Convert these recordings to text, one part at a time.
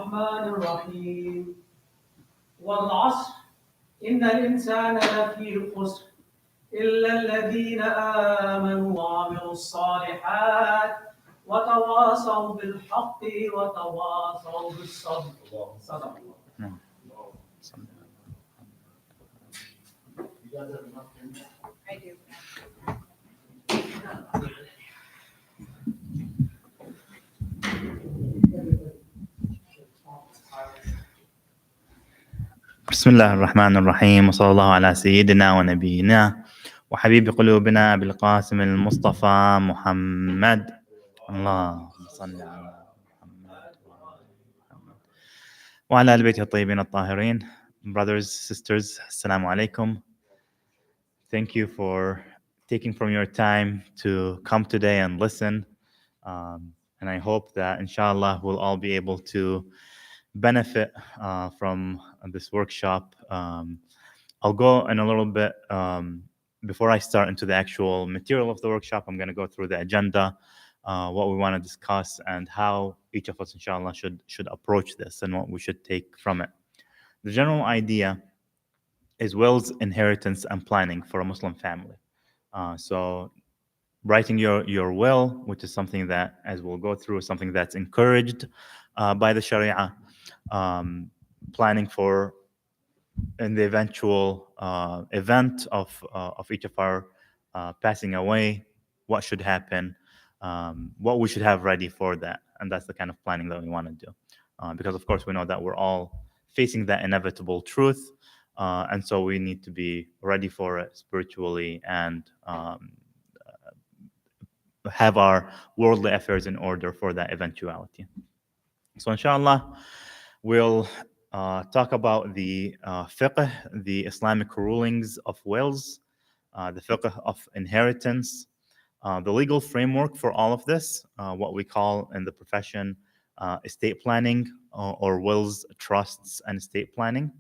الرحمن الرحيم والعصر إن الإنسان لفي خسر إلا الذين آمنوا وعملوا الصالحات وتواصوا بالحق وتواصوا بالصبر. صدق الله. I do. بسم الله الرحمن الرحيم وصلى الله على سيدنا ونبينا وحبيب قلوبنا أبي القاسم المصطفى محمد. اللهم صل على محمد وعلى آل بيته الطيبين الطاهرين. Brothers, sisters, assalamu alaikum. Thank you for taking from your time to come today and listen. And I hope that inshallah we'll all be able to benefit from this workshop. I'll go in a little bit before I start into the actual material of the workshop. I'm going to go through the agenda, what we want to discuss, and how each of us inshallah should approach this and what we should take from it. The general idea is wills, inheritance, and planning for a Muslim family. So writing your will, which is something that, as we'll go through, is something that's encouraged by the Sharia. Planning for, in the eventual event of each of our passing away, what should happen, what we should have ready for that. And that's the kind of planning that we want to do. Because, of course, we know that we're all facing that inevitable truth. And so we need to be ready for it spiritually and have our worldly affairs in order for that eventuality. So inshallah, we'll talk about the fiqh, the Islamic rulings of wills, the fiqh of inheritance, the legal framework for all of this, what we call in the profession estate planning or wills, trusts, and estate planning.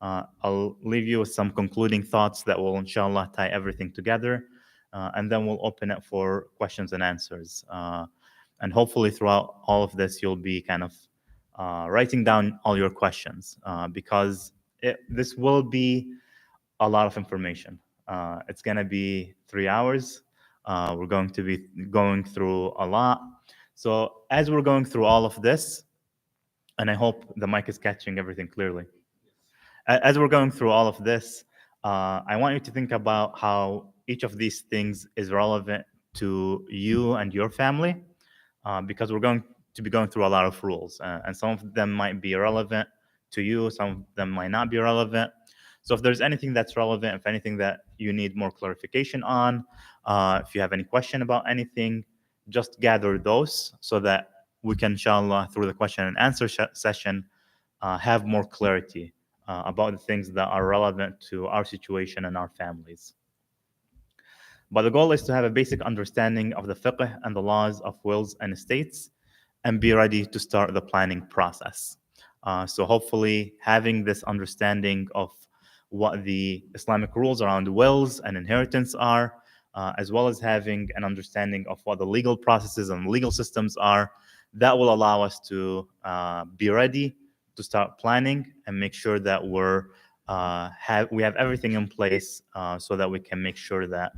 I'll leave you with some concluding thoughts that will inshallah tie everything together, and then we'll open it for questions and answers. And hopefully throughout all of this, you'll be kind of writing down all your questions because this will be a lot of information. It's going to be 3 hours. We're going to be going through a lot. So as we're going through all of this, and I hope the mic is catching everything clearly. As we're going through all of this, I want you to think about how each of these things is relevant to you and your family, because we're going to be going through a lot of rules, and some of them might be relevant to you, some of them might not be relevant. So if there's anything that's relevant, if anything that you need more clarification on, if you have any question about anything, just gather those so that we can, inshallah, through the question and answer session, have more clarity about the things that are relevant to our situation and our families. But the goal is to have a basic understanding of the fiqh and the laws of wills and estates and be ready to start the planning process. So hopefully having this understanding of what the Islamic rules around wills and inheritance are, as well as having an understanding of what the legal processes and legal systems are, that will allow us to be ready to start planning and make sure that we have everything in place so that we can make sure that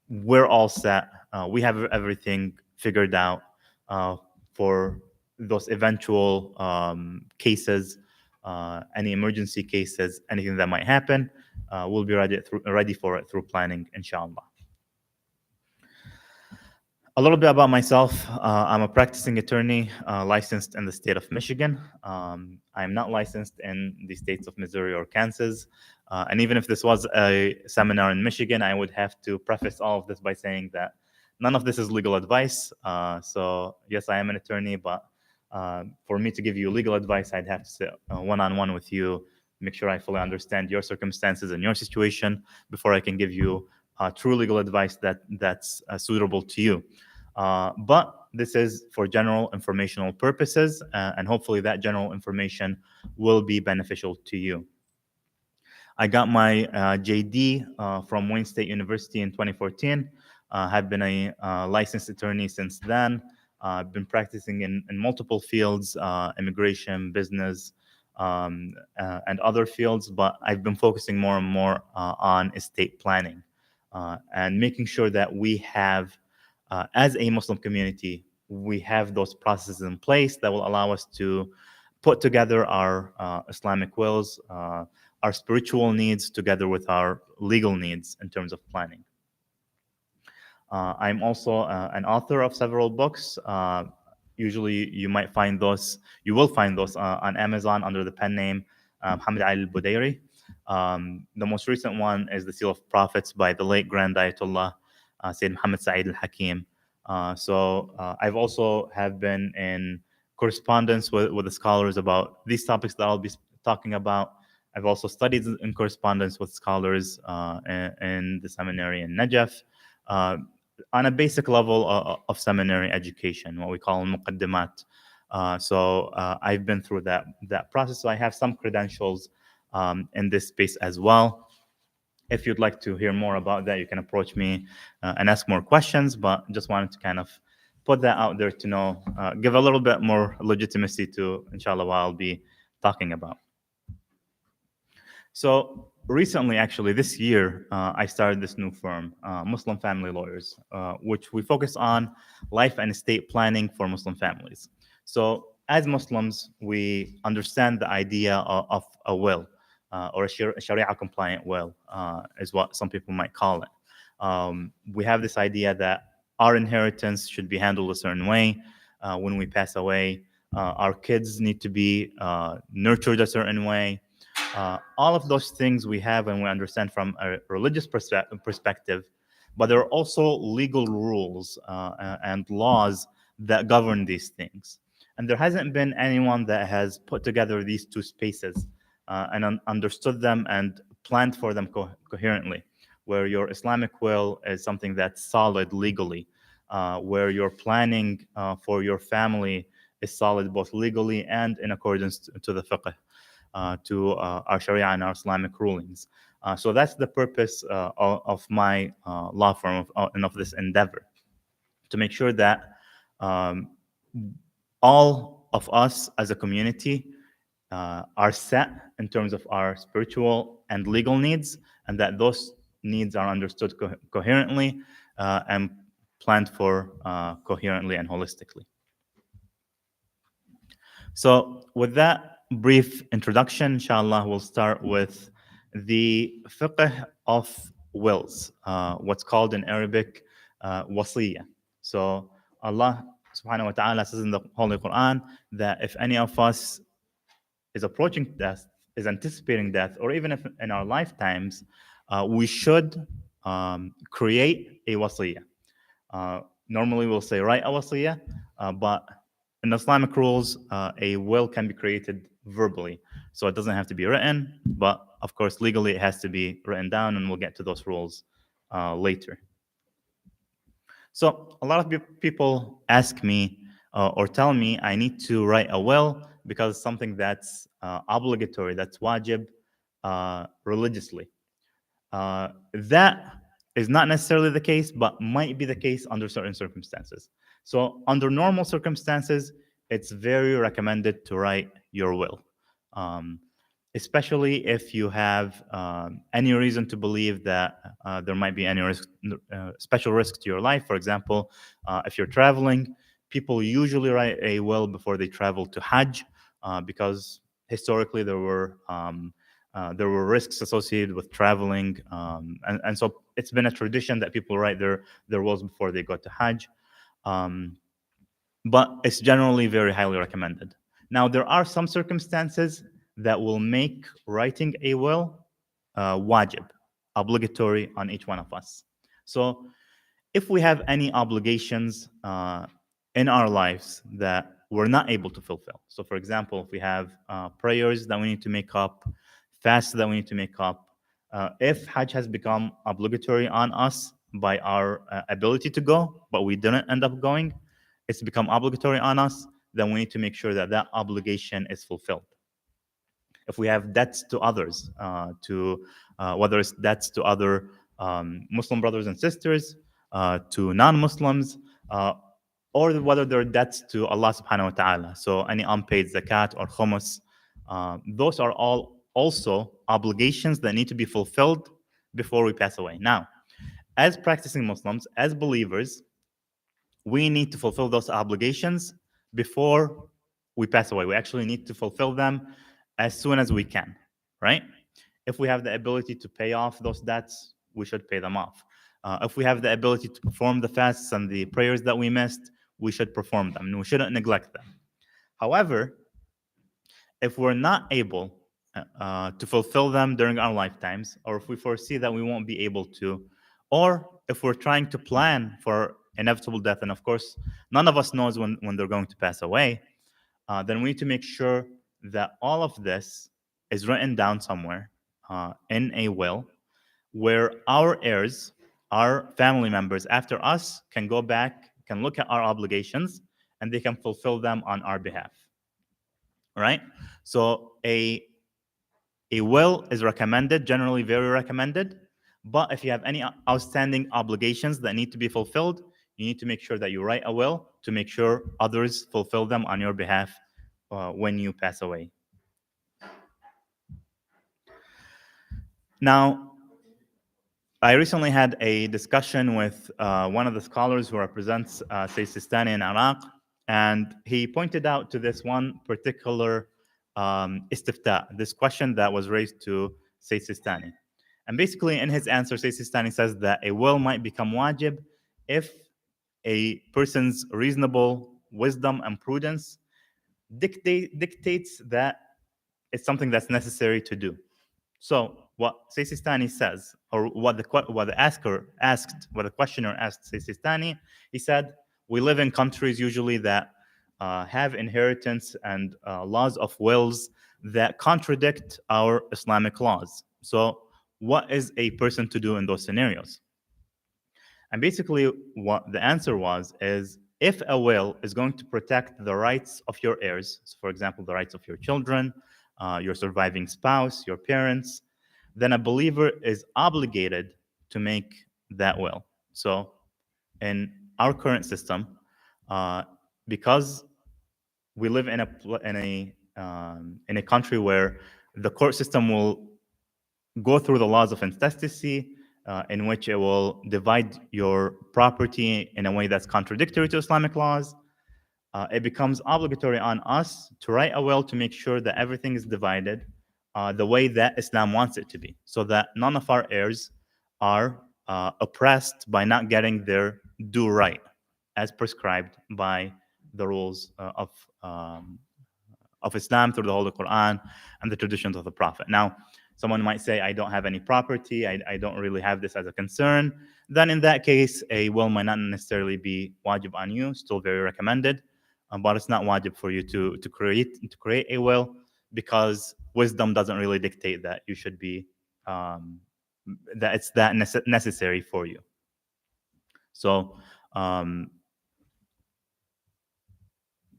we're all set. We have everything figured out for those eventual cases, any emergency cases, anything that might happen. We'll be ready for it through planning, inshallah. A little bit about myself. I'm a practicing attorney licensed in the state of Michigan. I'm not licensed in the states of Missouri or Kansas. And even if this was a seminar in Michigan, I would have to preface all of this by saying that none of this is legal advice. So yes, I am an attorney, but for me to give you legal advice, I'd have to sit one-on-one with you, make sure I fully understand your circumstances and your situation before I can give you true legal advice that's suitable to you. But this is for general informational purposes, and hopefully that general information will be beneficial to you. I got my JD from Wayne State University in 2014. Have been a licensed attorney since then. I've been practicing in multiple fields, immigration, business, and other fields, but I've been focusing more and more on estate planning and making sure that we have, as a Muslim community, we have those processes in place that will allow us to put together our Islamic wills, our spiritual needs, together with our legal needs in terms of planning. I'm also an author of several books. Usually, you will find those on Amazon under the pen name Muhammad al-Budairi. The most recent one is The Seal of Prophets by the late Grand Ayatollah Sayyid Muhammad Sa'id al-Hakim. I've also have been in correspondence with the scholars about these topics that I'll be talking about. I've also studied in correspondence with scholars in the seminary in Najaf, on a basic level of seminary education, what we call muqaddimat. I've been through that process, so I have some credentials in this space as well. If you'd like to hear more about that, you can approach me and ask more questions, but just wanted to kind of put that out there to know, give a little bit more legitimacy to, inshallah, what I'll be talking about. So recently, actually, this year, I started this new firm, Muslim Family Lawyers, which we focus on life and estate planning for Muslim families. So as Muslims, we understand the idea of a will, or a Sharia-compliant will, is what some people might call it. We have this idea that our inheritance should be handled a certain way. When we pass away, our kids need to be nurtured a certain way. All of those things we have and we understand from a religious perspective, but there are also legal rules and laws that govern these things. And there hasn't been anyone that has put together these two spaces and understood them and planned for them coherently, where your Islamic will is something that's solid legally, where your planning for your family is solid both legally and in accordance to the fiqh. To our Sharia and our Islamic rulings. So that's the purpose of my law firm and of this endeavor, to make sure that all of us as a community are set in terms of our spiritual and legal needs, and that those needs are understood coherently and planned for coherently and holistically. So with that brief introduction, inshallah, we'll start with the fiqh of wills, what's called in Arabic wasiyah. So Allah subhanahu wa ta'ala says in the Holy Quran that if any of us is approaching death, is anticipating death, or even if in our lifetimes, we should create a wasiyah. Normally we'll say write a wasiyah, but in Islamic rules, a will can be created verbally. So it doesn't have to be written, but of course, legally it has to be written down, and we'll get to those rules later. So a lot of people ask me or tell me I need to write a will because it's something that's obligatory, that's wajib religiously. That is not necessarily the case, but might be the case under certain circumstances. So under normal circumstances, it's very recommended to write your will, especially if you have any reason to believe that there might be any risk, special risk to your life. For example, if you're traveling, people usually write a will before they travel to Hajj because historically there were risks associated with traveling, and so it's been a tradition that people write their wills before they go to Hajj. But it's generally very highly recommended. Now, there are some circumstances that will make writing a will wajib, obligatory on each one of us. So if we have any obligations in our lives that we're not able to fulfill, so for example, if we have prayers that we need to make up, fasts that we need to make up, if Hajj has become obligatory on us by our ability to go, but we didn't end up going, it's become obligatory on us, then we need to make sure that that obligation is fulfilled. If we have debts to others, whether it's debts to other Muslim brothers and sisters, to non-Muslims, or whether they're debts to Allah subhanahu wa ta'ala. So any unpaid zakat or khumus, those are all also obligations that need to be fulfilled before we pass away. Now, as practicing Muslims, as believers, we need to fulfill those obligations before we pass away. We actually need to fulfill them as soon as we can, right? If we have the ability to pay off those debts, we should pay them off. If we have the ability to perform the fasts and the prayers that we missed, we should perform them and we shouldn't neglect them. However, if we're not able to fulfill them during our lifetimes, or if we foresee that we won't be able to, or if we're trying to plan for inevitable death, and of course, none of us knows when they're going to pass away, then we need to make sure that all of this is written down somewhere in a will where our heirs, our family members after us, can go back, can look at our obligations, and they can fulfill them on our behalf. All right? So a will is recommended, generally very recommended. But if you have any outstanding obligations that need to be fulfilled, you need to make sure that you write a will to make sure others fulfill them on your behalf when you pass away. Now, I recently had a discussion with one of the scholars who represents Sayyid Sistani in Iraq, and he pointed out to this one particular istifta, this question that was raised to Sayyid Sistani. And basically, in his answer, Sayyid Sistani says that a will might become wajib if a person's reasonable wisdom and prudence dictates that it's something that's necessary to do. So what Sistani says, or what the questioner asked Sistani, he said, we live in countries usually that have inheritance and laws of wills that contradict our Islamic laws. So what is a person to do in those scenarios? And basically what the answer was is, if a will is going to protect the rights of your heirs, so for example, the rights of your children, your surviving spouse, your parents, then a believer is obligated to make that will. So in our current system, because we live in a country where the court system will go through the laws of intestacy, in which it will divide your property in a way that's contradictory to Islamic laws, it becomes obligatory on us to write a will to make sure that everything is divided the way that Islam wants it to be, so that none of our heirs are oppressed by not getting their due right, as prescribed by the rules of Islam through the Holy Quran and the traditions of the Prophet. Now, someone might say, I don't have any property, I don't really have this as a concern. Then in that case, a will might not necessarily be wajib on you, still very recommended, but it's not wajib for you to create a will, because wisdom doesn't really dictate that you should be, that it's that necessary for you. So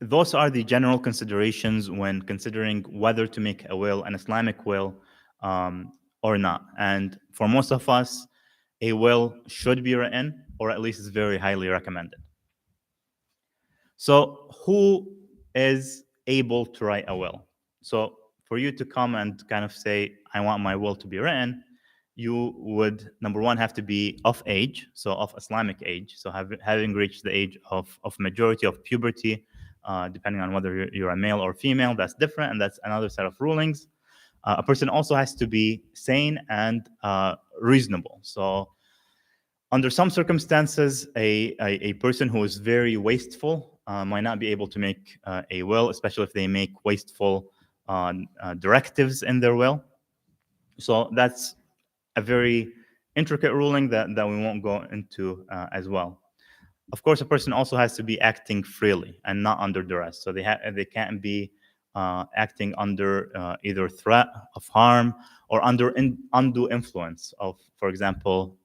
those are the general considerations when considering whether to make a will, an Islamic will, or not. And for most of us, a will should be written, or at least is very highly recommended. So who is able to write a will? So for you to come and kind of say, I want my will to be written, you would, number one, have to be of age, so of Islamic age, so having reached the age of majority of puberty, depending on whether you're a male or female, that's different, and that's another set of rulings. A person also has to be sane and reasonable. So under some circumstances, a person who is very wasteful might not be able to make a will, especially if they make wasteful directives in their will. So that's a very intricate ruling that we won't go into as well. Of course, a person also has to be acting freely and not under duress. So they can't be acting under either threat of harm or under undue influence of, for example,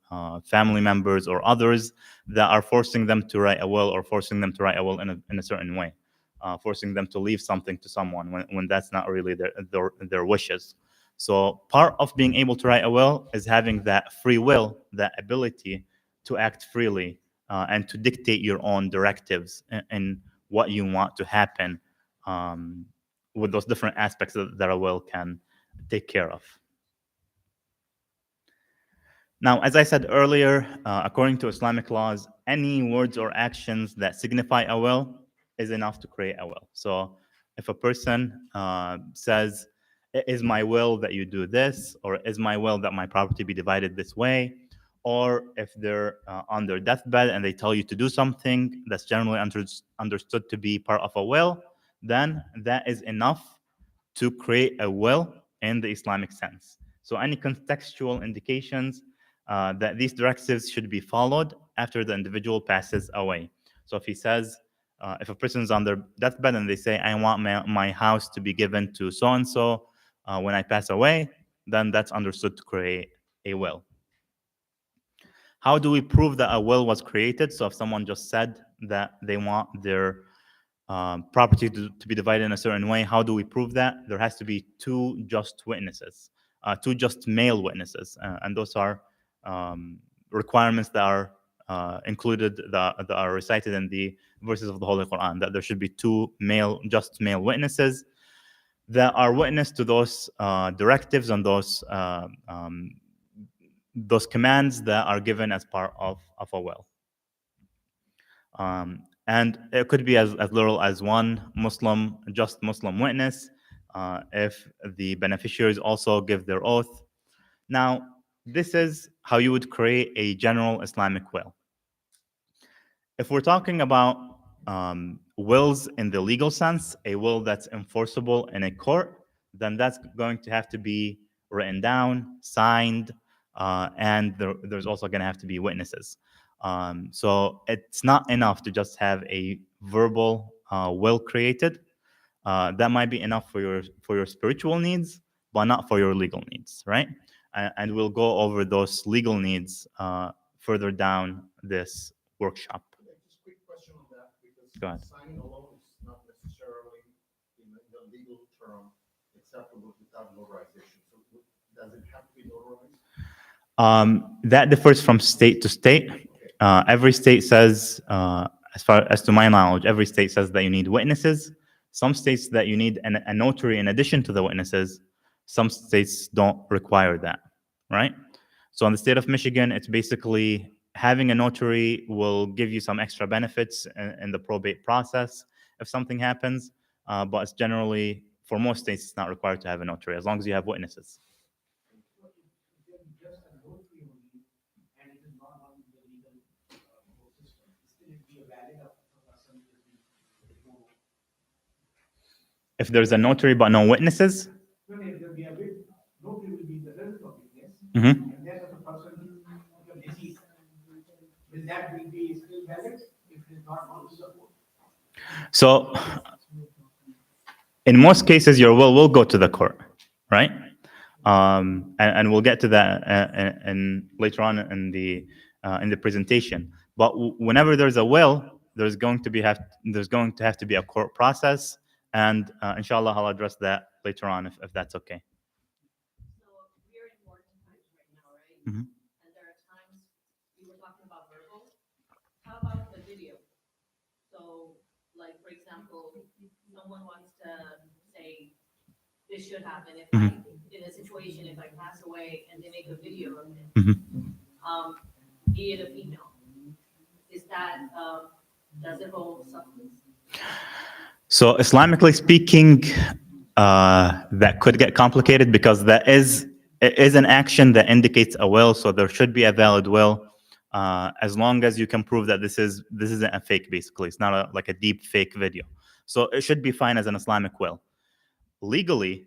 family members or others that are forcing them to write a will, or forcing them to write a will in a certain way, forcing them to leave something to someone when that's not really their wishes. So part of being able to write a will is having that free will, that ability to act freely and to dictate your own directives in what you want to happen with those different aspects that a will can take care of. Now, as I said earlier, according to Islamic laws, any words or actions that signify a will is enough to create a will. So if a person says, is my will that you do this, or is my will that my property be divided this way, or if they're on their deathbed and they tell you to do something that's generally understood to be part of a will, then that is enough to create a will in the Islamic sense. So any contextual indications that these directives should be followed after the individual passes away. So if he says, if a person is on their deathbed and they say, I want my house to be given to so-and-so when I pass away, then that's understood to create a will. How do we prove that a will was created? So if someone just said that they want their property to be divided in a certain way, how do we prove that? There has to be two just witnesses, two just male witnesses, and those are requirements that are included, that are recited in the verses of the Holy Quran, that there should be two just male witnesses that are witness to those directives and those commands that are given as part of a will. And it could be as little as one just Muslim witness, if the beneficiaries also give their oath. Now, this is how you would create a general Islamic will. If we're talking about wills in the legal sense, a will that's enforceable in a court, then that's going to have to be written down, signed, and there's also going to have to be witnesses. So it's not enough to just have a verbal will created. That might be enough for your spiritual needs, but not for your legal needs, right? And we'll go over those legal needs further down this workshop. Just a quick question on that, because Go ahead. signing alone is not necessarily, in the legal term, acceptable without notarization. So does it have to be notarized? That differs from state to state. Okay. Every state says, as far as to my knowledge, every state says that you need witnesses. Some states that you need a notary in addition to the witnesses. Some states don't require that, right? So in the state of Michigan, it's basically having a notary will give you some extra benefits in the probate process if something happens, but it's generally, for most states, it's not required to have a notary as long as you have witnesses. Just a notary only, and it is not on the legal system, still it be a valid of a person. If there's a notary but no witnesses, When there will be a bit, notary will be the result of witness, mhm. and that of the person of the deceased. Will that will be still valid if it is not on the support? So in most cases, your will go to the court, right? And we'll get to that and later on in the presentation. But whenever there's a will, there's going to have to be a court process, and inshallah, I'll address that later on if that's okay. So we're in modern times right now, right? Mhm. And there are times we were talking about verbal. How about the video? So, like for example, someone wants to say this should happen. If I, in a situation, if I pass away and they make a video of it, be it a female, is that does it hold substance? So Islamically speaking, that could get complicated because it is an action that indicates a will, so there should be a valid will, as long as you can prove that this isn't a fake. Basically, it's not like a deep fake video. So it should be fine as an Islamic will. Legally,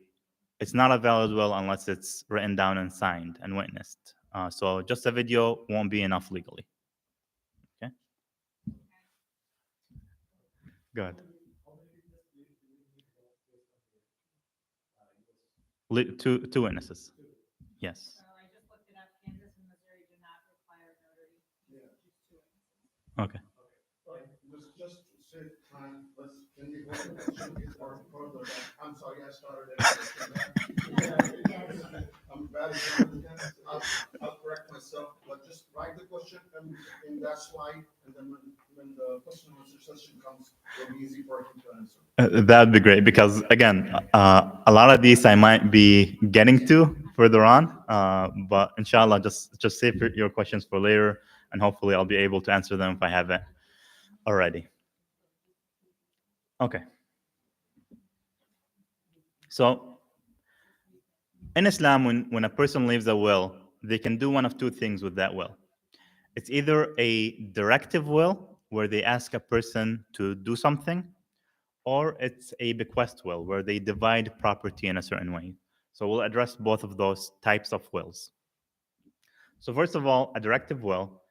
it's not a valid will unless it's written down and signed and witnessed. So just a video won't be enough legally. Okay. Good. Two witnesses. Yes. I just looked it up. Kansas and Missouri do not require notary. Okay. Let's just save time. Can you go to the question or further? I'm sorry, I started it. I'm bad at I'll correct myself, but just write the question in that slide, and That'd be great because again, a lot of these I might be getting to further on, but inshallah, just save your questions for later, and hopefully I'll be able to answer them if I haven't already. Okay. So in Islam, when a person leaves a will, they can do one of two things with that will. It's either a directive will, where they ask a person to do something, or it's a bequest will, where they divide property in a certain way. So we'll address both of those types of wills. So first of all, a directive will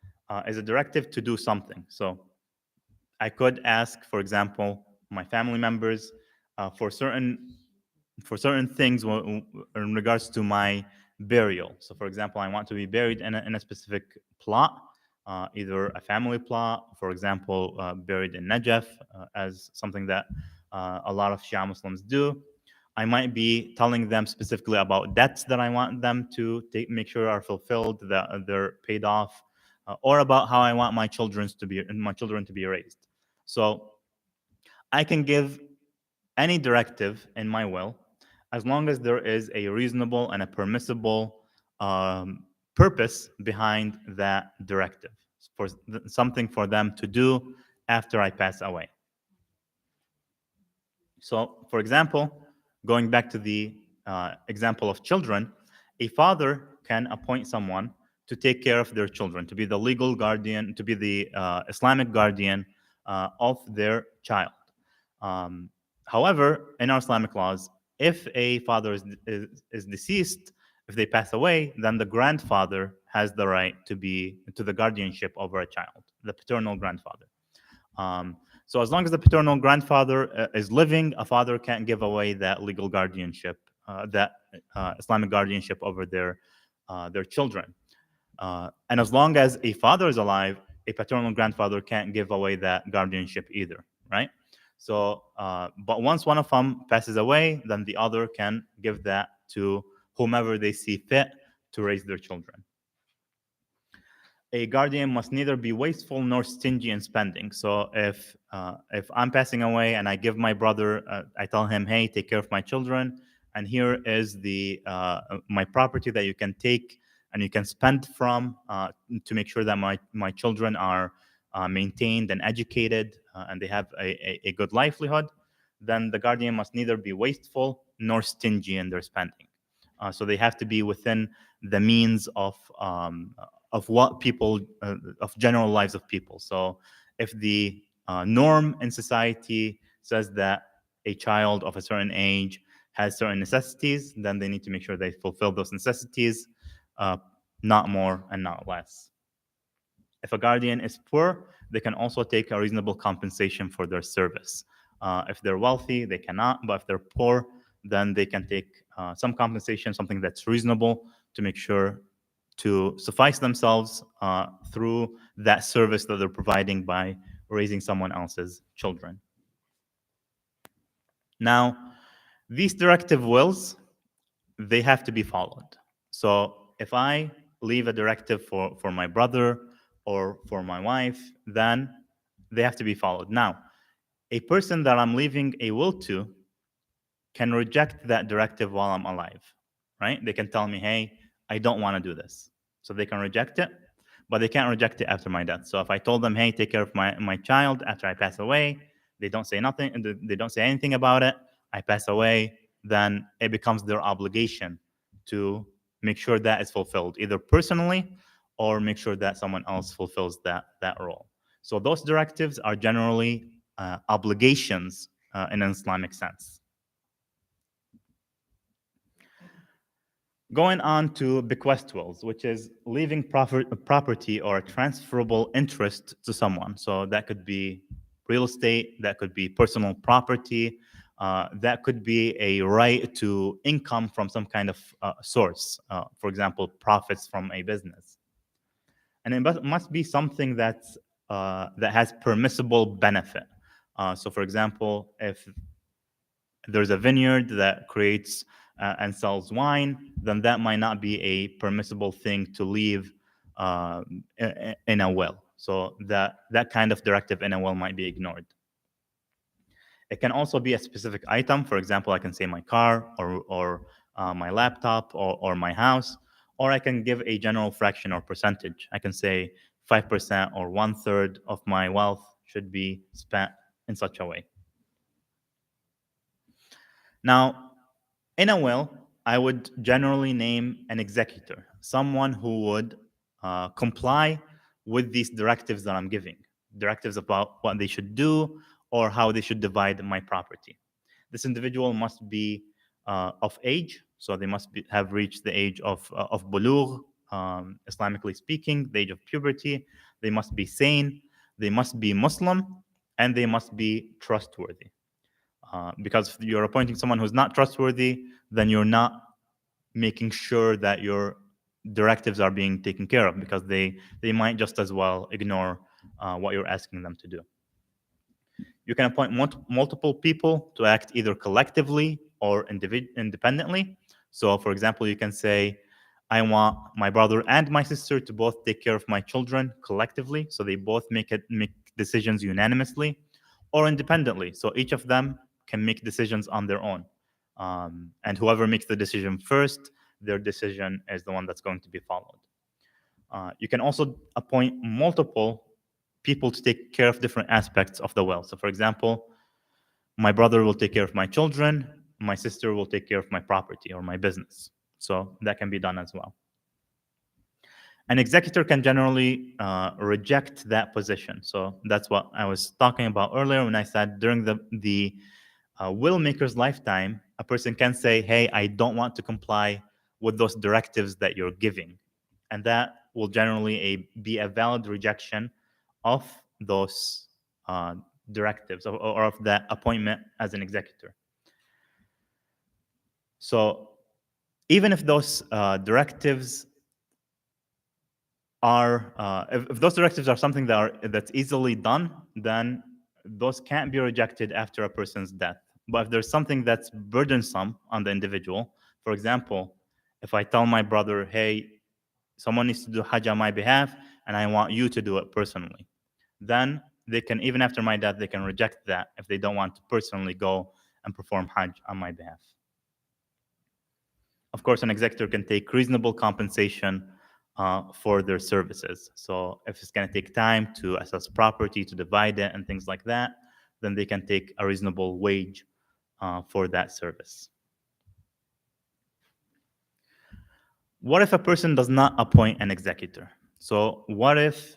is a directive to do something. So I could ask, for example, my family members for certain things in regards to my burial. So for example, I want to be buried in a specific plot, either a family plot, for example, buried in Najaf, as something that a lot of Shia Muslims do. I might be telling them specifically about debts that I want them to make sure are fulfilled, that they're paid off, or about how I want my children to be raised. So I can give any directive in my will as long as there is a reasonable and a permissible purpose behind that directive, for something for them to do after I pass away. So, for example, going back to the example of children, a father can appoint someone to take care of their children, to be the legal guardian, to be the Islamic guardian of their child. However, in our Islamic laws, if a father is deceased, if they pass away, then the grandfather has the right to the guardianship over a child, the paternal grandfather. So as long as the paternal grandfather is living, a father can't give away that legal guardianship, that Islamic guardianship over their children. And as long as a father is alive, a paternal grandfather can't give away that guardianship either, right? So, but once one of them passes away, then the other can give that to whomever they see fit to raise their children. A guardian must neither be wasteful nor stingy in spending. So if I'm passing away and I give my brother, I tell him, hey, take care of my children, and here is the my property that you can take and you can spend from to make sure that my children are maintained and educated and they have a good livelihood, then the guardian must neither be wasteful nor stingy in their spending. So they have to be within the means of what people, of general lives of people. So if the norm in society says that a child of a certain age has certain necessities, then they need to make sure they fulfill those necessities, not more and not less. If a guardian is poor, they can also take a reasonable compensation for their service. If they're wealthy, they cannot, but if they're poor, then they can take some compensation, something that's reasonable to make sure to suffice themselves through that service that they're providing by raising someone else's children. Now, these directive wills, they have to be followed. So if I leave a directive for my brother or for my wife, then they have to be followed. Now, a person that I'm leaving a will to can reject that directive while I'm alive, right? They can tell me, hey, I don't want to do this. So they can reject it, but they can't reject it after my death. So if I told them, hey, take care of my child after I pass away, they don't say nothing, they don't say anything about it, I pass away, then it becomes their obligation to make sure that is fulfilled, either personally or make sure that someone else fulfills that role. So those directives are generally obligations in an Islamic sense. Going on to bequest wills, which is leaving property or a transferable interest to someone. So that could be real estate, that could be personal property, that could be a right to income from some kind of source, for example, profits from a business. And it must be something that has permissible benefit. So for example, if there's a vineyard that creates and sells wine, then that might not be a permissible thing to leave in a will. So that kind of directive in a will might be ignored. It can also be a specific item. For example, I can say my car or my laptop or my house, or I can give a general fraction or percentage. I can say 5% or 1/3 of my wealth should be spent in such a way. Now, in a will, I would generally name an executor, someone who would comply with these directives that I'm giving, directives about what they should do or how they should divide my property. This individual must be of age, so they must have reached the age of bulugh, Islamically speaking, the age of puberty. They must be sane, they must be Muslim, and they must be trustworthy. Because if you're appointing someone who's not trustworthy, then you're not making sure that your directives are being taken care of, because they might just as well ignore what you're asking them to do. You can appoint multiple people to act either collectively or independently. So, for example, you can say, I want my brother and my sister to both take care of my children collectively, so they both make decisions unanimously, or independently, so each of them can make decisions on their own. And whoever makes the decision first, their decision is the one that's going to be followed. You can also appoint multiple people to take care of different aspects of the will. So, for example, my brother will take care of my children, my sister will take care of my property or my business. So that can be done as well. An executor can generally reject that position. So that's what I was talking about earlier when I said during the will maker's lifetime, a person can say, hey, I don't want to comply with those directives that you're giving. And that will generally be a valid rejection of those directives or of that appointment as an executor. So even if those directives are, if those directives are something that's easily done, then those can't be rejected after a person's death. But if there's something that's burdensome on the individual, for example, if I tell my brother, hey, someone needs to do Hajj on my behalf, and I want you to do it personally, then they can, even after my death, they can reject that if they don't want to personally go and perform Hajj on my behalf. Of course, an executor can take reasonable compensation for their services. So if it's going to take time to assess property, to divide it, and things like that, then they can take a reasonable wage for that service. What if a person does not appoint an executor? So what if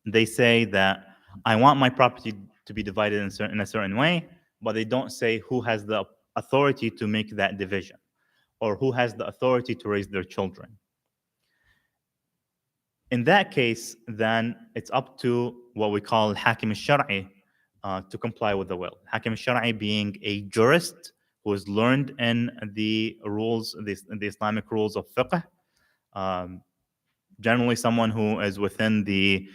they say that I want my property to be divided in a certain way, but they don't say who has the authority to make that division or who has the authority to raise their children? In that case, then it's up to what we call Hakim al-Shar'i to comply with the will. Hakim al-Shar'i being a jurist who is learned in the rules, the Islamic rules of fiqh. Generally, someone who is within the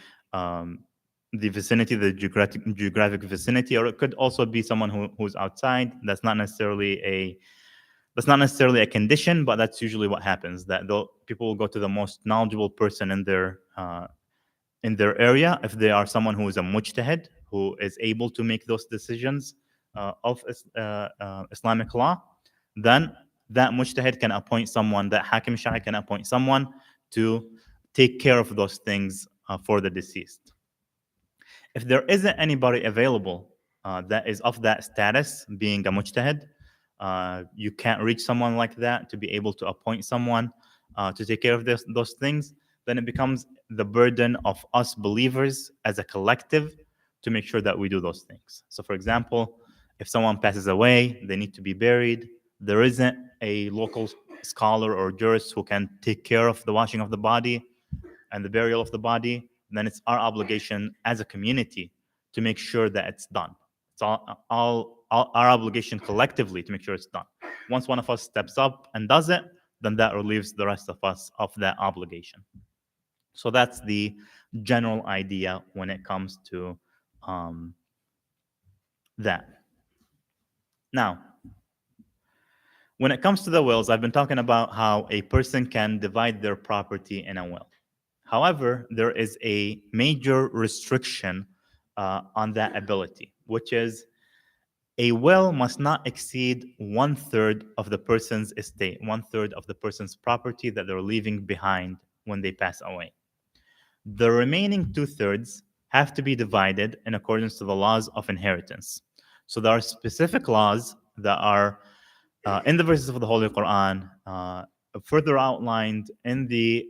vicinity, the geographic vicinity, or it could also be someone who's outside. That's not necessarily a condition, but that's usually what happens. That people will go to the most knowledgeable person in their area if they are someone who is a mujtahid, who is able to make those decisions of Islamic law. Then that mujtahid can appoint someone, that Hakim Shari can appoint someone to take care of those things for the deceased. If there isn't anybody available that is of that status, being a mujtahid, you can't reach someone like that to be able to appoint someone to take care of those things, then it becomes the burden of us believers as a collective to make sure that we do those things. So, for example, if someone passes away, they need to be buried, there isn't a local scholar or jurist who can take care of the washing of the body and the burial of the body, then it's our obligation as a community to make sure that it's done. It's all our obligation collectively to make sure it's done. Once one of us steps up and does it, then that relieves the rest of us of that obligation. So that's the general idea when it comes to that. Now, when it comes to the wills, I've been talking about how a person can divide their property in a will. However, there is a major restriction on that ability, which is a will must not exceed 1/3 of the person's estate, 1/3 of the person's property that they're leaving behind when they pass away. The remaining 2/3 have to be divided in accordance to the laws of inheritance. So there are specific laws that are in the verses of the Holy Quran, further outlined in the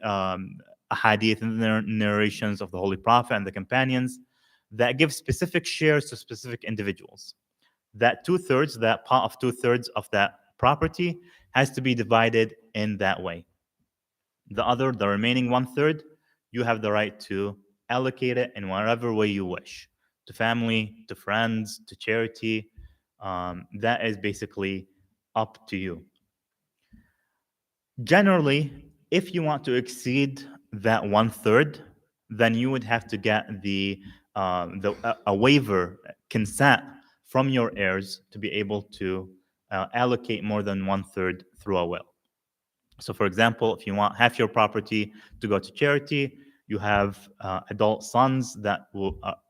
hadith and the narrations of the Holy Prophet and the companions, that give specific shares to specific individuals. That 2/3, that part of 2/3 of that property has to be divided in that way. The remaining 1/3, you have the right to allocate it in whatever way you wish, to family, to friends, to charity. That is basically up to you. Generally, if you want to exceed that 1/3, then you would have to get a waiver, consent from your heirs to be able to allocate more than 1/3 through a will. So, for example, if you want half your property to go to charity, you have adult sons that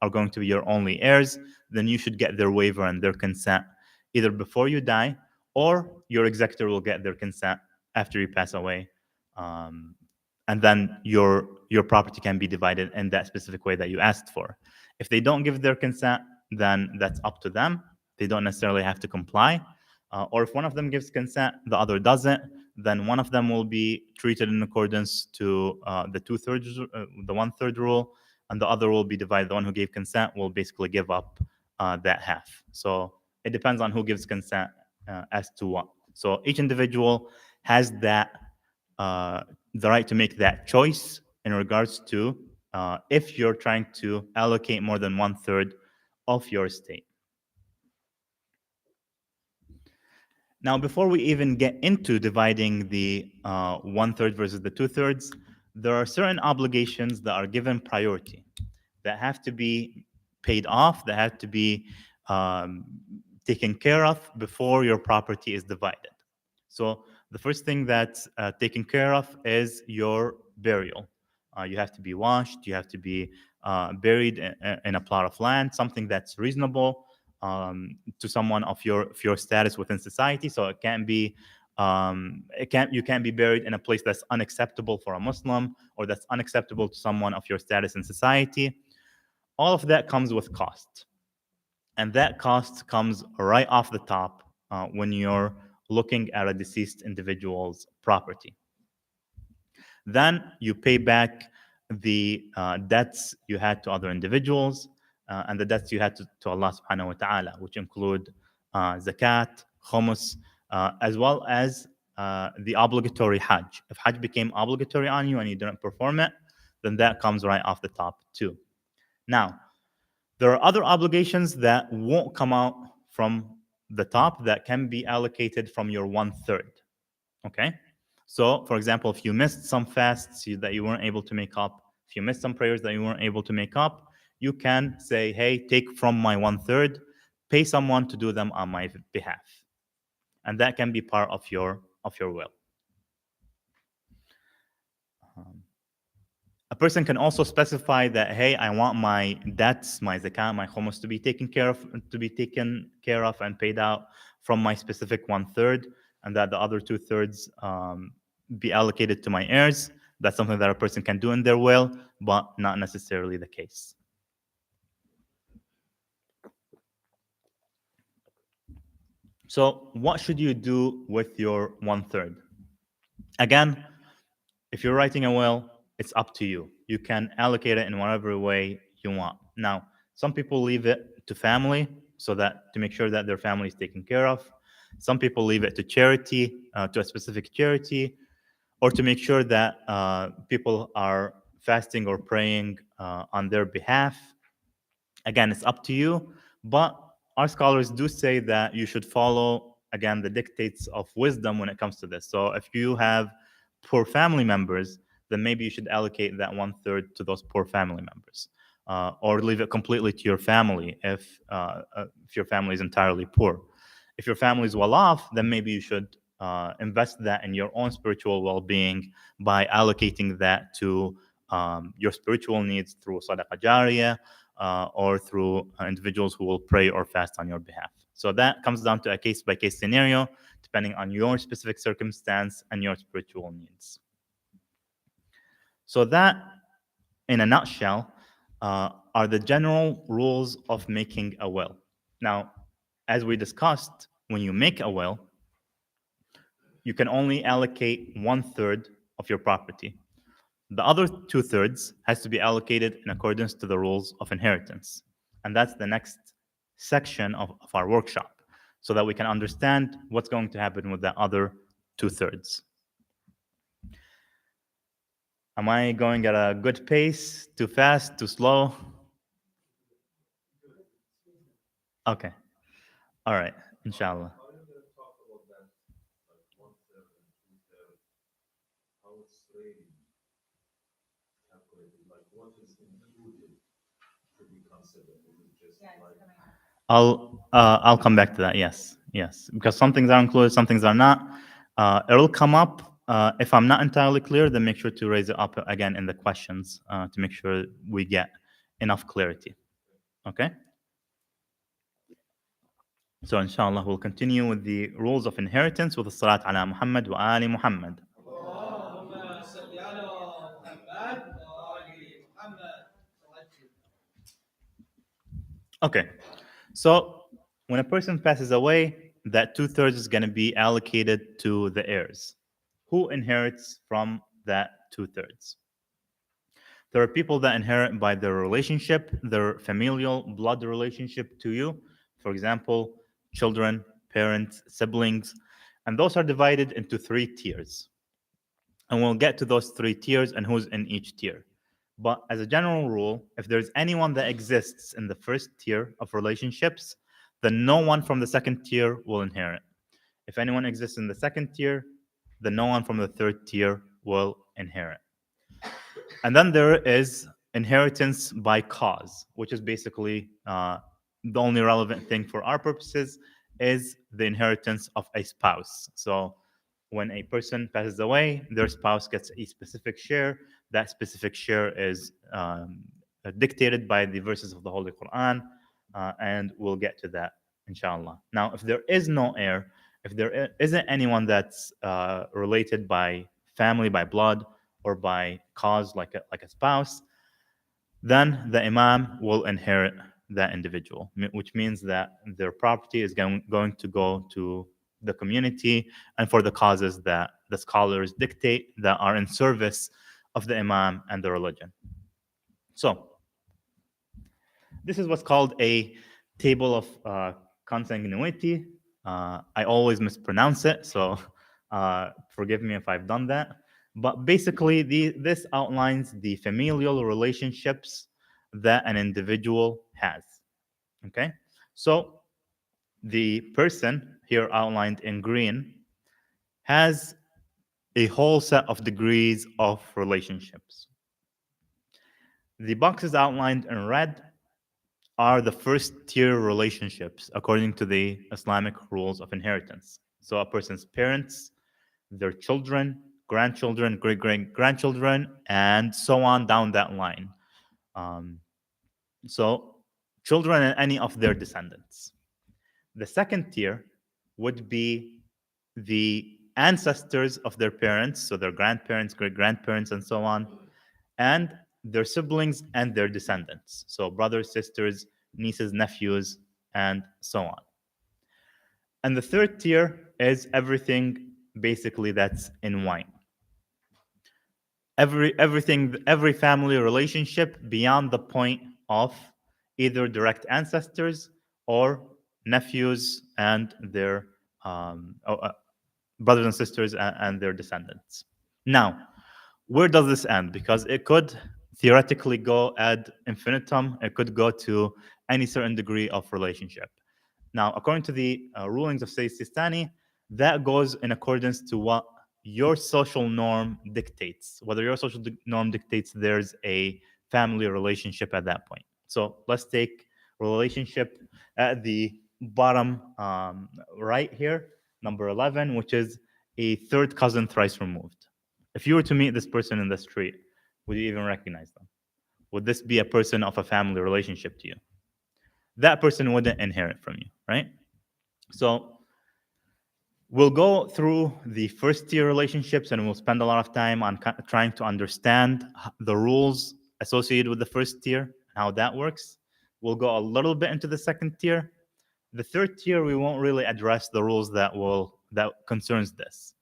are going to be your only heirs, then you should get their waiver and their consent either before you die, or your executor will get their consent after you pass away. And then your property can be divided in that specific way that you asked for. If they don't give their consent, then that's up to them. They don't necessarily have to comply. Or if one of them gives consent, the other doesn't, then one of them will be treated in accordance to the 2/3, the 1/3 rule, and the other will be divided. The one who gave consent will basically give up that half. So it depends on who gives consent as to what. So each individual has that the right to make that choice in regards to if you're trying to allocate more than 1/3 of your estate. Now, before we even get into dividing the 1/3 versus the 2/3, there are certain obligations that are given priority, that have to be paid off, that have to be taken care of before your property is divided. So the first thing that's taken care of is your burial. You have to be washed, you have to be buried in a plot of land, something that's reasonable to someone of your status within society. So it can't be you can't be buried in a place that's unacceptable for a Muslim, or that's unacceptable to someone of your status in society. All of that comes with cost, and that cost comes right off the top when you're looking at a deceased individual's property. Then you pay back the debts you had to other individuals, and the debts you had to Allah subhanahu wa ta'ala, which include zakat, khumus, as well as the obligatory Hajj. If Hajj became obligatory on you and you didn't perform it, then that comes right off the top too. Now, there are other obligations that won't come out from the top that can be allocated from your 1/3. Okay? So, for example, if you missed some fasts that you weren't able to make up, if you missed some prayers that you weren't able to make up, you can say, hey, take from my 1/3, pay someone to do them on my behalf. And that can be part of your will. A person can also specify that, hey, I want my debts, my zakat, my khumus to be taken care of and paid out from my specific 1/3, and that the other 2/3 be allocated to my heirs. That's something that a person can do in their will, but not necessarily the case. So what should you do with your 1/3? Again, if you're writing a will, it's up to you. You can allocate it in whatever way you want. Now, some people leave it to family to make sure that their family is taken care of. Some people leave it to charity, to a specific charity, or to make sure that people are fasting or praying on their behalf. Again, it's up to you, but our scholars do say that you should follow, again, the dictates of wisdom when it comes to this. So if you have poor family members, then maybe you should allocate that 1/3 to those poor family members, or leave it completely to your family if your family is entirely poor. If your family is well off, then maybe you should invest that in your own spiritual well-being by allocating that to your spiritual needs through sadaqah jariyah, or through individuals who will pray or fast on your behalf. So that comes down to a case-by-case scenario, depending on your specific circumstance and your spiritual needs. So that, in a nutshell, are the general rules of making a will. Now, as we discussed, when you make a will, you can only allocate 1/3 of your property. The other 2/3 has to be allocated in accordance to the rules of inheritance. And that's the next section of our workshop, so that we can understand what's going to happen with the other 2/3. Am I going at a good pace? Too fast? Too slow? Okay. All right. Inshallah. How are you going to talk about that, like 1/3 and 2/3? How it's really calculated, like what is included to be considered? Is it just like I'll come back to that. Yes, because some things are included, some things are not. It'll come up. If I'm not entirely clear, then make sure to raise it up again in the questions to make sure we get enough clarity. Okay. So inshallah, we'll continue with the rules of inheritance with the salat ala Muhammad wa ali Muhammad. اللهم صل على محمد وآل محمد. Okay, so when a person passes away, that 2/3 is going to be allocated to the heirs. Who inherits from that 2/3? There are people that inherit by their relationship, their familial blood relationship to you. For example, children, parents, siblings, and those are divided into 3 tiers. And we'll get to those 3 tiers and who's in each tier. But as a general rule, if there's anyone that exists in the first tier of relationships, then no one from the second tier will inherit. If anyone exists in the second tier, then no one from the third tier will inherit. And then there is inheritance by cause, which is basically the only relevant thing for our purposes is the inheritance of a spouse. So when a person passes away, their spouse gets a specific share. That specific share is dictated by the verses of the Holy Quran, and we'll get to that, inshallah. Now, if there is no heir, if there isn't anyone that's related by family, by blood, or by cause like a spouse, then the imam will inherit that individual, which means that their property is going to go to the community and for the causes that the scholars dictate that are in service of the imam and the religion. So this is what's called a table of consanguinity. I always mispronounce it, so forgive me if I've done that. But basically, this outlines the familial relationships that an individual has. Okay? So the person here outlined in green has a whole set of degrees of relationships. The boxes outlined in red are the first tier relationships according to the Islamic rules of inheritance. So a person's parents, their children, grandchildren, great-great-grandchildren, and so on down that line. So children and any of their descendants. The second tier would be the ancestors of their parents, so their grandparents, great-grandparents, and so on, and their siblings and their descendants, so brothers, sisters, nieces, nephews, and so on. And the third tier is everything basically that's in white. Every family relationship beyond the point of either direct ancestors or nephews and their brothers and sisters and their descendants. Now, where does this end? Because it could theoretically go ad infinitum. It could go to any certain degree of relationship. Now, according to the rulings of Sayyid Sistani, that goes in accordance to what your social norm dictates. Whether your social norm dictates there's a family relationship at that point. So let's take relationship at the bottom right here, number 11, which is a third cousin thrice removed. If you were to meet this person in the street, would you even recognize them? would this be a person of a family relationship to you? That person wouldn't inherit from you, right? So we'll go through the first tier relationships, and we'll spend a lot of time on trying to understand the rules associated with the first tier, how that works. We'll go a little bit into the second tier. The third tier, we won't really address the rules that concerns this,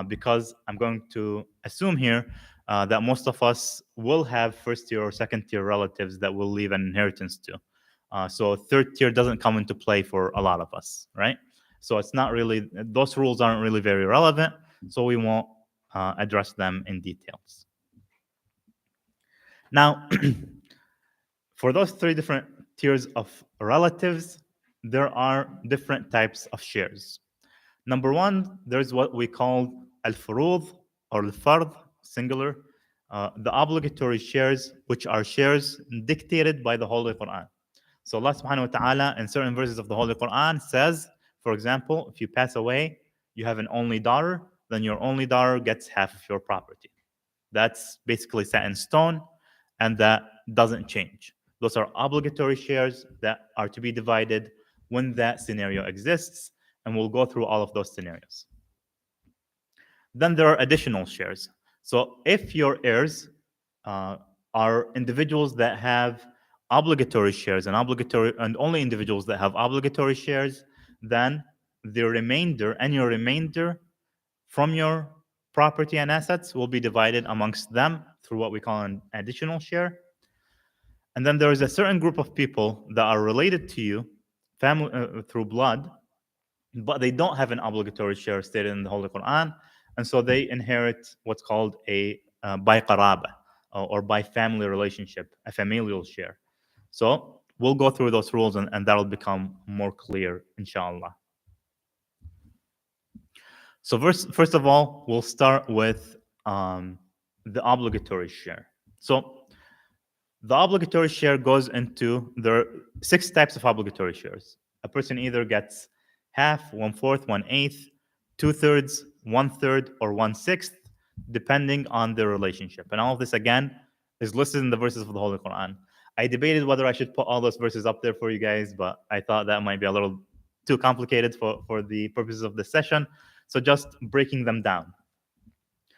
because I'm going to assume here that most of us will have first tier or second tier relatives that will leave an inheritance to. So third tier doesn't come into play for a lot of us, right? So it's not really, those rules aren't really very relevant, so we won't address them in details. Now, for those three different tiers of relatives, there are different types of shares. Number one, there's what we call al-furud or al-fard, singular, the obligatory shares, which are shares dictated by the Holy Quran. So Allah subhanahu wa ta'ala in certain verses of the Holy Quran says, for example, if you pass away, you have an only daughter, then your only daughter gets half of your property. That's basically set in stone, and that doesn't change. Those are obligatory shares that are to be divided when that scenario exists, and we'll go through all of those scenarios. Then there are additional shares. So if your heirs are individuals that have obligatory shares and only individuals that have obligatory shares, then the remainder and your remainder from your property and assets will be divided amongst them through what we call an additional share. And then there is a certain group of people that are related to you family through blood, but they don't have an obligatory share stated in the Holy Quran, and so they inherit what's called a by qaraba or by family relationship, a familial share. So we'll go through those rules, and that'll become more clear, inshallah. So first of all, we'll start with the obligatory share. So the obligatory share goes into, there are 6 types of obligatory shares. A person either gets half, 1/4, 1/8, 2/3, 1/3, or 1/6, depending on their relationship. And all of this, again, is listed in the verses of the Holy Quran. I debated whether I should put all those verses up there for you guys, but I thought that might be a little too complicated for the purposes of this session. So just breaking them down.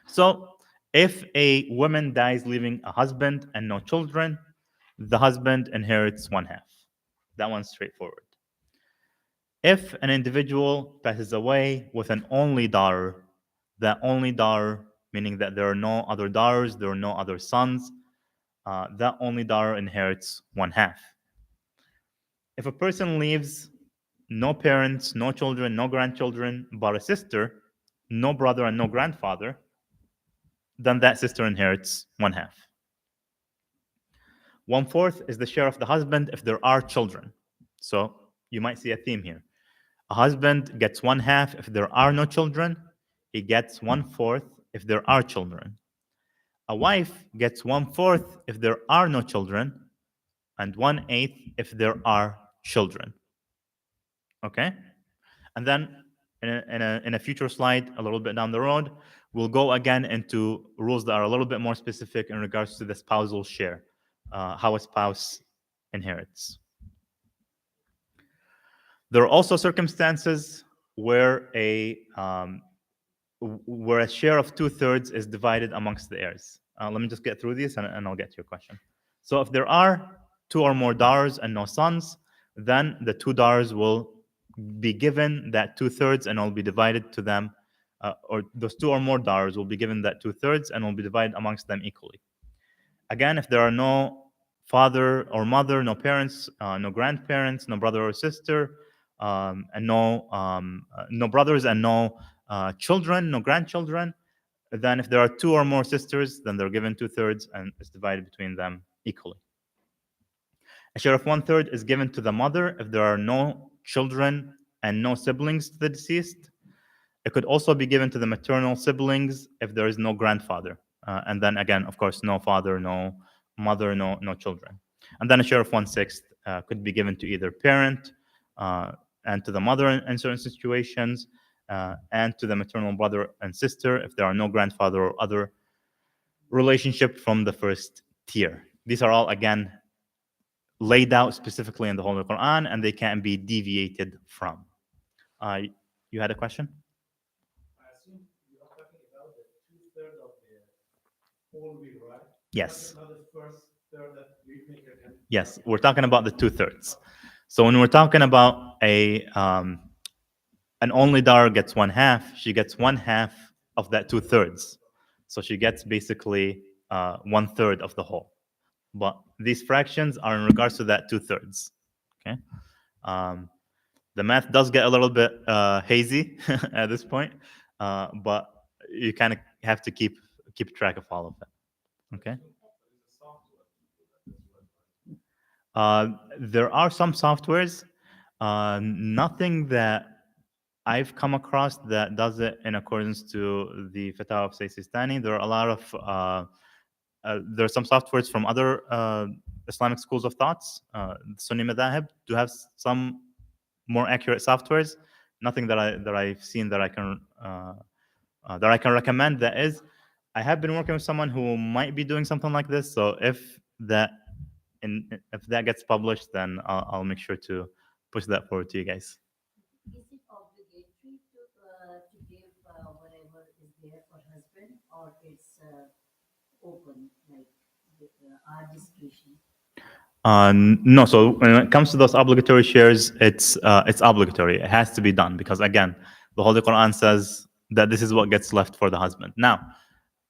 So if a woman dies leaving a husband and no children, the husband inherits 1/2. That one's straightforward. If an individual passes away with an only daughter, that only daughter, meaning that there are no other daughters, there are no other sons, that only daughter inherits 1/2. If a person leaves no parents, no children, no grandchildren, but a sister, no brother and no grandfather, then that sister inherits 1/2. 1/4 is the share of the husband if there are children. So you might see a theme here. A husband gets 1/2 if there are no children. He gets 1/4 if there are children. A wife gets 1/4 if there are no children, and 1/8 if there are children. Okay? And then in a future slide, a little bit down the road, we'll go again into rules that are a little bit more specific in regards to the spousal share, how a spouse inherits. There are also circumstances where a share of 2/3 is divided amongst the heirs. Let me just get through these, and I'll get to your question. So if there are 2 or more daughters and no sons, then the 2 daughters will be given that 2/3 and will be divided to them, or those 2 or more daughters will be given that 2/3 and will be divided amongst them equally. Again, if there are no father or mother, no parents, no grandparents, no brother or sister, and no brothers and no children, no grandchildren, then if there are 2 or more sisters, then they're given 2/3 and it's divided between them equally. A share of 1/3 is given to the mother if there are no children and no siblings to the deceased. It could also be given to the maternal siblings if there is no grandfather. And then again, of course, no father, no mother, no children. And then a share of 1/6 could be given to either parent and to the mother in certain situations, and to the maternal brother and sister if there are no grandfather or other relationship from the first tier. These are all, again, laid out specifically in the Holy Quran, and they can't be deviated from. You had a question? I assume you are talking about the two-thirds of the whole will, right? Yes. Not the first third that will maker can. Yes, we're talking about the 2/3. So when we're talking about an only daughter gets 1/2, she gets 1/2 of that 2/3. So she gets basically 1/3 of the whole. But these fractions are in regards to that 2/3. Okay. The math does get a little bit hazy at this point, but you kind of have to keep track of all of that. Okay. There are some softwares, nothing that I've come across that does it in accordance to the Fatawa of Sayyid Sistani. There are a lot of there are some softwares from other Islamic schools of thoughts. Sunni Madhahib do have some more accurate softwares. Nothing that I've seen that I can recommend. That is, I have been working with someone who might be doing something like this. So if that gets published, then I'll make sure to push that forward to you guys. Is it obligatory to give whatever is there for husband, or it's open, like our discretion? No. So when it comes to those obligatory shares, it's obligatory. It has to be done because, again, the Holy Quran says that this is what gets left for the husband. Now,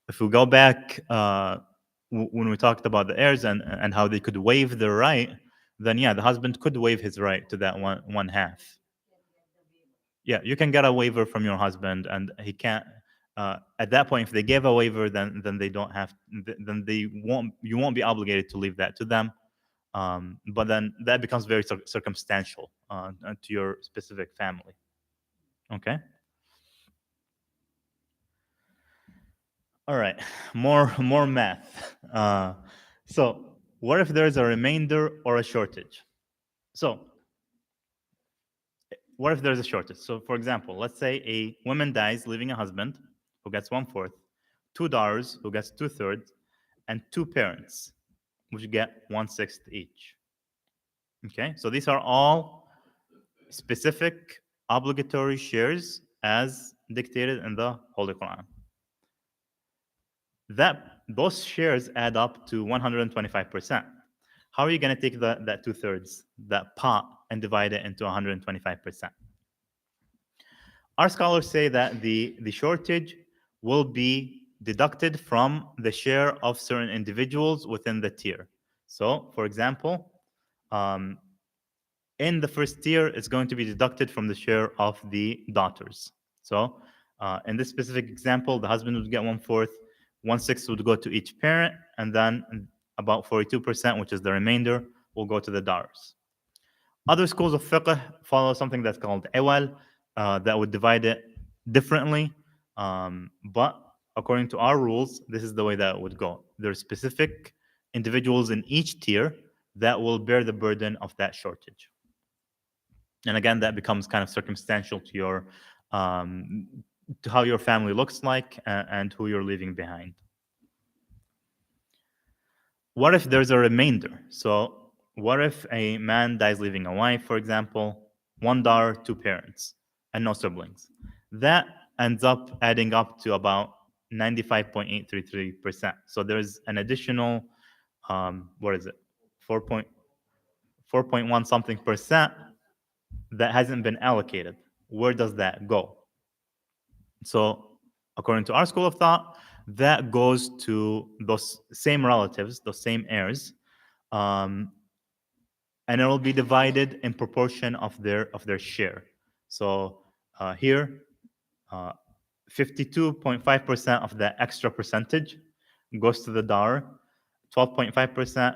if we go back when we talked about the heirs and how they could waive their right, then yeah, the husband could waive his right to that 1/2. Yeah, you can get a waiver from your husband, and he can't. At that point, if they gave a waiver, then they don't have. Then you won't be obligated to leave that to them. But then that becomes very circumstantial to your specific family. Okay. All right, more math. So what if there's a remainder or a shortage? So what if there's a shortage? So for example, let's say a woman dies leaving a husband who gets 1/4, 2 daughters who gets 2/3, and 2 parents which get 1/6 each. Okay, so these are all specific obligatory shares as dictated in the Holy Quran. Those shares add up to 125%. How are you going to take that 2/3, that pot, and divide it into 125%? Our scholars say that the shortage will be deducted from the share of certain individuals within the tier. So, for example, in the first tier, it's going to be deducted from the share of the daughters. So, in this specific example, the husband would get 1/4, 1/6 would go to each parent, and then about 42%, which is the remainder, will go to the daughters. Other schools of fiqh follow something that's called awal, that would divide it differently. But according to our rules, this is the way that it would go. There are specific individuals in each tier that will bear the burden of that shortage. And again, that becomes kind of circumstantial to your to how your family looks like and who you're leaving behind. What if there's a remainder? So what if a man dies leaving a wife, for example, 1 daughter, 2 parents, and no siblings? That ends up adding up to about 95.833%. So there's an additional, 4.1 something percent that hasn't been allocated. Where does that go? So according to our school of thought, that goes to those same relatives, those same heirs, and it will be divided in proportion of their share. So here, 52.5% of the extra percentage goes to the daughter. 12.5%.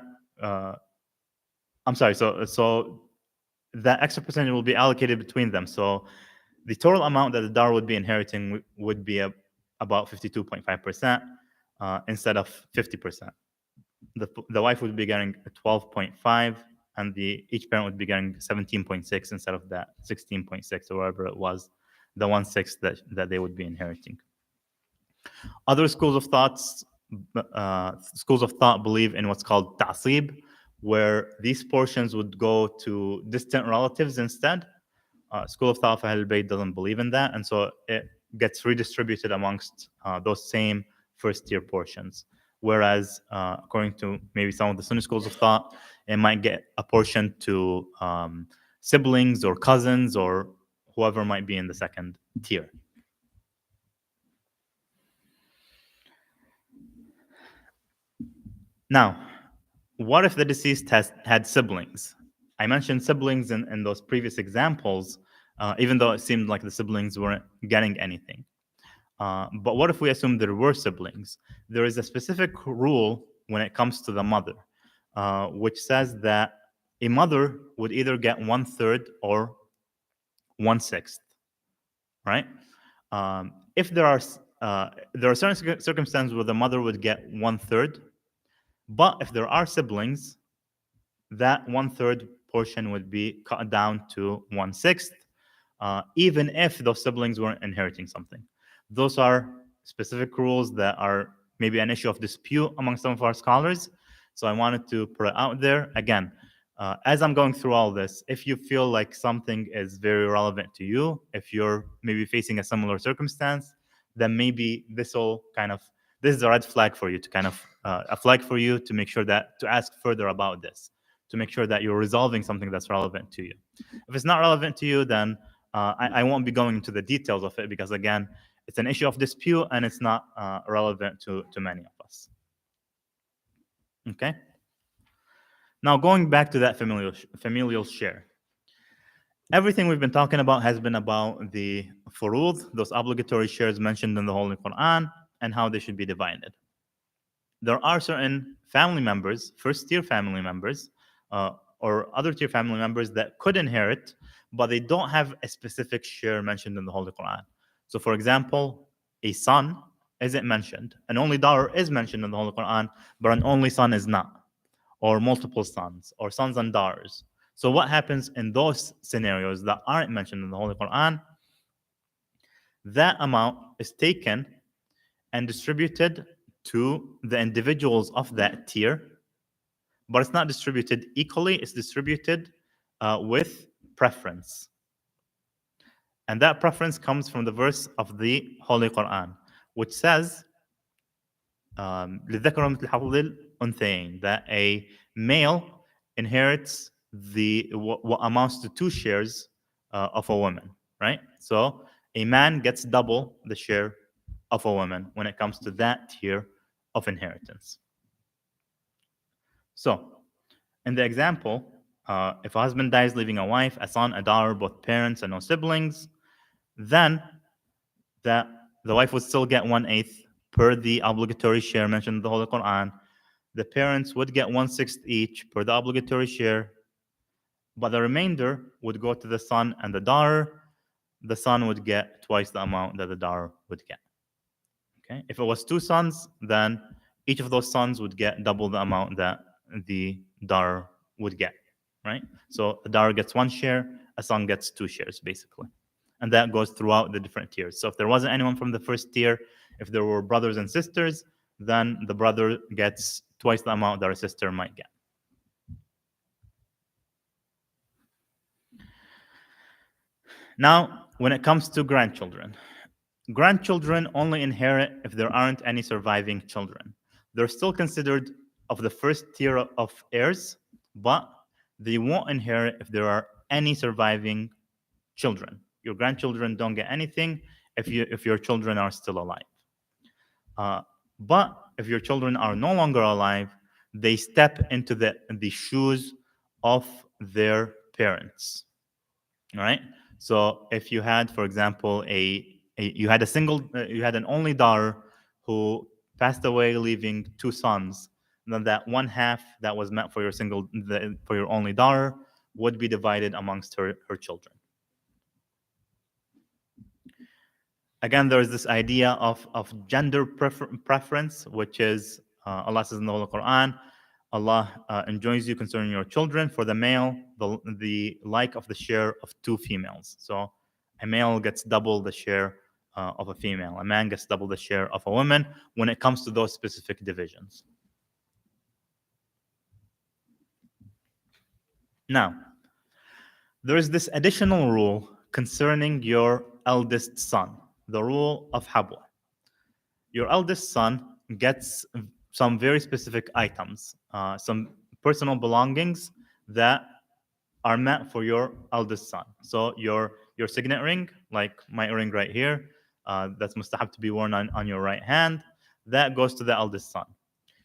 I'm sorry. So that extra percentage will be allocated between them. So the total amount that the daughter would be inheriting would be about 52.5% instead of 50%. The wife would be getting 12.5, and each parent would be getting 17.6 instead of that 16.6 or whatever it was, the 1/6 that they would be inheriting. Other schools of thoughts schools of thought believe in what's called ta'sib, where these portions would go to distant relatives instead. School of thought of Ahl Bayt doesn't believe in that, and so it gets redistributed amongst those same first-tier portions. Whereas, according to maybe some of the Sunni schools of thought, it might get a portion to siblings or cousins or whoever might be in the second tier. Now, what if the deceased had siblings? I mentioned siblings in those previous examples, even though it seemed like the siblings weren't getting anything. But what if we assume there were siblings? There is a specific rule when it comes to the mother, which says that a mother would either get 1/3 or 1/6, right? If there are certain circumstances where the mother would get 1/3, but if there are siblings, that 1/3 portion would be cut down to 1/6, even if those siblings weren't inheriting something. Those are specific rules that are maybe an issue of dispute among some of our scholars. So I wanted to put it out there. Again, as I'm going through all this, if you feel like something is very relevant to you, if you're maybe facing a similar circumstance, then maybe this is a red flag for you to a flag for you to make sure that to ask further about this, to make sure that you're resolving something that's relevant to you. If it's not relevant to you, then I won't be going into the details of it because, again, it's an issue of dispute and it's not relevant to many of us. Okay? Now, going back to that familial share. Everything we've been talking about has been about the furud, those obligatory shares mentioned in the Holy Quran, and how they should be divided. There are certain family members, first-tier family members, or other-tier family members that could inherit, but they don't have a specific share mentioned in the Holy Quran. So, for example, a son isn't mentioned. An only daughter is mentioned in the Holy Quran, but an only son is not. Or multiple sons, or sons and daughters. So what happens in those scenarios that aren't mentioned in the Holy Quran? That amount is taken and distributed to the individuals of that tier, but it's not distributed equally, it's distributed with preference. And that preference comes from the verse of the Holy Quran, which says, that a male inherits what amounts to 2 shares of a woman, right? So a man gets double the share of a woman when it comes to that tier of inheritance. So in the example, if a husband dies leaving a wife, a son, a daughter, both parents, and no siblings, then the wife would still get 1/8 per the obligatory share mentioned in the Holy Quran. The parents would get 1/6 each per the obligatory share, but the remainder would go to the son and the daughter. The son would get twice the amount that the daughter would get. Okay? If it was 2 sons, then each of those sons would get double the amount that the daughter would get, right? So the daughter gets 1 share, a son gets 2 shares, basically. And that goes throughout the different tiers. So if there wasn't anyone from the first tier, if there were brothers and sisters, then the brother gets twice the amount that a sister might get. Now, when it comes to grandchildren only inherit if there aren't any surviving children. They're still considered of the first tier of heirs, but they won't inherit if there are any surviving children. Your grandchildren don't get anything if your children are still alive. But if your children are no longer alive, they step into the shoes of their parents. All right. So if you had, for example, you had an only daughter who passed away, leaving 2 sons, then that 1/2 that was meant for your only daughter would be divided amongst her children. Again, there is this idea of gender preference, which is Allah says in the Holy Quran, Allah enjoins you concerning your children, for the male, the like of the share of 2 females. So a male gets double the share of a female. A man gets double the share of a woman when it comes to those specific divisions. Now, there is this additional rule concerning your eldest son, the rule of habwa. Your eldest son gets some very specific items, some personal belongings that are meant for your eldest son. So your signet ring, like my ring right here, that's mustahab to be worn on your right hand, that goes to the eldest son.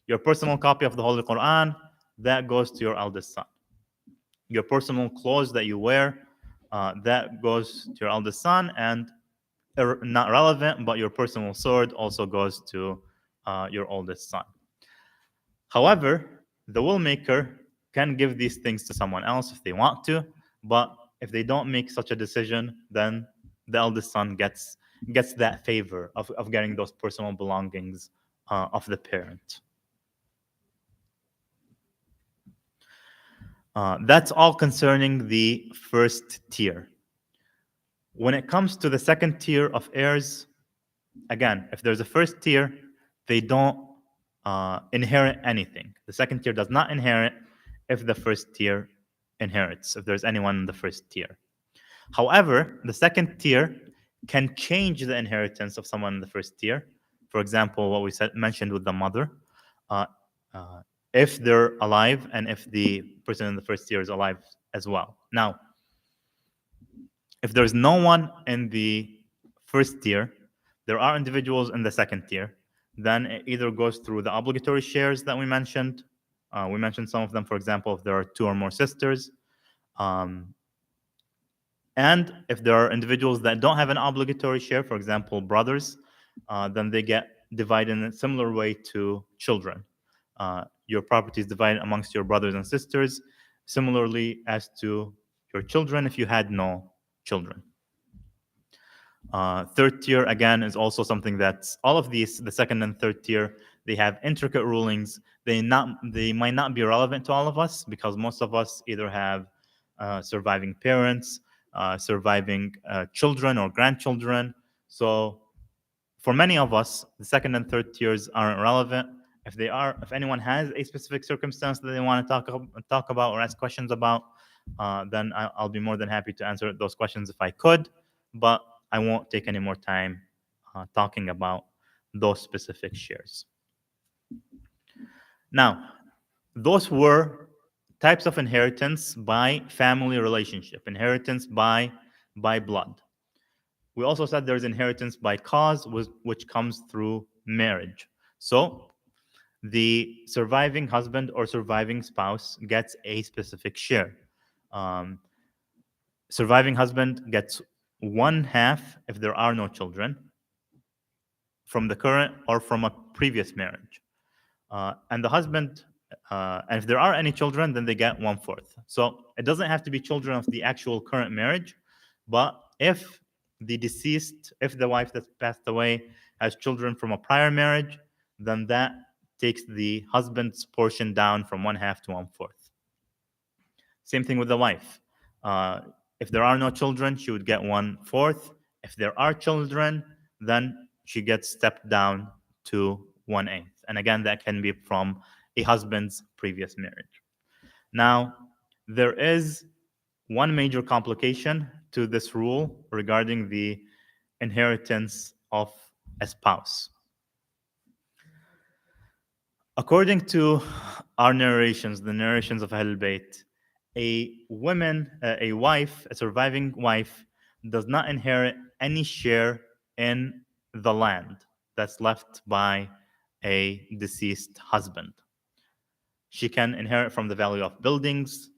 Your personal copy of the Holy Quran, that goes to your eldest son. Your personal clothes that you wear, that goes to your eldest son, and not relevant, but your personal sword also goes to your oldest son. However, the will maker can give these things to someone else if they want to, but if they don't make such a decision, then the eldest son gets that favor of getting those personal belongings of the parent. That's all concerning the first tier. When it comes to the second tier of heirs, again, if there's a first tier, they don't inherit anything. The second tier does not inherit if the first tier inherits, if there's anyone in the first tier. However, the second tier can change the inheritance of someone in the first tier. For example, what we mentioned with the mother. If they're alive and if the person in the first tier is alive as well. Now, if there's no one in the first tier, there are individuals in the second tier, then it either goes through the obligatory shares that we mentioned. We mentioned some of them, for example, if there are two or more sisters. And if there are individuals that don't have an obligatory share, for example, brothers, then they get divided in a similar way to children. Your property is divided amongst your brothers and sisters, similarly as to your children if you had no children. Third tier, again, is also something that's all of these, the second and third tier, they have intricate rulings. They might not be relevant to all of us because most of us either have surviving parents, surviving children or grandchildren. So for many of us, the second and third tiers aren't relevant. If anyone has a specific circumstance that they want to talk about or ask questions about, then I'll be more than happy to answer those questions if I could, but I won't take any more time talking about those specific shares. Now, those were types of inheritance by family relationship, inheritance by blood. We also said there's inheritance by cause, which comes through marriage. So the surviving husband or surviving spouse gets a specific share. Surviving husband gets 1/2 if there are no children from the current or from a previous marriage. And the husband, and if there are any children, then they get 1/4. So it doesn't have to be children of the actual current marriage, but if the wife that's passed away has children from a prior marriage, then that takes the husband's portion down from 1/2 to 1/4. Same thing with the wife. If there are no children, she would get 1/4. If there are children, then she gets stepped down to 1/8. And again, that can be from a husband's previous marriage. Now, there is one major complication to this rule regarding the inheritance of a spouse. According to our narrations, the narrations of Ahlul Bayt, a surviving wife, does not inherit any share in the land that's left by a deceased husband. She can inherit from the value of buildings,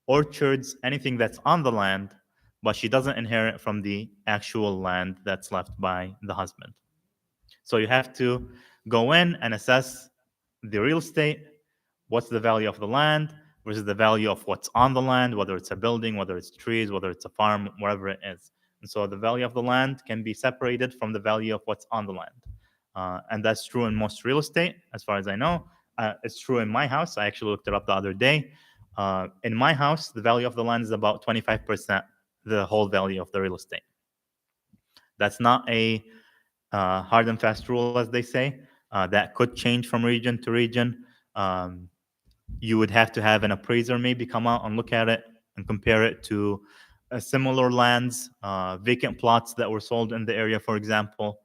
orchards, anything that's on the land, but she doesn't inherit from the actual land that's left by the husband. So you have to go in and assess the real estate, what's the value of the land versus the value of what's on the land, whether it's a building, whether it's trees, whether it's a farm, whatever it is. And so the value of the land can be separated from the value of what's on the land. And that's true in most real estate, as far as I know. It's true in my house. I actually looked it up the other day. In my house, the value of the land is about 25%, the whole value of the real estate. That's not a hard and fast rule, as they say, that could change from region to region. You would have to have an appraiser maybe come out and look at it and compare it to similar lands, vacant plots that were sold in the area, for example.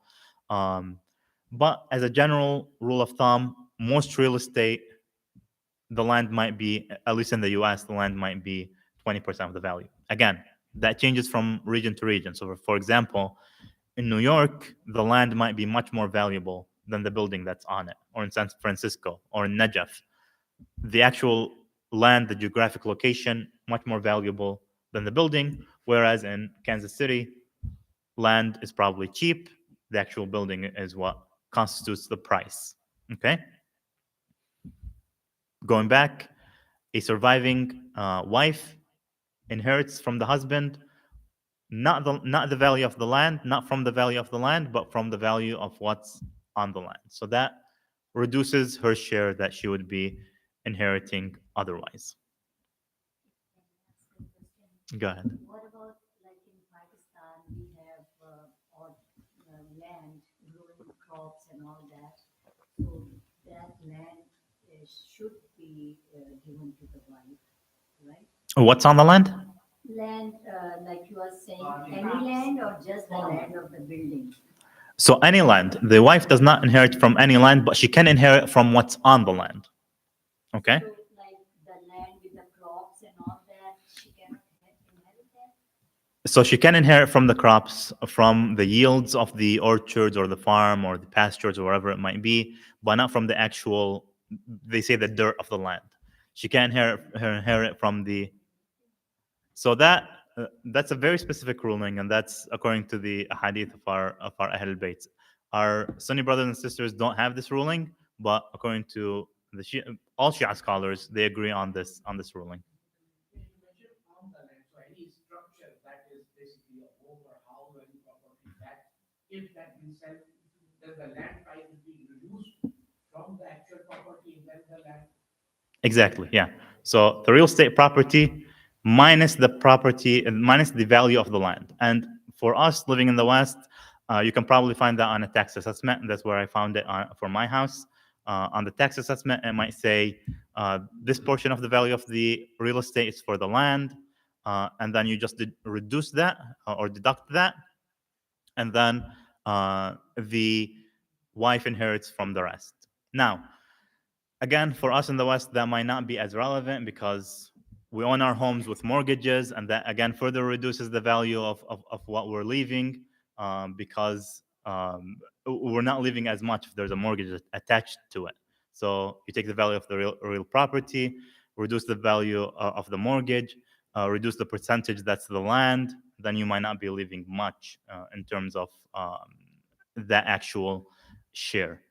But as a general rule of thumb, most real estate, the land might be, at least in the US, the land might be 20% of the value. Again, that changes from region to region. So, for example, in New York, the land might be much more valuable than the building that's on it, or in San Francisco, or in Najaf. The actual land, the geographic location, much more valuable than the building, whereas in Kansas City, land is probably cheap. The actual building is what constitutes the price. Okay? Going back, a surviving wife inherits from the husband not the value of the land, not from the value of the land, but from the value of what's on the land. So that reduces her share that she would be inheriting otherwise. Go ahead. What about like in Pakistan, we have odd land, growing crops and all that. So that land should be given to the wife, right? What's on the land? Land, like you are saying, any land or just the land of the building? So any land. The wife does not inherit from any land, but she can inherit from what's on the land. Okay? So like the land with the crops and all that, she cannot inherit that? So she can inherit from the crops, from the yields of the orchards or the farm or the pastures or wherever it might be, but not from the actual, they say, the dirt of the land. She can inherit from the. So that's a very specific ruling, and that's according to the hadith of our Ahl al-Bayt. Our Sunni brothers and sisters don't have this ruling, but according to all Shia scholars, they agree on this ruling. You mentioned on the land, so any structure that is basically a home or house or any property that, if that been sell, then the land price will be reduced from the actual property and then the land. Exactly, yeah. So the real estate property minus the value of the land. And for us living in the West, you can probably find that on a tax assessment. And that's where I found it for my house. On the tax assessment, it might say this portion of the value of the real estate is for the land. And then you just reduce that or deduct that. And then the wife inherits from the rest. Now, again, for us in the West, that might not be as relevant because we own our homes with mortgages, and that again further reduces the value of what we're leaving because we're not leaving as much if there's a mortgage attached to it. So you take the value of the real property, reduce the value of the mortgage, reduce the percentage that's the land, then you might not be leaving much in terms of that actual share.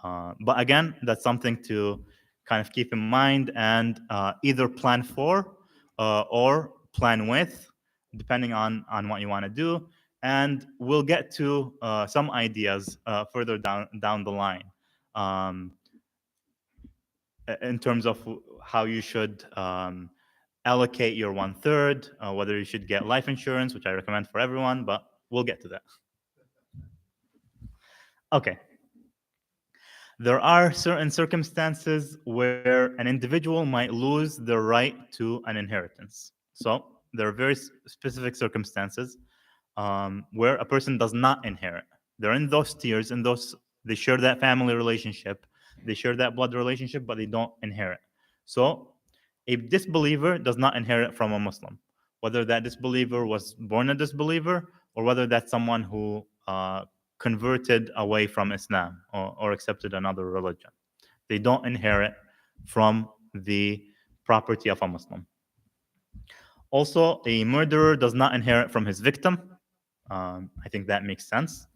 But again, that's something to kind of keep in mind and either plan for or plan with, depending on what you want to do. And we'll get to some ideas further down the line in terms of how you should allocate your 1/3, whether you should get life insurance, which I recommend for everyone, but we'll get to that. Okay. There are certain circumstances where an individual might lose the right to an inheritance. So there are very specific circumstances where a person does not inherit. They're in those tiers, they share that family relationship, they share that blood relationship, but they don't inherit. So a disbeliever does not inherit from a Muslim, whether that disbeliever was born a disbeliever or whether that's someone who converted away from Islam or accepted another religion. They don't inherit from the property of a Muslim. Also, a murderer does not inherit from his victim. I think that makes sense.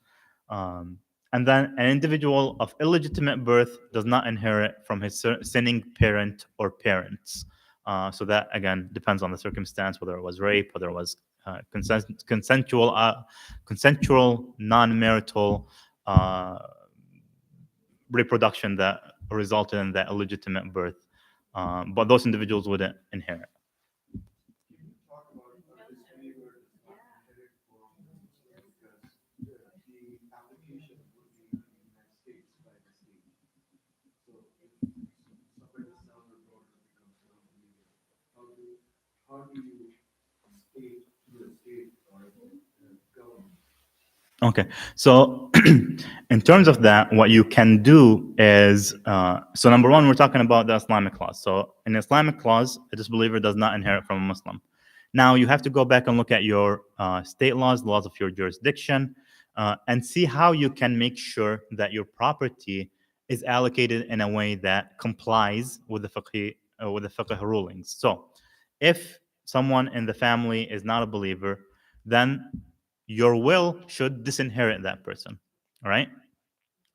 And then an individual of illegitimate birth does not inherit from his sinning parent or parents. So that, again, depends on the circumstance, whether it was rape, whether it was consensual, non-marital reproduction that resulted in that illegitimate birth. But those individuals wouldn't inherit. Can you talk about this waiver does not inherit from because the application Okay, so in terms of that, what you can do is, so number one, we're talking about the Islamic clause. So in Islamic clause, a disbeliever does not inherit from a Muslim. Now you have to go back and look at your state laws, the laws of your jurisdiction, and see how you can make sure that your property is allocated in a way that complies with the fiqh rulings. So if someone in the family is not a believer, then your will should disinherit that person, right?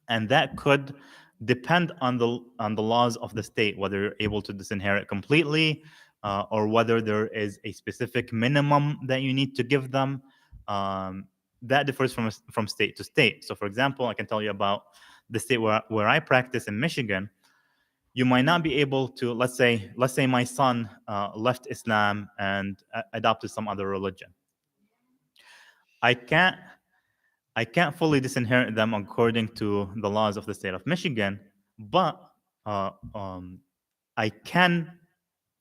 And that could depend on the laws of the state, whether you're able to disinherit completely, or whether there is a specific minimum that you need to give them. That differs from state to state. So, for example, I can tell you about the state where I practice in Michigan. You might not be able to, let's say my son left Islam and adopted some other religion. I can't fully disinherit them according to the laws of the state of Michigan, but I can,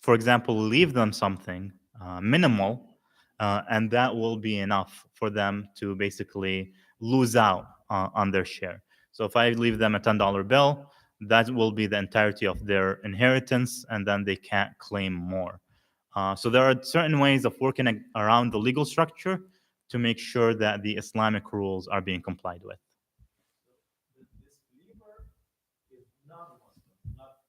for example, leave them something minimal, and that will be enough for them to basically lose out on their share. So if I leave them a $10 bill, that will be the entirety of their inheritance, and then they can't claim more. So there are certain ways of working around the legal structure to make sure that the Islamic rules are being complied with. The disbeliever is non-Muslim, not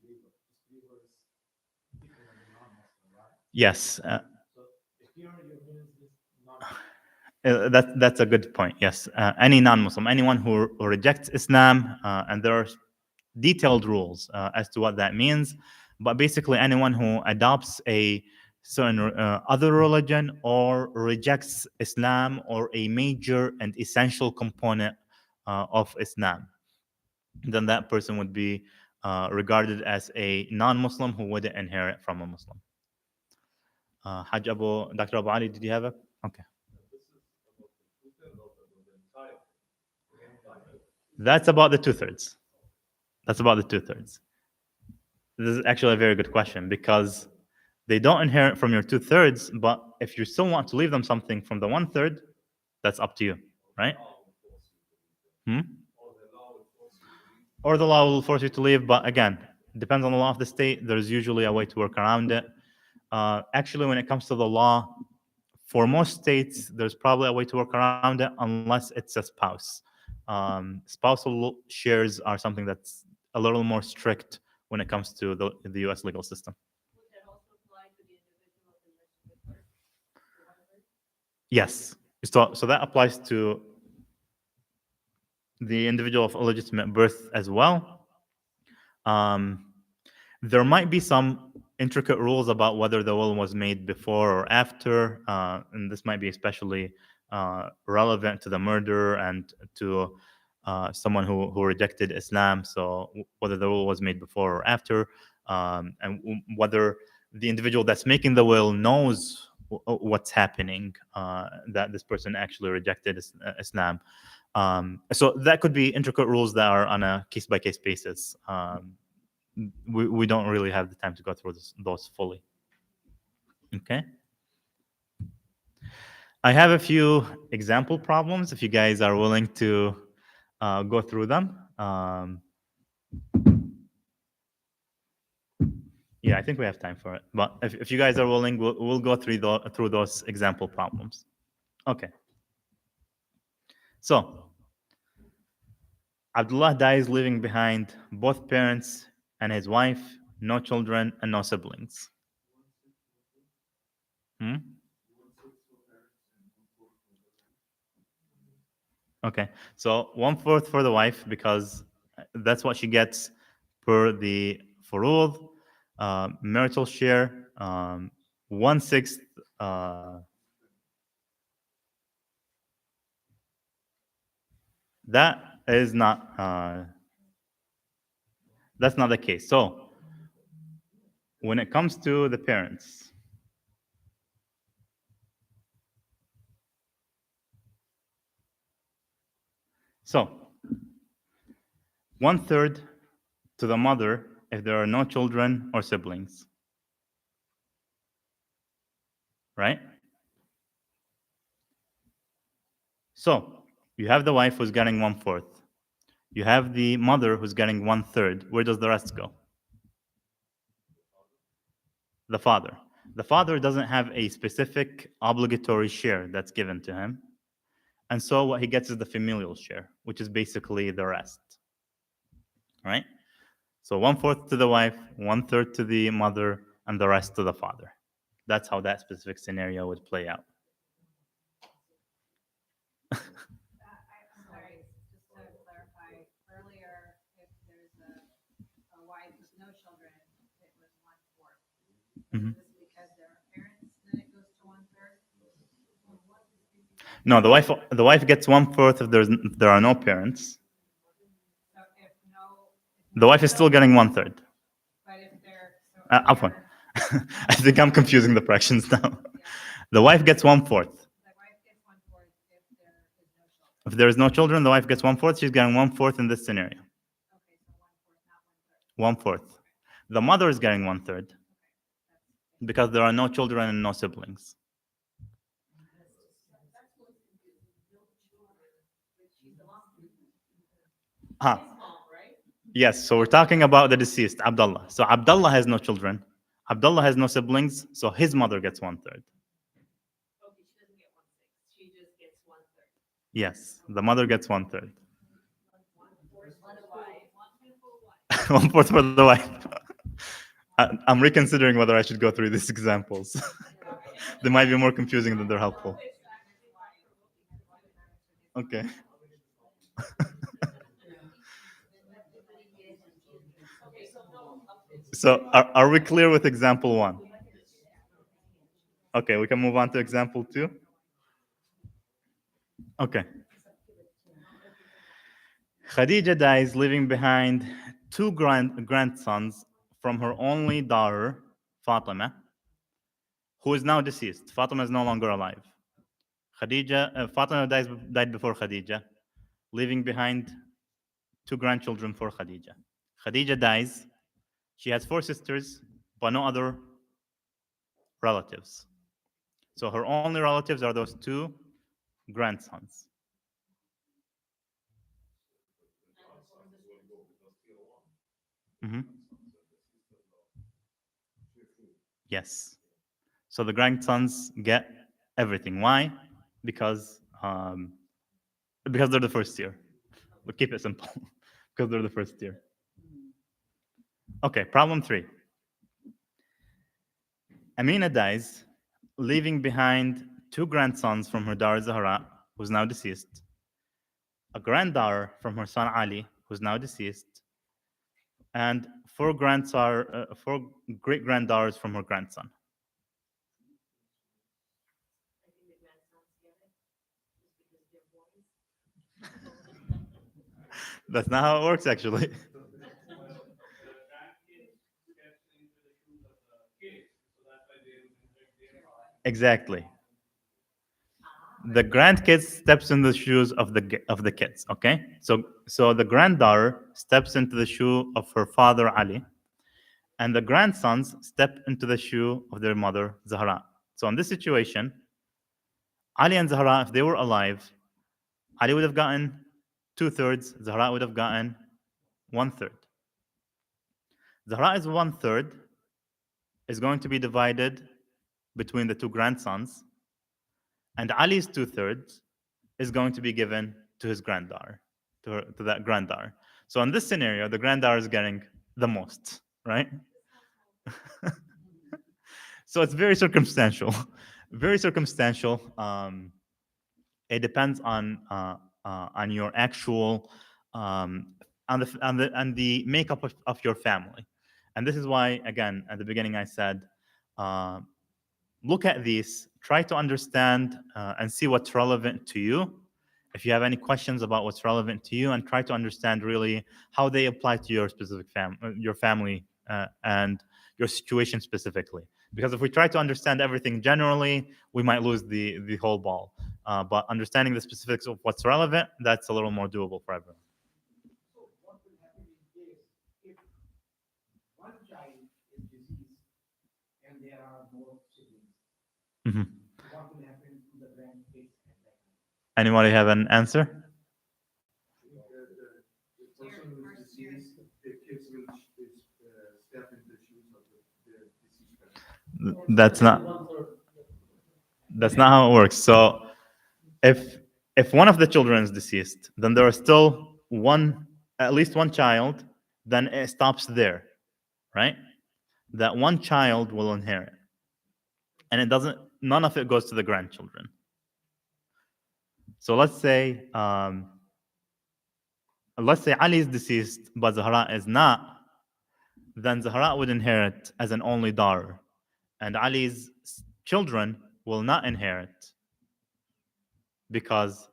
disbeliever. Disbeliever is different than non-Muslim, right? Yes, So here you mean this non-Muslim. that's a good point. Yes, any non-Muslim, anyone who rejects Islam, and there are detailed rules as to what that means. But basically, anyone who adopts a certain other religion or rejects Islam or a major and essential component of Islam, then that person would be regarded as a non-Muslim who wouldn't inherit from a Muslim. Haj Abu, Dr. Abu Ali, did you have a? Okay. That's about the two-thirds. That's about the two-thirds. This is actually a very good question because they don't inherit from your two-thirds, but if you still want to leave them something from the one-third, that's up to you, right? Or the law will force you to leave, but again, it depends on the law of the state. There's usually a way to work around it. Actually, when it comes to the law, for most states, there's probably a way to work around it unless it's a spouse. Spousal shares are something that's a little more strict when it comes to the U.S. legal system. Would that also apply to the individual in this regard? Yes. So that applies to the individual of illegitimate birth as well. There might be some intricate rules about whether the will was made before or after, and this might be especially relevant to the murderer and to someone who rejected Islam. So whether the will was made before or after, and whether the individual that's making the will knows what's happening, that this person actually rejected Islam. So that could be intricate rules that are on a case-by-case basis. We don't really have the time to go through those fully. Okay. I have a few example problems if you guys are willing to go through them. Yeah, I think we have time for it. But if you guys are willing, we'll go through those example problems. Okay. So Abdullah dies leaving behind both parents and his wife, no children and no siblings. Okay, so 1/4 for the wife because that's what she gets per the furud, marital share, 1/6. That is not. That's not the case. So when it comes to the parents, so 1/3 to the mother if there are no children or siblings, right? So You have the wife who's getting 1/4. You have the mother who's getting 1/3. Where does the rest go? The father. The father doesn't have a specific obligatory share that's given to him. And so what he gets is the familial share, which is basically the rest. Right? So 1/4 to the wife, 1/3 to the mother, and the rest to the father. That's how that specific scenario would play out. I'm sorry, just to clarify, earlier, if there's a wife with no children, it was 1/4. Mhm. Is this because there are parents, then it goes to 1/3? No, the wife gets 1/4 if there are no parents. So if no. The wife is still getting 1/3. But if they're. Appoint. I think I'm confusing the fractions now. The wife gets 1/4. The wife gets 1/4 if there is no children. If there is no children, the wife gets 1/4. She's getting 1/4 in this scenario. Okay, so 1/4, not 1/3. 1/4. The mother is getting 1/3 because there are no children and no siblings. Huh. Small, right? Yes, so we're talking about the deceased, Abdullah. So Abdullah has no children. Abdullah has no siblings, so his mother gets 1/3. Okay, she doesn't get 1/6. She just gets 1/3. Yes, the mother gets 1/3. 1/4 for the wife. 1/4 for the wife. I'm reconsidering whether I should go through these examples. They might be more confusing than they're helpful. Okay. So are we clear with example 1? Okay, we can move on to example 2. Okay. Khadija dies, leaving behind 2 grandsons from her only daughter, Fatima, who is now deceased. Fatima is no longer alive. Fatima died before Khadija, leaving behind 2 grandchildren for Khadija. Khadija dies. She has 4 sisters, but no other relatives. So her only relatives are those 2 grandsons. Mhm. Yes. So the grandsons get everything. Why? Because they're the first year. We'll keep it simple. Because they're the first year. Okay, problem 3. Amina dies, leaving behind 2 grandsons from her daughter Zahra, who's now deceased, a granddaughter from her son Ali, who's now deceased, and 4 great-granddaughters from her grandson. I think the grandsons get it just because they're boys. That's not how it works, actually. Exactly. The grandkids steps in the shoes of the kids. Okay, so the granddaughter steps into the shoe of her father Ali, and the grandsons step into the shoe of their mother Zahra. So in this situation, Ali and Zahra, if they were alive, Ali would have gotten 2/3. Zahra would have gotten 1/3. Zahra's 1/3 is going to be divided between the 2 grandsons, and Ali's 2/3 is going to be given to his granddaughter, to that granddaughter. So in this scenario, the granddaughter is getting the most, right? So it's very circumstantial, very circumstantial. It depends on your actual on the makeup of your family, and this is why, again, at the beginning I said, look at these, try to understand and see what's relevant to you. If you have any questions about what's relevant to you, and try to understand really how they apply to your specific family and your situation specifically. Because if we try to understand everything generally, we might lose the whole ball. But understanding the specifics of what's relevant, that's a little more doable for everyone. So what will happen in case if one child is deceased and there are more siblings? Mhm. What will happen to the grandkids at that time? Anybody have an answer? person who is deceased, the kids will step in the shoes of the deceased parent. That's not how it works. So if one of the children is deceased, then there is still at least one child, then it stops there, right? That one child will inherit. And none of it goes to the grandchildren. So let's say Ali is deceased, but Zahra is not, then Zahra would inherit as an only daughter. And Ali's children will not inherit because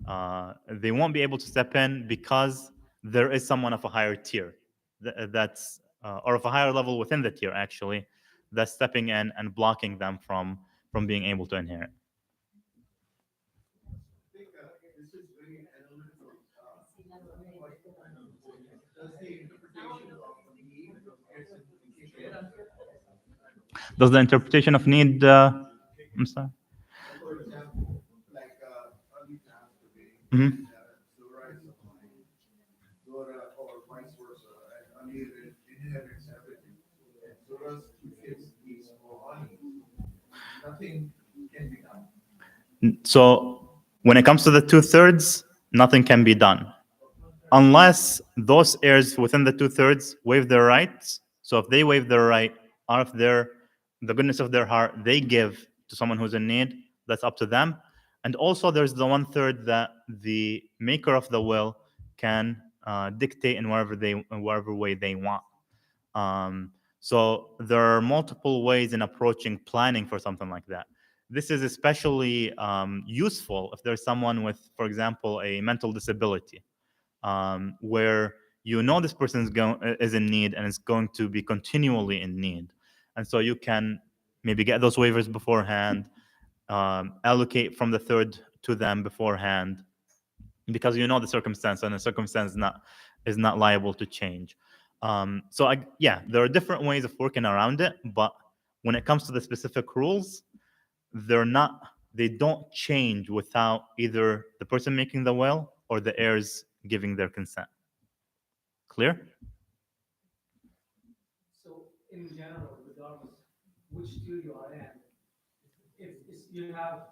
they won't be able to step in because there is someone of a higher tier that's or of a higher level within the tier actually that's stepping in and blocking them from being able to inherit. I think this is very analytical. Does the interpretation of the need gets implication? Does the interpretation of need I'm sorry. For example, like Ali passed away, Mhm. Zora is applying, Zora or vice versa, and Ali inherits everything. And Zora's two kids needs more money. Nothing can be done. So when it comes to the 2/3, nothing can be done unless those heirs within the 2/3 waive their rights. So if they waive their right, out of the goodness of their heart, they give to someone who's in need, that's up to them. And also there's the 1/3 that the maker of the will can dictate in whatever way they want. So there are multiple ways in approaching planning for something like that. This is especially useful if there's someone with, for example, a mental disability, where this person is in need and is going to be continually in need. And so you can maybe get those waivers beforehand, allocate from the third to them beforehand, because the circumstance, and the circumstance is not liable to change. There are different ways of working around it, but when it comes to the specific rules, they don't change without either the person making the will or the heirs giving their consent. Clear? So in general, regardless which tier you are in, if you have,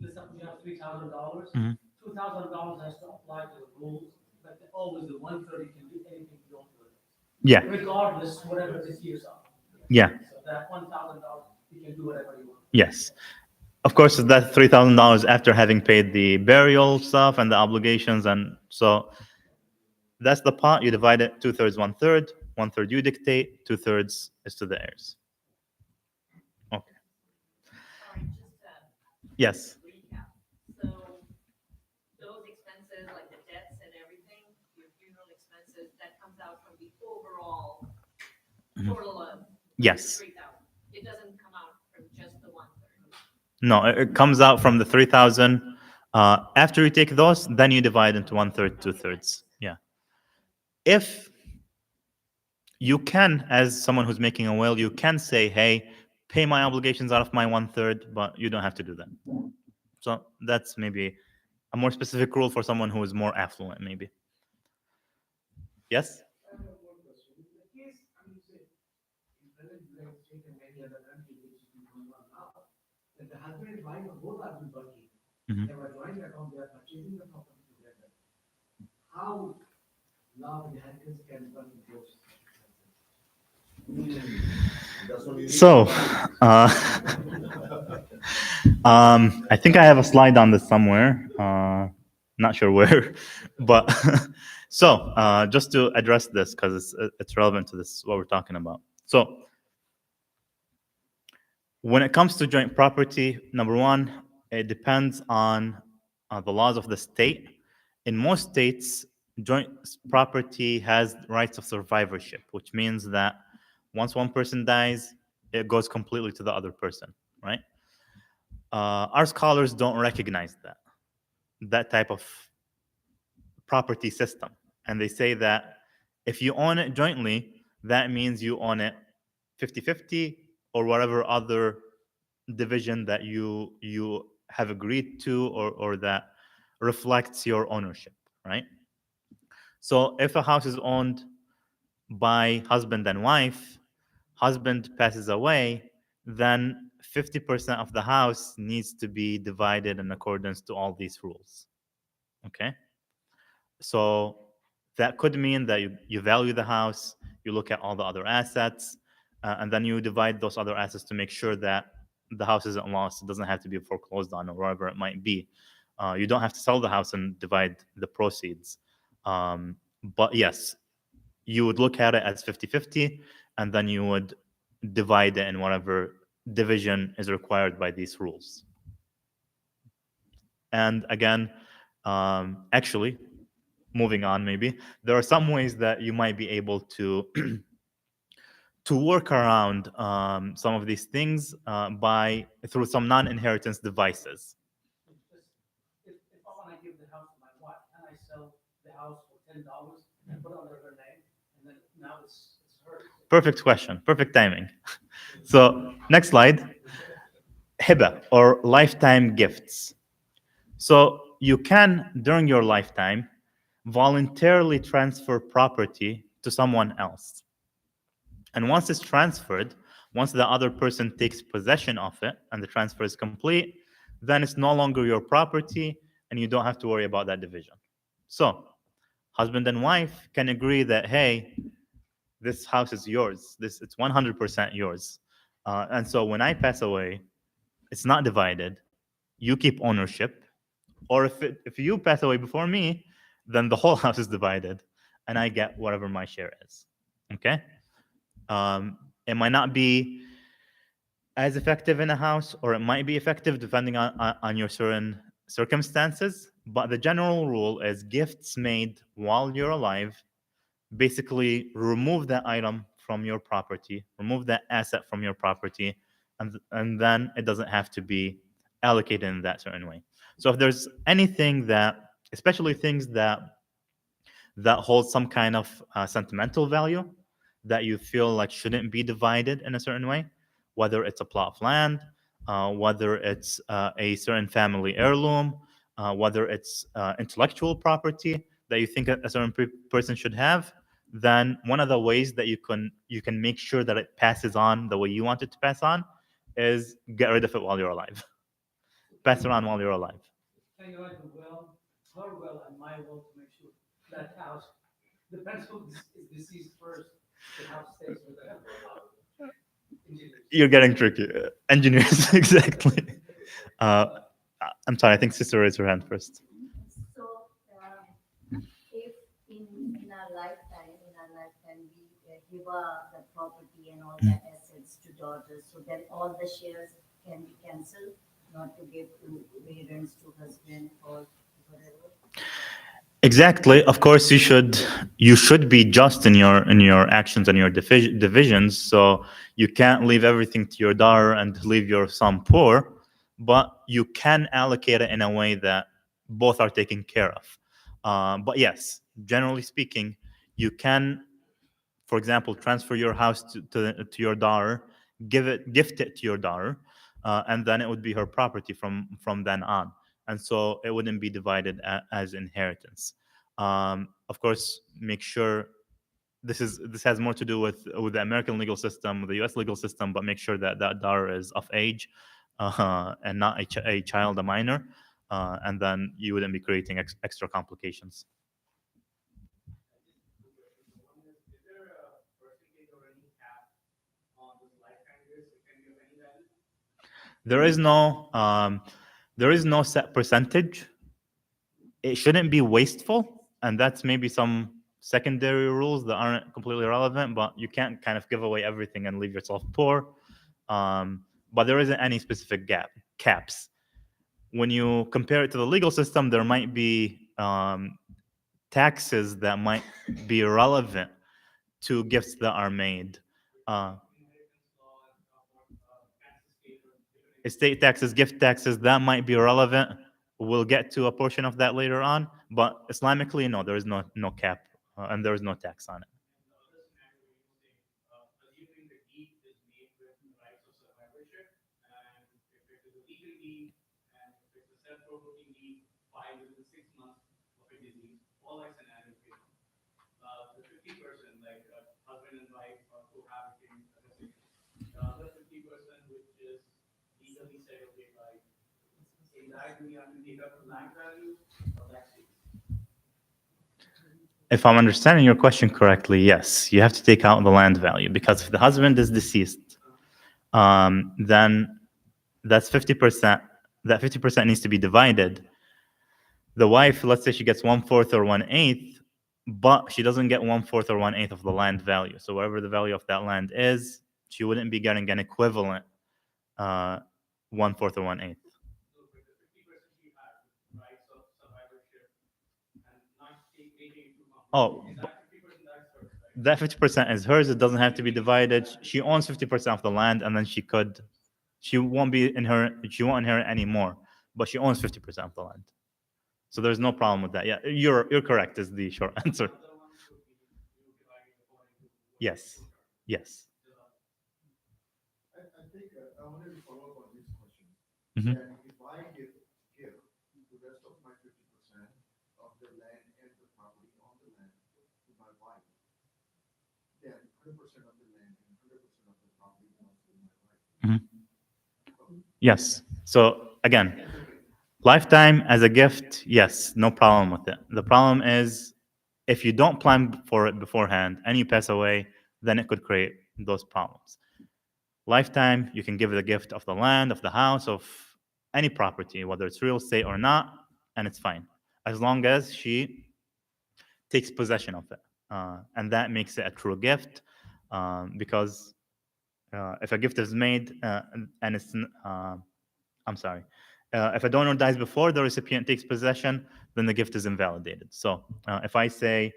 let's say you have $3,000, Mhm. $2,000 has to apply to the rules, but always the 1/3 you can do anything you want with it. Yeah. Regardless, whatever the tiers are. Yeah. So that $1,000, you can do whatever you want. Yes. Of course, that's $3,000 after having paid the burial stuff and the obligations, and so that's the pot. You divide it 2/3, 1/3. 1/3 you dictate. 2/3 is to the heirs. Okay. Sorry, just to Yes. recap. So those expenses, like the debts and everything, your funeral expenses, that comes out from the overall total of Yes. 3,000. It doesn't come out from just the 1/3. No, it comes out from the 3,000. After you take those, then you divide into 1/3, 2/3. Yeah. If you can, as someone who's making a will, you can say, hey, pay my obligations out of my 1/3, but you don't have to do that. So that's maybe a more specific rule for someone who is more affluent, maybe. Yes? I have one question. In the case, say, in Venezuela, state and many other countries, which is going on now, that the husband and wife are both are working. Mhm. They have a joint account, they are purchasing the property together. How law of inheritance can run in those That's what we need. So, I think I have a slide on this somewhere. Not sure where, but so just to address this because it's relevant to this what we're talking about. So, when it comes to joint property, number one, it depends on the laws of the state. In most states, joint property has rights of survivorship, which means that once one person dies, it goes completely to the other person, right? Our scholars don't recognize that type of property system. And they say that if you own it jointly, that means you own it 50-50 or whatever other division that you have agreed to or that reflects your ownership, right? So if a house is owned by husband and wife, husband passes away, then 50% of the house needs to be divided in accordance to all these rules. Okay? So that could mean that you value the house, you look at all the other assets, and then you divide those other assets to make sure that the house isn't lost. It doesn't have to be foreclosed on or wherever it might be. You don't have to sell the house and divide the proceeds. But yes, you would look at it as 50-50, and then you would divide it in whatever division is required by these rules. And again, actually, moving on, maybe there are some ways that you might be able to to work around some of these things by through some non-inheritance devices. If I want to give the house to my wife and I sell the house for $10 and put it under her name, and then now it's hers. Perfect question. Perfect timing. So next slide. Hiba, or lifetime gifts. So you can, during your lifetime, voluntarily transfer property to someone else. And once it's transferred, once the other person takes possession of it and the transfer is complete, then it's no longer your property and you don't have to worry about that division. So husband and wife can agree that, hey, this house is yours. It's 100% yours. And so when I pass away, it's not divided. You keep ownership. Or if you pass away before me, then the whole house is divided and I get whatever my share is. Okay? It might not be as effective in a house, or it might be effective depending on your certain circumstances. But the general rule is gifts made while you're alive basically remove that item from your property, remove that asset from your property, and then it doesn't have to be allocated in that certain way. So if there's anything that, especially things that hold some kind of sentimental value that you feel like shouldn't be divided in a certain way, whether it's a plot of land, whether it's a certain family heirloom, whether it's intellectual property that you think a certain person should have, then one of the ways that you can make sure that it passes on the way you want it to pass on is get rid of it while you're alive. Pass it on while you're alive. Can you write the will, her will, and my will to make sure that house, depends who is deceased first, the house stays with them. You're getting tricky. Engineers, exactly. I'm sorry, I think sister raised her hand first. So, if in our lifetime, we give the property and all the assets to daughters, so then all the shares can be cancelled, not to give to parents, to husband, or whatever. Exactly. Of course, you should be just in your actions and your divisions. So you can't leave everything to your daughter and leave your son poor, but you can allocate it in a way that both are taken care of. But yes, generally speaking, you can, for example, transfer your house to your daughter, gift it to your daughter, and then it would be her property from then on, and so it wouldn't be divided as inheritance. Of course, make sure this has more to do with the American legal system, the U.S. legal system, but make sure that that daughter is of age and not a child, a minor, and then you wouldn't be creating extra complications. Is there a percentage or any cap on this lifetime risk? It can be of any value? There is no set percentage. It shouldn't be wasteful, and that's maybe some secondary rules that aren't completely relevant. But you can't kind of give away everything and leave yourself poor. But there isn't any specific caps. When you compare it to the legal system, there might be taxes that might be relevant to gifts that are made. Inheritance law and taxes paid or different. Estate taxes, gift taxes, that might be relevant. We'll get to a portion of that later on, but Islamically, no, there is no cap, and there is no tax on it. And the other scenario where you say, assuming the deed is made with the rights of survivorship, and if it is a legal deed, and if it's a self-revoking deed, filed within 6 months of a disease, all that scenario fails. usually say, okay, like, in that we have to take up the land value, or that's it. If I'm understanding your question correctly, yes, you have to take out the land value, because if the husband is deceased, then that's 50%. That 50% needs to be divided. The wife, let's say she gets 1/4 or 1/8, but she doesn't get 1/4 or 1/8 of the land value. So whatever the value of that land is, she wouldn't be getting an equivalent 1/4 or 1/8. So with the 50% she has, rights of survivorship, and not taking into account. Oh, Is that 50% that's hers, right? that 50% is hers. It doesn't have to be divided. She owns 50% of the land, and then she won't inherit any more, but she owns 50% of the land. So there's no problem with that. Yeah, you're correct is the short answer. Other ones would be you dividing according to. Yes. Yes. I think I wanted to follow up on this question. Mhm. That if I give the rest of my 50% of the land and the property on the land to my wife, then 100% of the land and 100% of the property belongs to my wife. Yes. So again, lifetime as a gift, yes, no problem with it. The problem is if you don't plan for it beforehand and you pass away, then it could create those problems. Lifetime, you can give the gift of the land, of the house, of any property, whether it's real estate or not, and it's fine, as long as she takes possession of it. And that makes it a true gift, because if a gift is made and it's, I'm sorry, if a donor dies before the recipient takes possession, then the gift is invalidated. So if I say,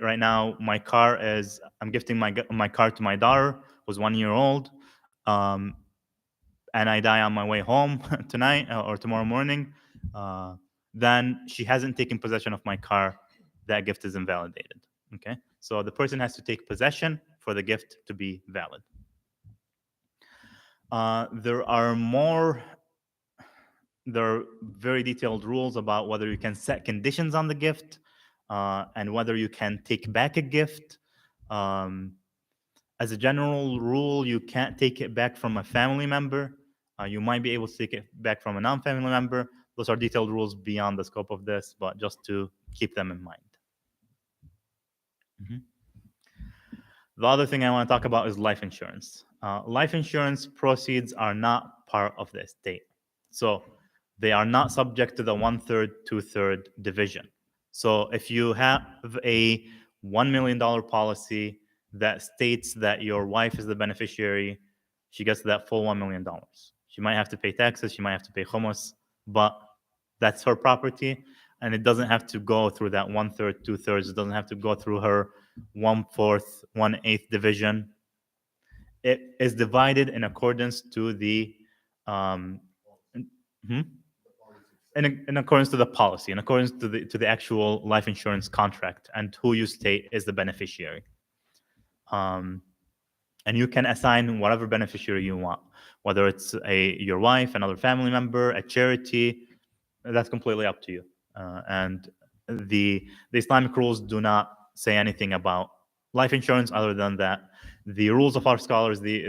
right now I'm gifting my car to my daughter who's 1 year old, and I die on my way home tonight or tomorrow morning, then she hasn't taken possession of my car. That gift is invalidated. Okay, so the person has to take possession for the gift to be valid. There are very detailed rules about whether you can set conditions on the gift, and whether you can take back a gift. As a general rule, you can't take it back from a family member. You might be able to take it back from a non-family member. Those are detailed rules beyond the scope of this, but just to keep them in mind. Mhm. The other thing I want to talk about is life insurance. Life insurance proceeds are not part of the estate. So they are not subject to the 1/3, 2/3 division. So if you have a $1 million policy that states that your wife is the beneficiary, she gets that full $1 million. She might have to pay taxes, she might have to pay khumus, but that's her property, and it doesn't have to go through that 1/3, 2/3. It doesn't have to go through her 1/4, 1/8 division. It is divided in accordance to the in accordance to the policy, in accordance to the actual life insurance contract, and who you state is the beneficiary. And you can assign whatever beneficiary you want, whether it's your wife, another family member, a charity. That's completely up to you. And the Islamic rules do not say anything about life insurance other than that the rules of our scholars, the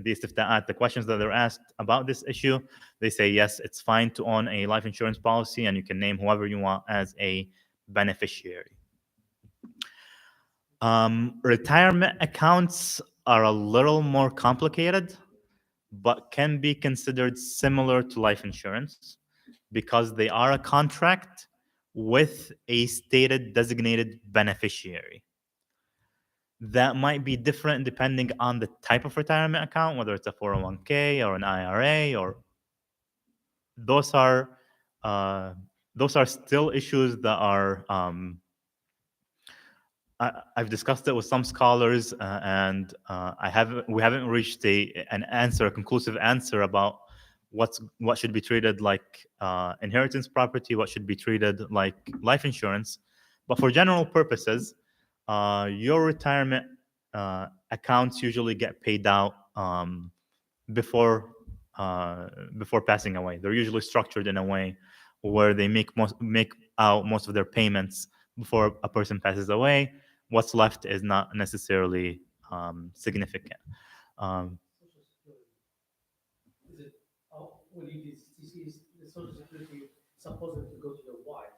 istifta'at, the questions that they're asked about this issue, they say yes, it's fine to own a life insurance policy, and you can name whoever you want as a beneficiary. Retirement accounts are a little more complicated, but can be considered similar to life insurance because they are a contract with a stated designated beneficiary. That might be different depending on the type of retirement account, whether it's a 401k or an IRA, or those are still issues that are I've discussed it with some scholars, and we haven't reached a conclusive answer about what should be treated like inheritance property, what should be treated like life insurance. But for general purposes, your retirement accounts usually get paid out before passing away. They're usually structured in a way where they make out most of their payments before a person passes away. What's left is not necessarily significant. Social Security. Is it, when you see the Social Security supposed to go to your wife,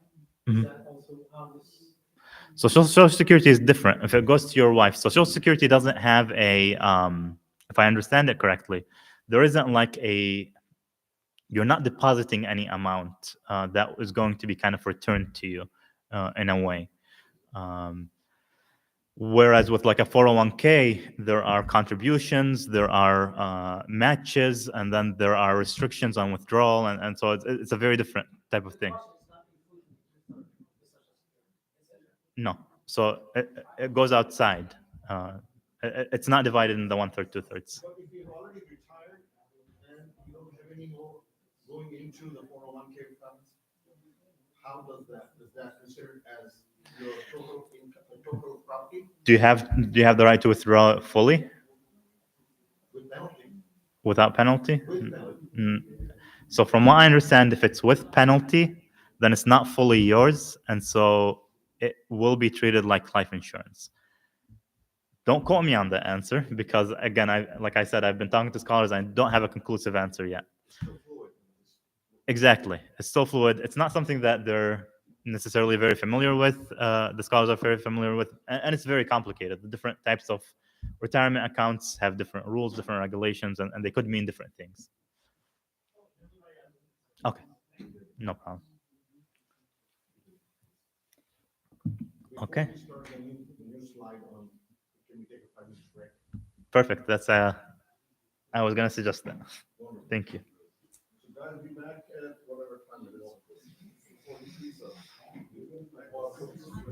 is Mhm. that also how this? So Social Security is different. If it goes to your wife, so Social Security doesn't have a, if I understand it correctly, there isn't like a, you're not depositing any amount that is going to be kind of returned to you in a way. Whereas with like a 401k, there are contributions, there are matches, and then there are restrictions on withdrawal, and so it's a very different type of thing. Portion is not included in the Social Security, etc. No, so it goes outside. It's not divided in the 1/3, 2/3. But if you've already retired and you don't have any more going into the 401k funds, how does that considered as your total income, total property Do you have the right to withdraw fully with penalty? without penalty? With penalty. Mm. So from what I understand, if it's with penalty, then it's not fully yours, and so it will be treated like life insurance. Don't quote me on the answer because, again, like I said, I've been talking to scholars and I don't have a conclusive answer yet. Still fluid. Exactly, it's still fluid. It's not something that they're necessarily very familiar with. The scholars are very familiar with, and it's very complicated. The different types of retirement accounts have different rules, different regulations, and they could mean different things. Okay, no problem. Okay. Before we start the new slide on, can we take a 5 minute break? Perfect. That's I was gonna suggest that. Thank you. So guys, be back at whatever time it is. 43, so. Well, 50, not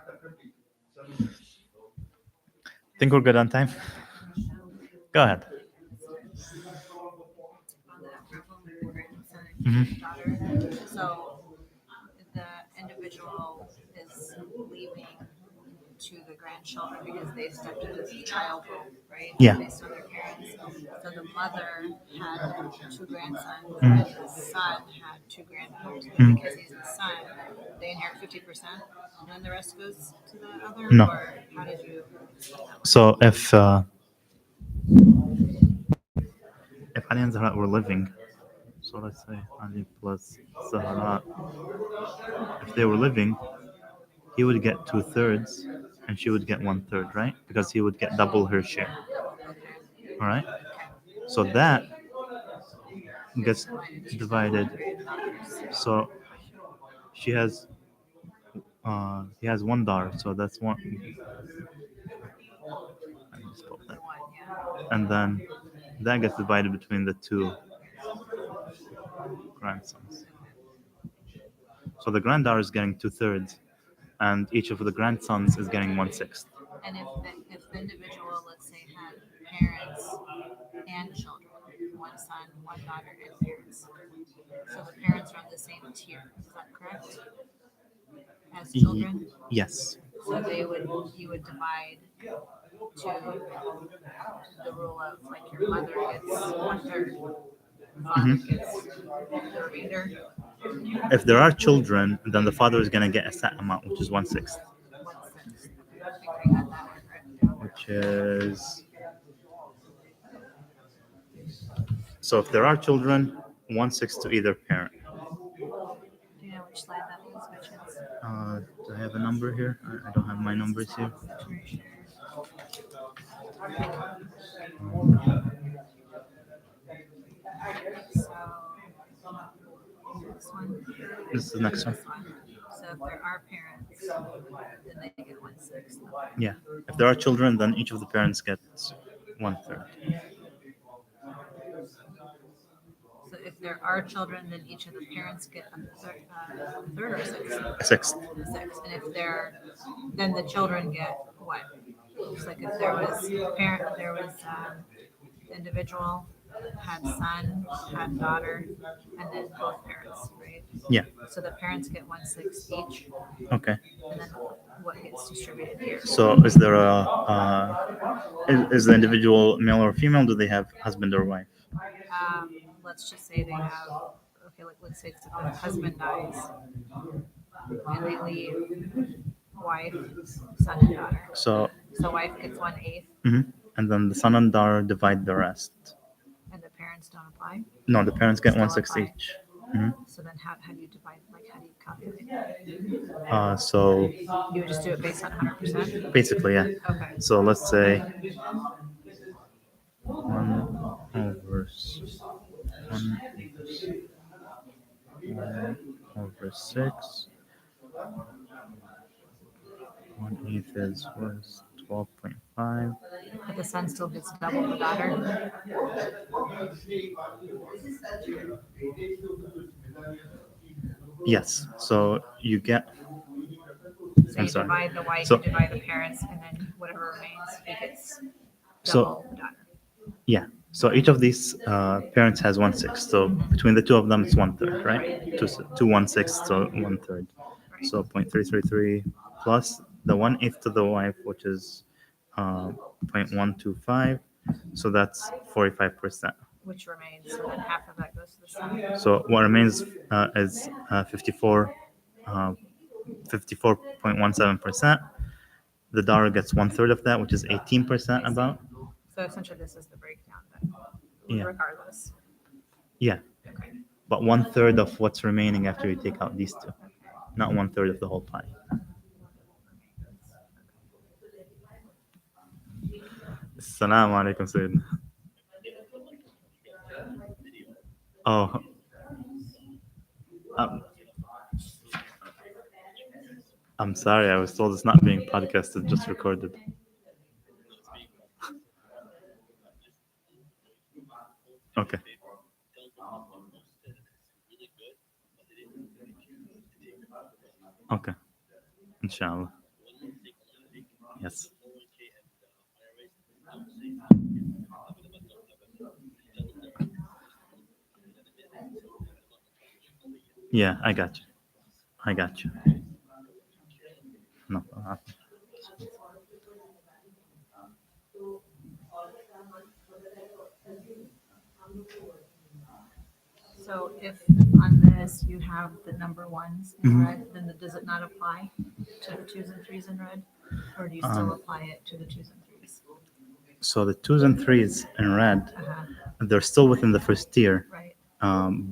that 50, 7 minutes. Think we're good on time? Go ahead. On that problem, grandson, Mhm. daughter. So the individual is leaving to the grandchildren because they stepped into the child role, right? Yeah. Based on their parents. So the mother had 2 grandsons, Mm. and the son had 2 granddaughters. But Mm. because he's the son, they inherit 50%, and then the rest goes to the other. No. Or how did you? So if Ali and Zahra were living, so let's say Ali plus Zahra, if they were living, he would get 2/3 and she would get 1/3, right? Because he would get double her share. All right. So that gets divided. So she has, he has one daughter, so that's one. I misspelled that. And then that gets divided between the 2 grandsons. So the granddaughter is getting 2/3, and each of the grandsons is getting 1/6. And if the individual, let's say, had parents and children, one son, one daughter, and parents, so the parents are on the same tier. Is that correct? As children, Yes. so you would divide to the rule of like your mother gets 1/3, father Mhm. gets the remainder, If there are children, then the father is going to get a set amount, which is 1/6, 1/6. Okay, I think I got that one right. which is. So if there are children, 1/6 to either parent. Do you know which slide that was by chance? Do I have a number here? I don't have my numbers here. So this one. This is the next one. This one. So if there are parents, then they get 1/6. Yeah. If there are children, then each of the parents gets 1/3. So if there are children, then each of the parents get a third or sixth. A sixth. A sixth. And if they're, then the children get what? It's like if there was parent, there was individual, had son, had daughter, and then both parents, right? Yeah. So the parents get 1/6 each, Okay. and then what gets distributed here? So is there is the individual male or female? Do they have husband or wife? Let's just say they have, okay, like let's say the husband dies, and they leave wife, son, and daughter. So So wife gets 1/8, Mhm. and then the son and daughter divide the rest. And the parents don't apply? No, the parents get Still 1/6 apply. each. Mhm. So then how do you divide, like, how do you calculate it? So You would just do it based on 100%? basically, yeah. Okay. So let's say 1/6. 1/8 is was 12.5. But the son still gets double the daughter? Yes. So you get. So I'm you sorry. divide the wife, So- you divide the parents, and then whatever remains, he gets So double the daughter. yeah. So each of these parents has 1/6. So between the two of them, it's 1/3, right? Two 1/6, so 1/3. Right. So 0.333 plus the 1/8 to the wife, which is 0.125. So that's 45%. Which remains, so then half of that goes to the son. So what remains is 54.17%. The daughter gets 1/3 of that, which is 18% about. So essentially, this is the breakdown then, Yeah. regardless. Yeah. Okay. But 1/3 of what's remaining after you take out these two, not 1/3 of the whole pie. Assalamu alaikum, Sayyidina. Oh. I'm sorry, I was told it's not being podcasted, just recorded. Okay. Okay. Inshallah. Yes. Yeah, I got you. I got you. No. So if on this you have the number ones in Mhm. red, then does it not apply to the twos and threes in red? Or do you still apply it to the twos and threes? So the twos and threes in red, Uh-huh, they're still within the first tier, right.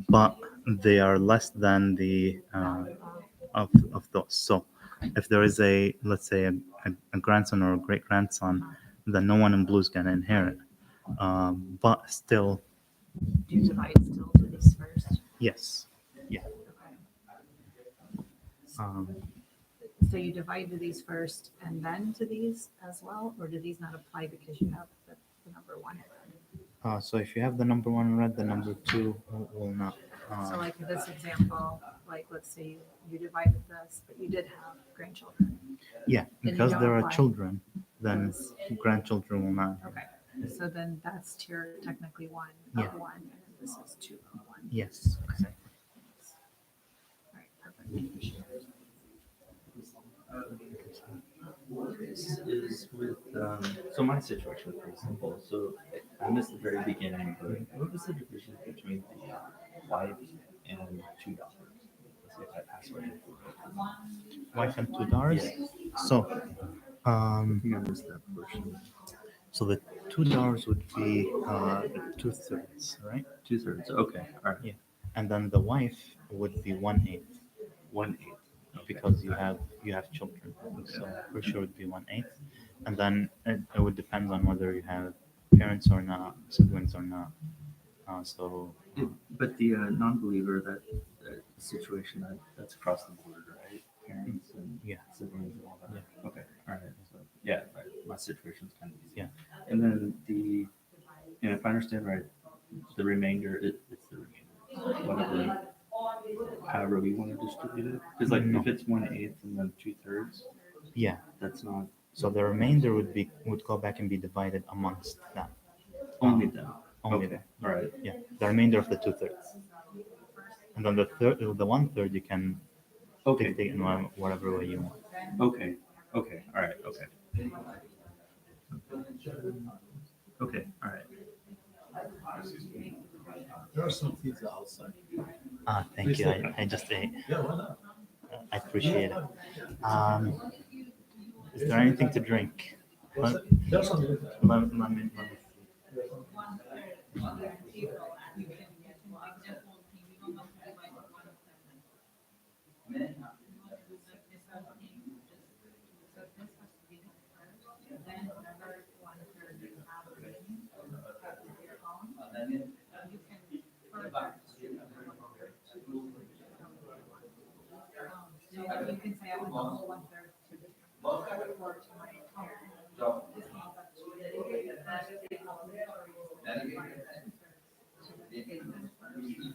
but they are less than the of those. So if there is let's say a grandson or a great grandson, then no one in blue is gonna inherit. But still, Do you divide still to these first? yes, yeah. Okay. Um, So you divide to these first and then to these as well, or do these not apply because you have the number one in red? so if you have the number one in red, the number two will not. So like in this example, like let's say you divided this, but you did have grandchildren. Yeah, you because don't there are apply. children, then grandchildren will not. Okay, so then that's tier technically one Yeah. of one, and then this is two of one. Yes, exactly. All right, perfect. Is with so my situation, for example. So I missed the very beginning. But what was the division between the wife and two daughters? Let's see if I pass away. Wife and two daughters. Yeah. So, I think I missed that portion. so the two daughters would be 2/3, right? 2/3. Okay. All right. Yeah, and then the wife would be 1/8 1/8. Okay. because you have children. So for sure it would be 1/8, and then it would depend on whether you have parents or not, siblings or not. So But the non-believer, that situation, that's across the board, right? Parents and Yeah. siblings and all that. Okay. All right. So yeah, my situation's kind of easy. Yeah. And then and if I understand right, the remainder, it's the remainder. Whatever, however we want to distribute it. Because like No. if it's 1/8 and then 2/3, yeah, that's not so the remainder would go back and be divided amongst them. only them. Only Okay. them. All right. Yeah, the remainder of the 2/3, and then the 1/3 you can Okay. dictate in whatever way you want. Okay. Okay. All right. Okay. Okay. All right. There are some pizza outside. Thank you. I just ate. Yeah, why not? I appreciate it. Is there anything to drink? There's something. Let me see. So you can say I want the whole 1/3 to the report to my account. This means that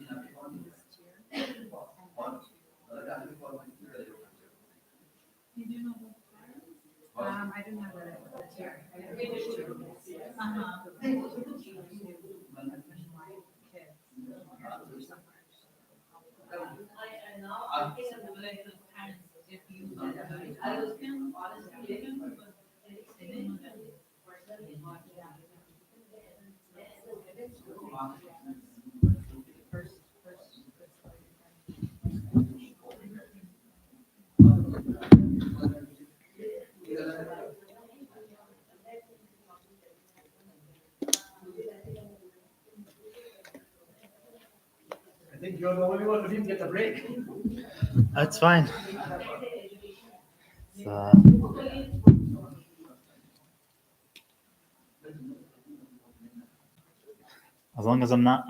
I didn't have a tier. I didn't have a tier. If you I was I think you're the only one who didn't get a break. That's fine. So, as long as I'm not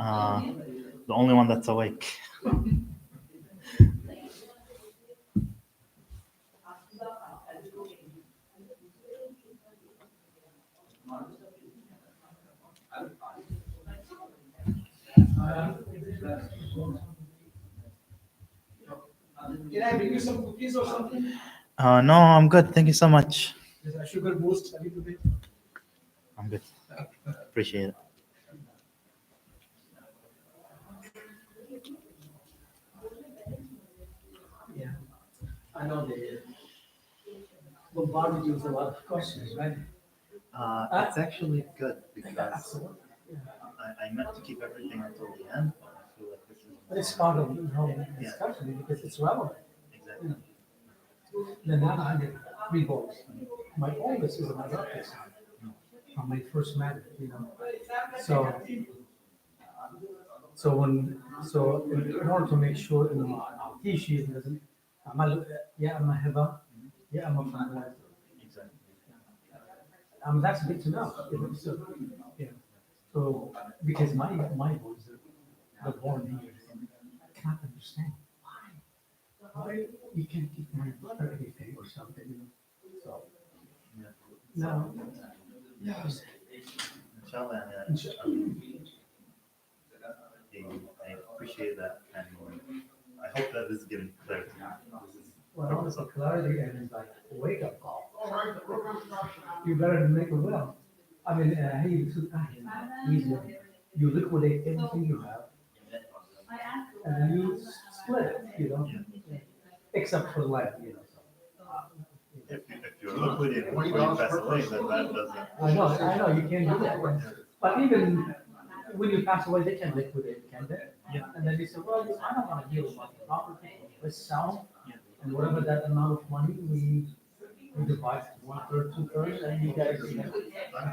the only one that's awake. Can I bring you some cookies or something? No, I'm good. Thank you so much. There's a sugar boost a little bit. I'm good. Appreciate it. Yeah. I know they bombarded you with a lot of questions, right? It's actually good because Absolutely. I meant to keep everything until the end, but I feel like this is But it's part of the whole discussion because it's relevant. exactly. Then now I get 3 boys. My oldest is an adopted son from my first marriage, you know. So in order to make sure, you know, I'll teach you, doesn't, yeah, I'm a heba, yeah, I'm a father. Exactly. That's good to know. You know, so, yeah. So because my boys are born here, can't understand why you can't keep money for everything or something, you know. So no, yes. Inshallah, I appreciate that, and I hope that this is giving clarity. Well, it's a clarity and it's like a wake up call. You better make a will. I mean, hey, easy. You liquidate everything you have, and then you split it, you know, except for land, you know. If you're liquidating before you pass away, then that doesn't. I know, you can't do that. But even when you pass away, they can liquidate, can't they? Yeah. And then they say, well, I don't want to deal with my property. Let's sell, and whatever that amount of money we divide 1/3, 2/3, and you guys.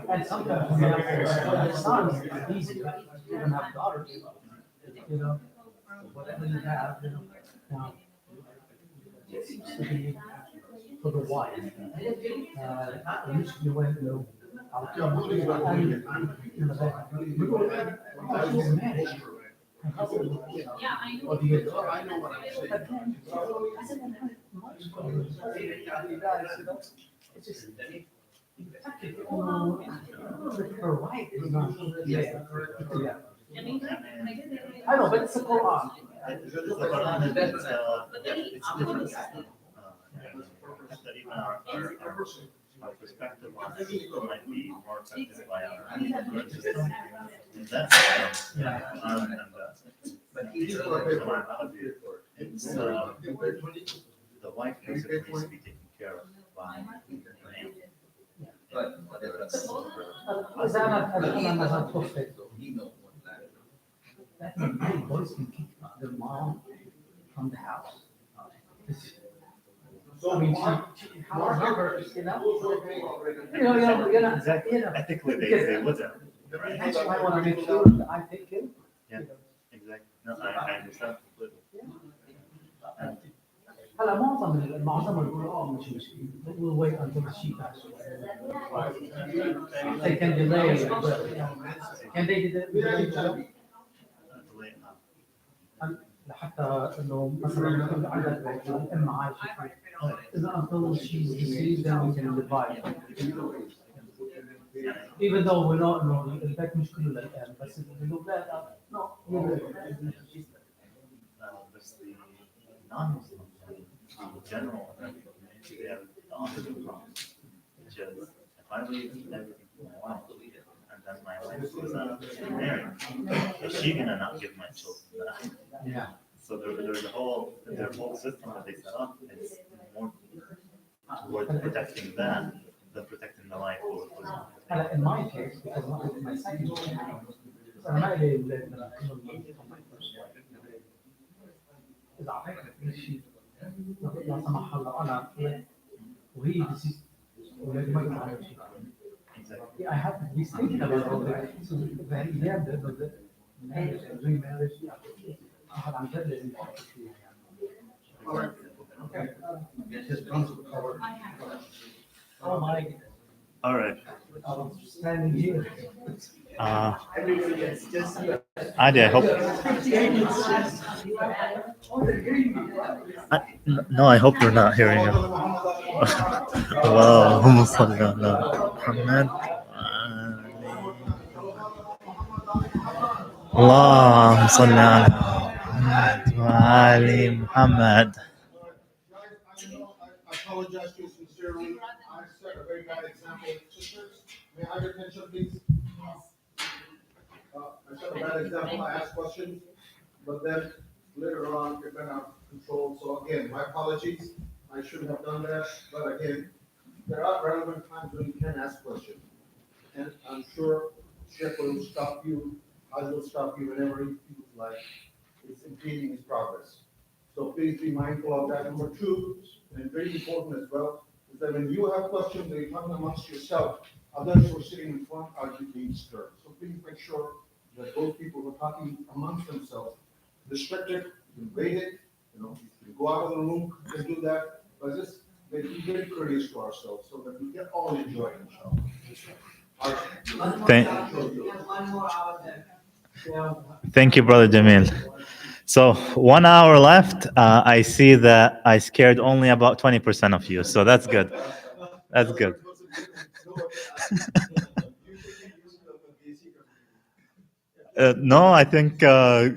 And sometimes when you have sons, it's easy. You don't have daughters, you know. Whatever you have, you know. Now, it seems to be for the wife. Usually when you know, marriage. Yeah, I know. Or do you? I know what I'm saying. But then, I didn't have much for you guys, you know. It's just. Her right is not. Yeah. I know, but it's a Quran. It's a Quran, and it's different. That even our perspective on it might be more affected by our that's But he's it's the wife basically needs to be taken care of by the man. But. That means many boys can kick their mom from the house. I mean, however, you know, Exactly. Ethically, they wouldn't. that's why I want to make sure that I take care. Yeah. Exactly. No, I understand completely. And هلا معظم القراء مش مشكلة. We'll wait until the sheet passes. They can delay it, but can they delay it? لحتى انه مثلا يكون عندك الام عايشه اذا until she's deceased then we can divide. Even though we're not انه البيت مش كله للام بس الاولاد no. There's the non-Muslims, the general, they have the opposite problem, which is if I leave everything to my wife, and then my wife goes out to get married, is she gonna not give my children that? Yeah. So there's their whole system that they set up is more towards protecting that than protecting the life or هلا in my case because my second انا ما لي اذا اعطيتك كل شيء لا سمح الله انا وهي deceased ولادي ما يطلعوا على شيء. I have to be thinking about all that. So the marriage and remarriage واحد عن جد لازم يفكر فيها يعني. Okay. Oh my. All right. Standing here. Adi, I hope. No, I hope you're not hearing it. اللهم صل على محمد. اللهم صل على محمد وآل محمد. I apologize to you sincerely. I set a very bad example. Sisters, may I have your attention, please? I set a bad example. I asked questions, but then later on it went out of control. So again, my apologies. I shouldn't have done that. But again, there are relevant times when you can ask questions. And I'm sure Sheikh will stop you. I will stop you whenever he feels like it's impeding his progress. So please be mindful of that. Number two, and very important as well, is that when you have questions that you're talking amongst yourself, others who are sitting in front are being disturbed. So please make sure that those people who are talking amongst themselves, restrict it, you can wait it, you can go out of the room, you can do that, but just be very courteous to ourselves so that we can all enjoy it, inshallah. Thank you, Brother Jamil. So 1 hour left. I see that I scared only about 20% of you, so that's good. That's good. No, I think I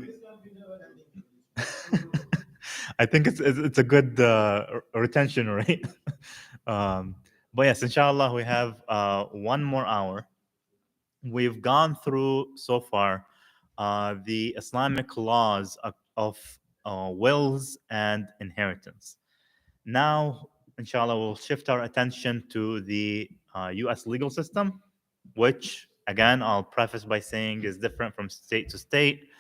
think it's a good retention rate. But yes, inshallah, we have 1 more hour. We've gone through so far the Islamic laws of wills and inheritance. Now, inshallah, we'll shift our attention to the U.S. legal system, which, again, I'll preface by saying is different from state to state.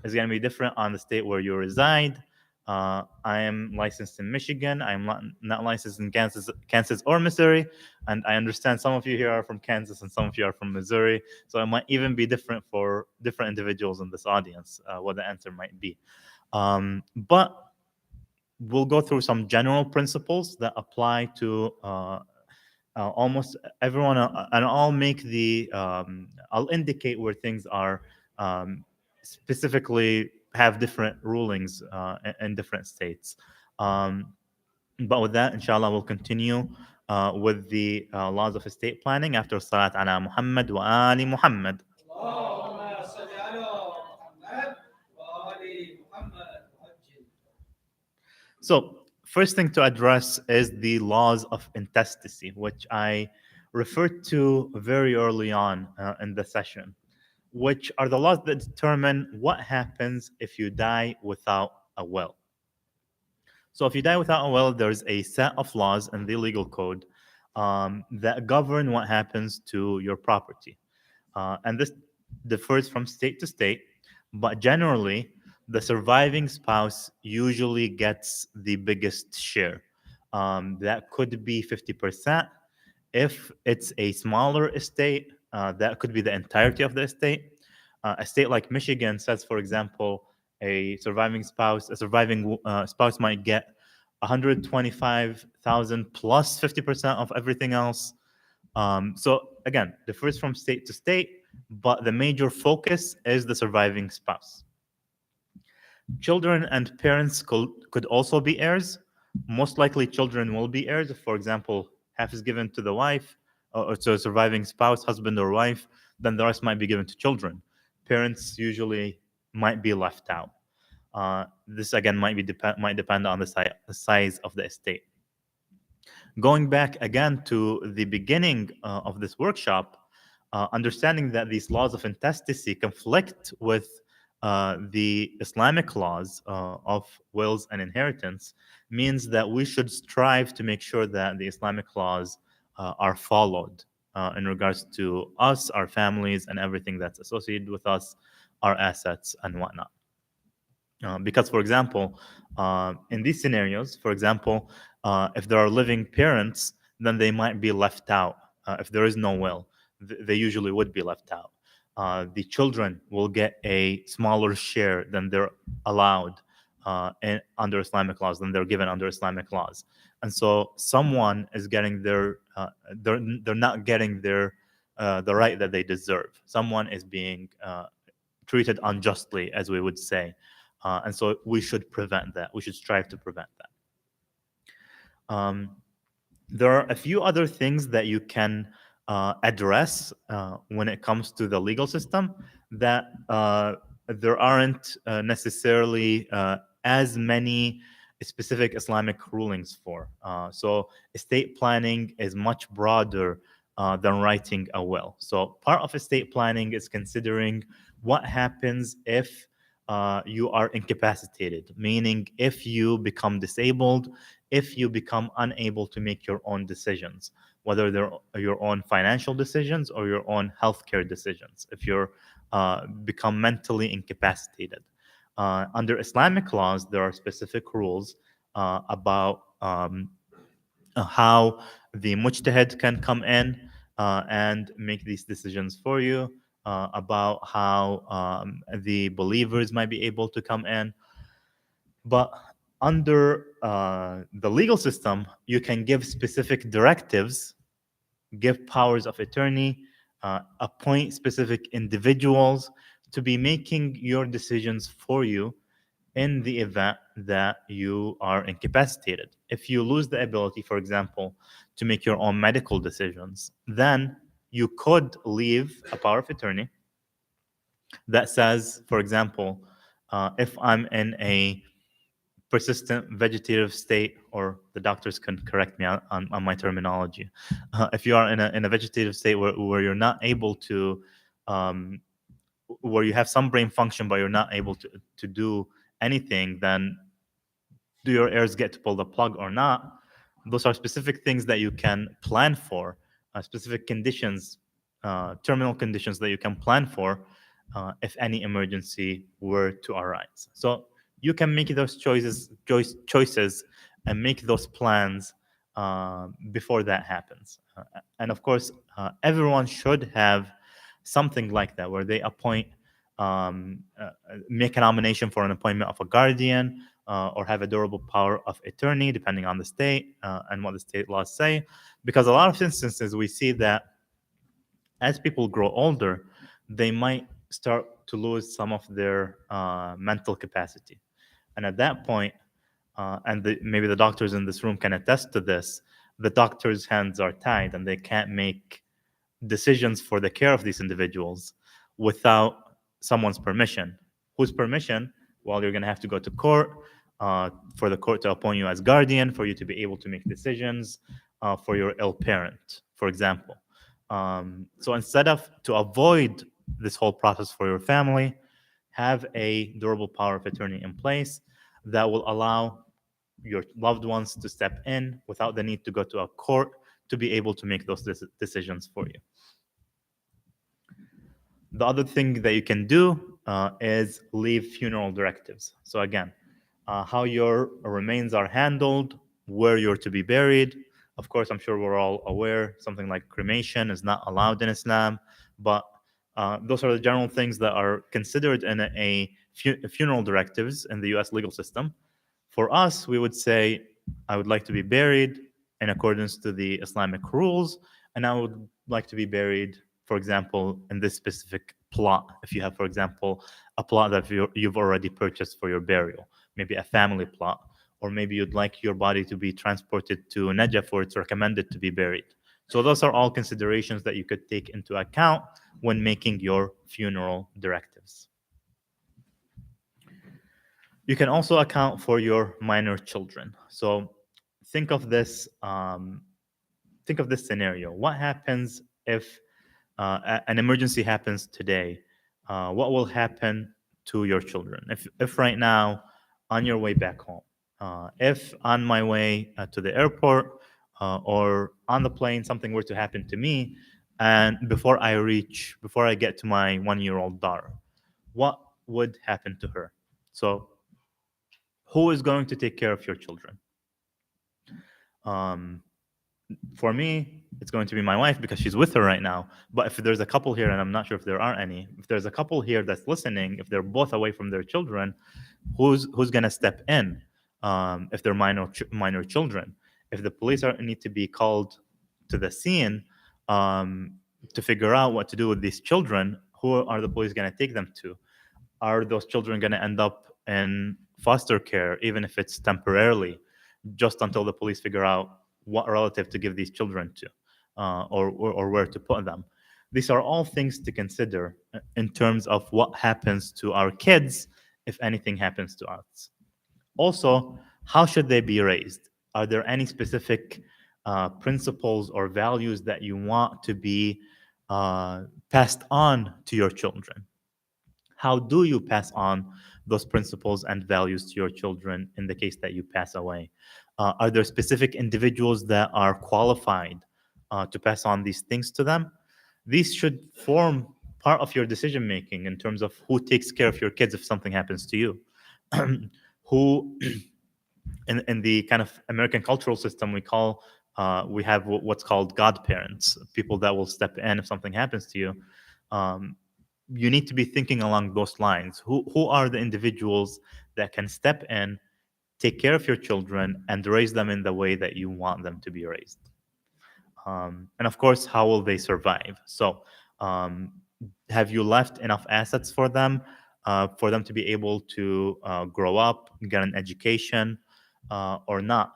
It's going to be different on the state where you reside. I am licensed in Michigan. I'm not licensed in Kansas or Missouri. And I understand some of you here are from Kansas and some of you are from Missouri. So it might even be different for different individuals in this audience, what the answer might be. But we'll go through some general principles that apply to almost everyone, and I'll make I'll indicate where things are specifically have different rulings in different states. But with that, inshallah, we'll continue with the laws of estate planning after Salat ala Muhammad wa Ali Muhammad. So, first thing to address is the laws of intestacy, which I referred to very early on in the session, which are the laws that determine what happens if you die without a will. So if you die without a will, there's a set of laws in the legal code that govern what happens to your property. And this differs from state to state, but generally, the surviving spouse usually gets the biggest share. that could be 50%. If it's a smaller estate, that could be the entirety of the estate. A state like Michigan says, for example, a surviving spouse might get 125,000 plus 50% of everything else. So again, differs from state to state, but the major focus is the surviving spouse. Children and parents could also be heirs. Most likely, children will be heirs. If, for example, half is given to the wife or to a surviving spouse, husband or wife, then the rest might be given to children. Parents usually might be left out. This again might depend on the size of the estate. Going back again to the beginning of this workshop, understanding that these laws of intestacy conflict with the Islamic laws of wills and inheritance means that we should strive to make sure that the Islamic laws are followed in regards to us, our families, and everything that's associated with us, our assets, and whatnot. Because, for example, in these scenarios, for example, if there are living parents, then they might be left out. If there is no will, they usually would be left out. The children will get a smaller share than they're allowed under Islamic laws, than they're given under Islamic laws. And so someone is getting they're not getting the right that they deserve. Someone is being treated unjustly, as we would say. And so we should prevent that. We should strive to prevent that. There are a few other things that you can address when it comes to the legal system that there aren't necessarily as many specific Islamic rulings for. So estate planning is much broader than writing a will. So part of estate planning is considering what happens if you are incapacitated, meaning if you become disabled, if you become unable to make your own decisions, whether they're your own financial decisions or your own healthcare decisions, if you're become mentally incapacitated. Under Islamic laws, there are specific rules about how the mujtahid can come in and make these decisions for you, about how the believers might be able to come in. But under the legal system, you can give specific directives, give powers of attorney, appoint specific individuals to be making your decisions for you in the event that you are incapacitated. If you lose the ability, for example, to make your own medical decisions, then you could leave a power of attorney that says, for example, if I'm in a persistent vegetative state, or the doctors can correct me on my terminology. If you are in a vegetative state where you're not able to, where you have some brain function but you're not able to do anything, then do your heirs get to pull the plug or not? Those are specific things that you can plan for, specific conditions, terminal conditions that you can plan for if any emergency were to arise. So you can make those choices and make those plans before that happens. And of course, everyone should have something like that, where they appoint, make a nomination for an appointment of a guardian, or have a durable power of attorney, depending on the state and what the state laws say. Because a lot of instances we see that as people grow older, they might start to lose some of their mental capacity. And at that point, and maybe the doctors in this room can attest to this, the doctors' hands are tied and they can't make decisions for the care of these individuals without someone's permission. Whose permission? Well, you're going to have to go to court for the court to appoint you as guardian, for you to be able to make decisions for your ill parent, for example. So instead of, to avoid this whole process for your family, have a durable power of attorney in place that will allow your loved ones to step in without the need to go to a court to be able to make those decisions for you. The other thing that you can do is leave funeral directives. So again, how your remains are handled where you're to be buried. Of course, I'm sure we're all aware something like cremation is not allowed in Islam, but those are the general things that are considered in funeral directives in the U.S. legal system. For us, we would say, I would like to be buried in accordance to the Islamic rules, and I would like to be buried, for example, in this specific plot. If you have, for example, a plot that you've already purchased for your burial, maybe a family plot, or maybe you'd like your body to be transported to Najaf where it's recommended to be buried. So those are all considerations that you could take into account when making your funeral directives. You can also account for your minor children. So think of this scenario. What happens if an emergency happens today? What will happen to your children? If right now, on your way back home, if on my way to the airport or on the plane, something were to happen to me, and before I get to my 1-year-old daughter, what would happen to her? So who is going to take care of your children? For me, it's going to be my wife because she's with her right now. But if there's a couple here, and I'm not sure if there are any, if there's a couple here that's listening, if they're both away from their children, who's going to step in if they're minor children? If the police need to be called to the scene to figure out what to do with these children, who are the police going to take them to? Are those children going to end up in foster care, even if it's temporarily, just until the police figure out what relative to give these children to or where to put them? These are all things to consider in terms of what happens to our kids if anything happens to us. Also, how should they be raised? Are there any specific principles or values that you want to be passed on to your children? How do you pass on those principles and values to your children in the case that you pass away? Are there specific individuals that are qualified to pass on these things to them? These should form part of your decision making in terms of who takes care of your kids if something happens to you. Who, in the kind of American cultural system, we have what's called godparents, people that will step in if something happens to you. You need to be thinking along those lines. Who are the individuals that can step in, take care of your children, and raise them in the way that you want them to be raised? And of course, how will they survive? So, have you left enough assets for them to be able to grow up, get an education, or not?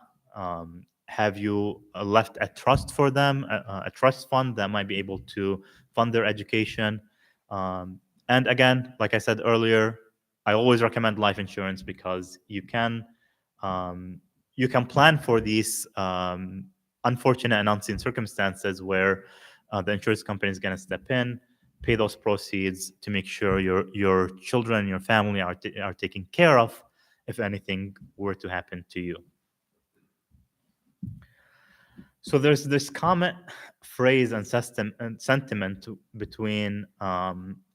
Have you left a trust for them, a trust fund that might be able to fund their education? And again, like I said earlier, I always recommend life insurance because you can plan for these unfortunate and unseen circumstances where the insurance company is going to step in, pay those proceeds to make sure your children and your family are taken care of if anything were to happen to you. So there's this common phrase and sentiment between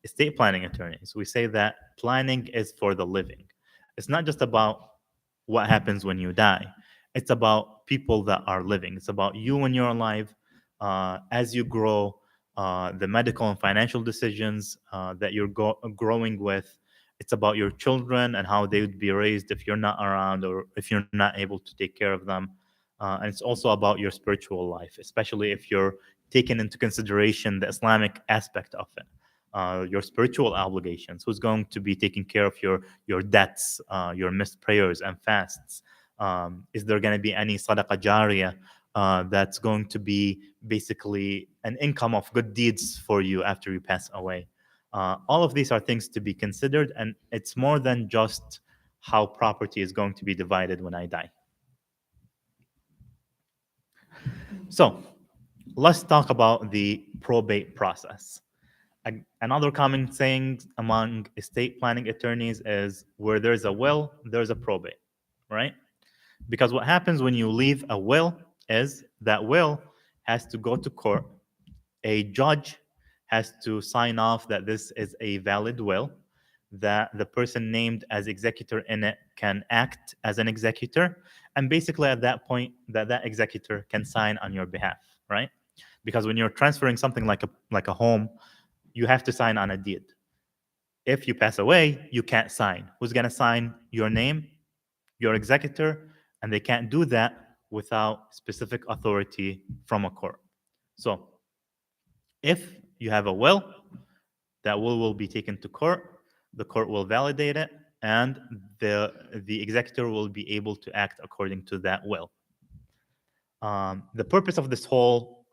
estate planning attorneys. We say that planning is for the living. It's not just about what happens when you die. It's about people that are living. It's about you when you're alive, as you grow, the medical and financial decisions that you're growing with. It's about your children and how they would be raised if you're not around or if you're not able to take care of them. And it's also about your spiritual life, especially if you're taking into consideration the Islamic aspect of it. Your spiritual obligations, who's going to be taking care of your debts, your missed prayers and fasts? Is there going to be any sadaqah jariyah that's going to be basically an income of good deeds for you after you pass away? All of these are things to be considered, and it's more than just how property is going to be divided when I die. So let's talk about the probate process. Another common saying among estate planning attorneys is where there's a will, there's a probate, right? Because what happens when you leave a will is that will has to go to court. A judge has to sign off that this is a valid will. that the person named as executor in it can act as an executor, and basically at that point that executor can sign on your behalf, right? Because when you're transferring something like a home, you have to sign on a deed. If you pass away, you can't sign. Who's going to sign? Your name, your executor, and they can't do that without specific authority from a court. So if you have a will, that will be taken to court. The court will validate it, and the executor will be able to act according to that will. The purpose of this whole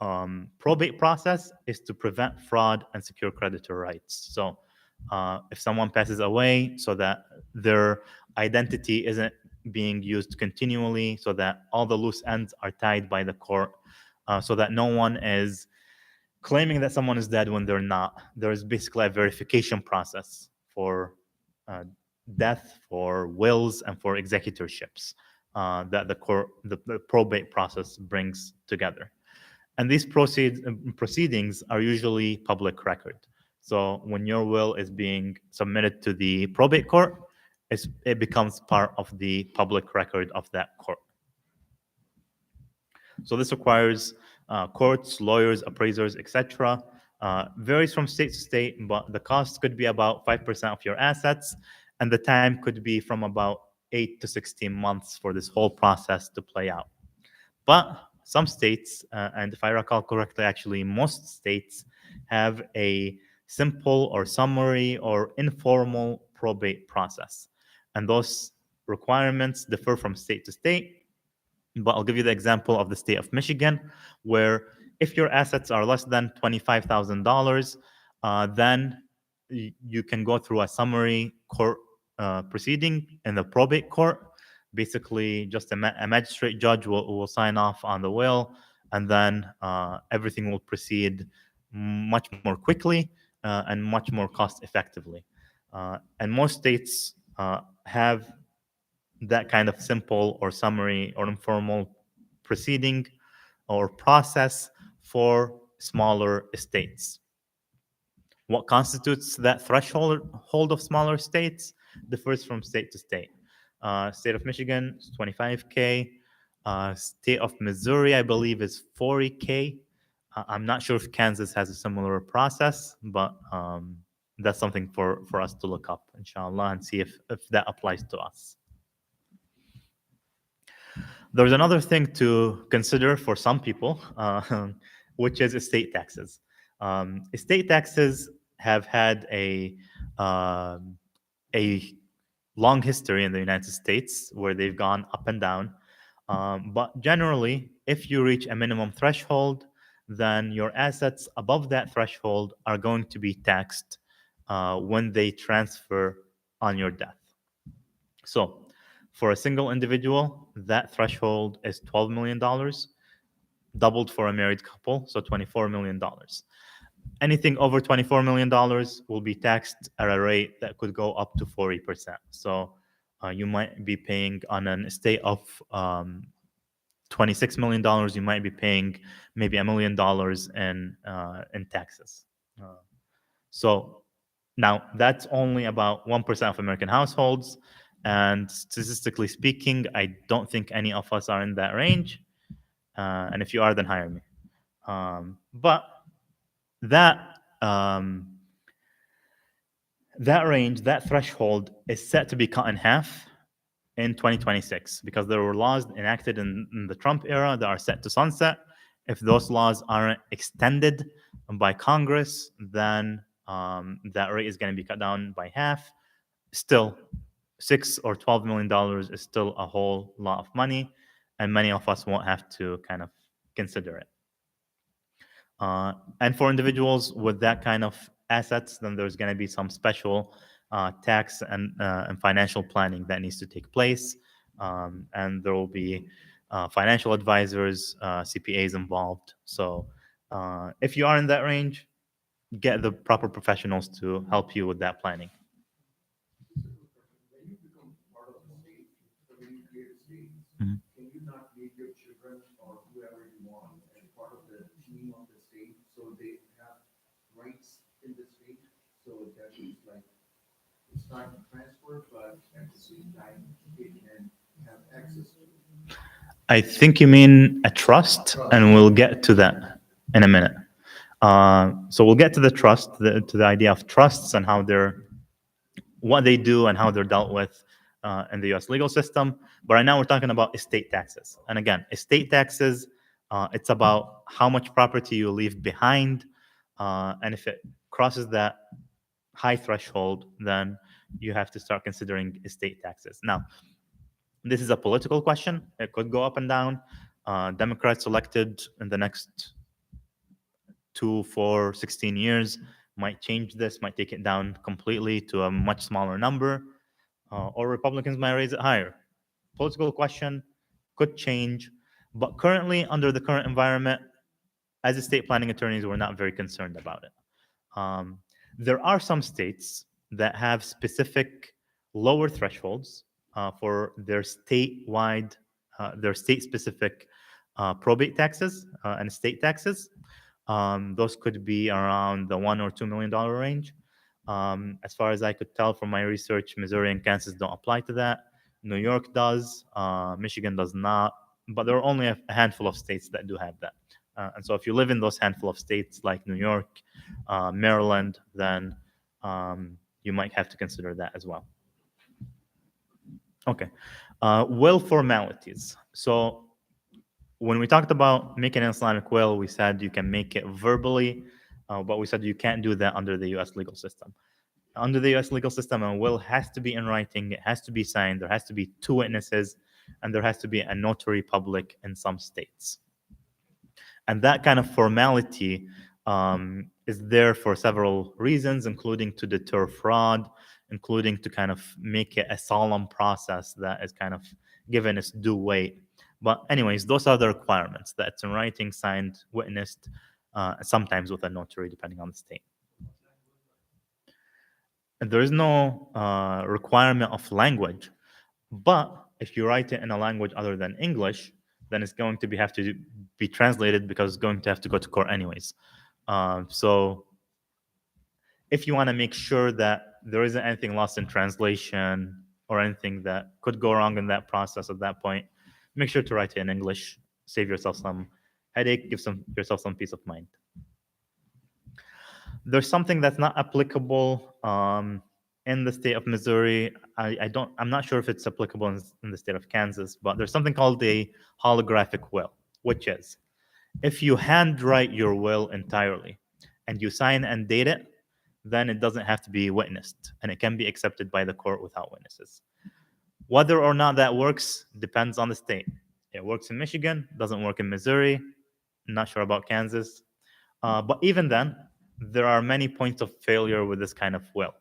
probate process is to prevent fraud and secure creditor rights. So if someone passes away, so that their identity isn't being used continually, so that all the loose ends are tied by the court, so that no one is claiming that someone is dead when they're not. There is basically a verification process for death, for wills, and for executorships that the probate process brings together. And these proceedings are usually public record. So when your will is being submitted to the probate court, it becomes part of the public record of that court. So this requires courts, lawyers, appraisers, etc. Varies from state to state, but the cost could be about 5% of your assets, and the time could be from about 8 to 16 months for this whole process to play out. But some states, and if I recall correctly, actually most states have a simple or summary or informal probate process. And those requirements differ from state to state. But I'll give you the example of the state of Michigan, where if your assets are less than $25,000, then you can go through a summary court proceeding in the probate court. Basically, just a magistrate judge will sign off on the will, and then everything will proceed much more quickly and much more cost effectively. And most states have that kind of simple or summary or informal proceeding or process for smaller estates. What constitutes that threshold of smaller states differs from state to state. State of Michigan is 25K. State of Missouri, I believe, is 40K. I'm not sure if Kansas has a similar process, but that's something for us to look up, inshallah, and see if that applies to us. There's another thing to consider for some people, which is estate taxes. Estate taxes have had a long history in the United States where they've gone up and down. But generally, if you reach a minimum threshold, then your assets above that threshold are going to be taxed when they transfer on your death. So for a single individual, that threshold is $12 million, doubled for a married couple, so $24 million. Anything over $24 million will be taxed at a rate that could go up to 40%. So you might be paying on an estate of $26 million, you might be paying maybe $1 million in taxes. So now that's only about 1% of American households. And statistically speaking, I don't think any of us are in that range. And if you are, then hire me. But that range, that threshold, is set to be cut in half in 2026 because there were laws enacted in the Trump era that are set to sunset. If those laws aren't extended by Congress, then that rate is going to be cut down by half. Still, $6 or $12 million is still a whole lot of money, and many of us won't have to kind of consider it. And for individuals with that kind of assets, then there's going to be some special tax and financial planning that needs to take place. And there will be financial advisors, CPAs involved. So if you are in that range, get the proper professionals to help you with that planning. When you become part of the state, so when you create a state, Mhm. can you not make your children or whoever you want as part of the team of the state, so they have rights in the state? So that is like, it's not transfer, but at the same time, it can have access to. I think you mean a trust, and we'll get to that in a minute. So we'll get to the trust, to the idea of trusts and how they're, what they do and how they're dealt with in the U.S. legal system. But right now we're talking about estate taxes. And again, estate taxes, it's about how much property you leave behind, and if it crosses that high threshold, then you have to start considering estate taxes. Now, this is a political question. It could go up and down. Democrats elected in the next 2, 4, 16 years might change this, might take it down completely to a much smaller number, or Republicans might raise it higher. Political question, could change, but currently, under the current environment, as estate planning attorneys, we're not very concerned about it. There are some states that have specific lower thresholds for their statewide, their state-specific probate taxes and estate taxes. Those could be around the $1 or $2 million range. As far as I could tell from my research, Missouri and Kansas don't apply to that. New York does, Michigan does not, but there are only a handful of states that do have that. And so if you live in those handful of states like New York, Maryland, then you might have to consider that as well. Okay. Will formalities. So when we talked about making an Islamic will, we said you can make it verbally, but we said you can't do that under the U.S. legal system. Under the U.S. legal system, a will has to be in writing, it has to be signed, there has to be 2 witnesses, and there has to be a notary public in some states. And that kind of formality is there for several reasons, including to deter fraud, including to kind of make it a solemn process that is kind of given its due weight. But anyways, those are the requirements, that it's in writing, signed, witnessed, sometimes with a notary, depending on the state. And there is no requirement of language, but if you write it in a language other than English, then it's going to have to be translated because it's going to have to go to court anyways. So if you want to make sure that there isn't anything lost in translation or anything that could go wrong in that process at that point, make sure to write it in English. Save yourself some headache, give yourself some peace of mind. There's something that's not applicable in the state of Missouri. I'm not sure if it's applicable in the state of Kansas, but there's something called a holographic will, which is if you handwrite your will entirely and you sign and date it, then it doesn't have to be witnessed and it can be accepted by the court without witnesses. Whether or not that works depends on the state. It works in Michigan, doesn't work in Missouri. I'm not sure about Kansas. But even then, there are many points of failure with this kind of will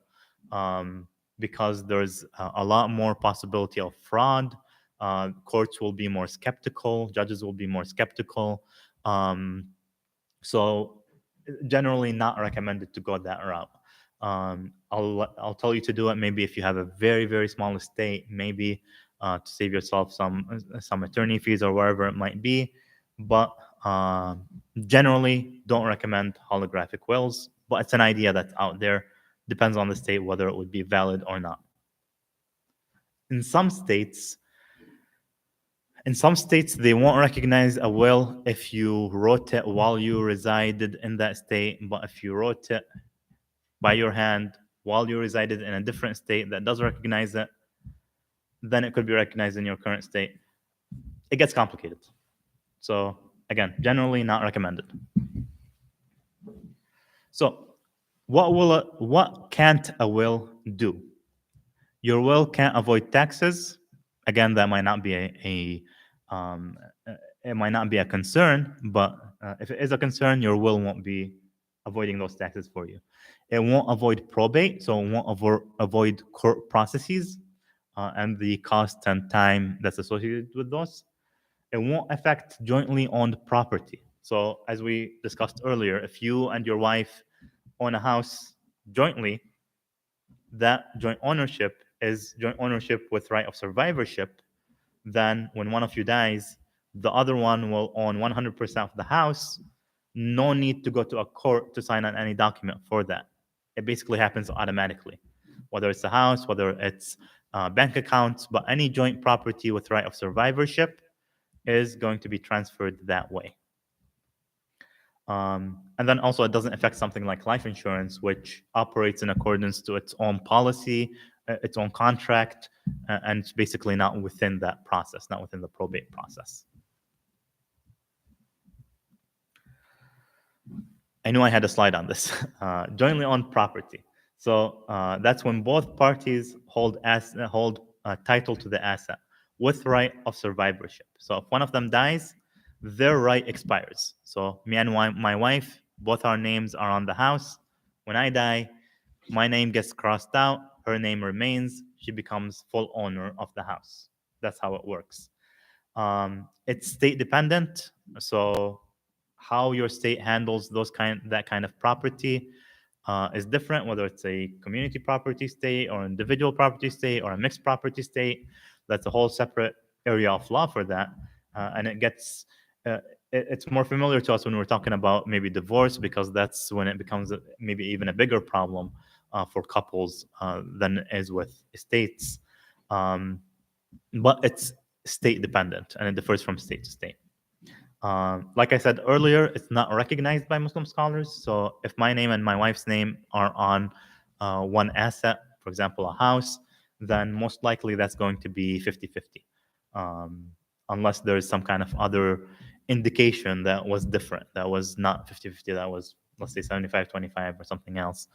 because there's a lot more possibility of fraud. Courts will be more skeptical. Judges will be more skeptical. So generally not recommended to go that route. I'll tell you to do it maybe if you have a very, very small estate, maybe to save yourself some attorney fees or wherever it might be. But generally don't recommend holographic wills, but it's an idea that's out there. Depends on the state whether it would be valid or not. In some states, they won't recognize a will if you wrote it while you resided in that state, but if you wrote it by your hand while you resided in a different state that does recognize it, then it could be recognized in your current state. It gets complicated. So again, generally not recommended. So what can't a will do? Your will can't avoid taxes. Again, that might not be it might not be a concern, but if it is a concern, your will won't be avoiding those taxes for you. It won't avoid probate, so it won't avoid court processes and the cost and time that's associated with those. It won't affect jointly owned property. So as we discussed earlier, if you and your wife own a house jointly, that joint ownership is joint ownership with right of survivorship. Then when one of you dies, the other one will own 100% of the house. No need to go to a court to sign on any document for that. It basically happens automatically. whether it's a house, whether it's bank accounts, but any joint property with right of survivorship is going to be transferred that way. And then also it doesn't affect something like life insurance, which operates in accordance to its own policy, its own contract, and it's basically not within that process, not within the probate process. I knew I had a slide on this. Jointly owned property. So that's when both parties hold title to the asset with right of survivorship. So if one of them dies, their right expires. So me and my wife, both our names are on the house. When I die, my name gets crossed out, her name remains, she becomes full owner of the house. That's how it works. It's state dependent, so how your state handles that kind of property is different, whether it's a community property state or individual property state or a mixed property state. That's a whole separate area of law for that, and it's more familiar to us when we're talking about maybe divorce, because that's when it becomes maybe even a bigger problem for couples than it is with estates. But it's state dependent and it differs from state to state. Like I said earlier, it's not recognized by Muslim scholars. So if my name and my wife's name are on one asset, for example, a house, then most likely that's going to be 50-50. Unless there's some kind of other indication that was different, that was not 50-50, that was, let's say, 75-25 or something else.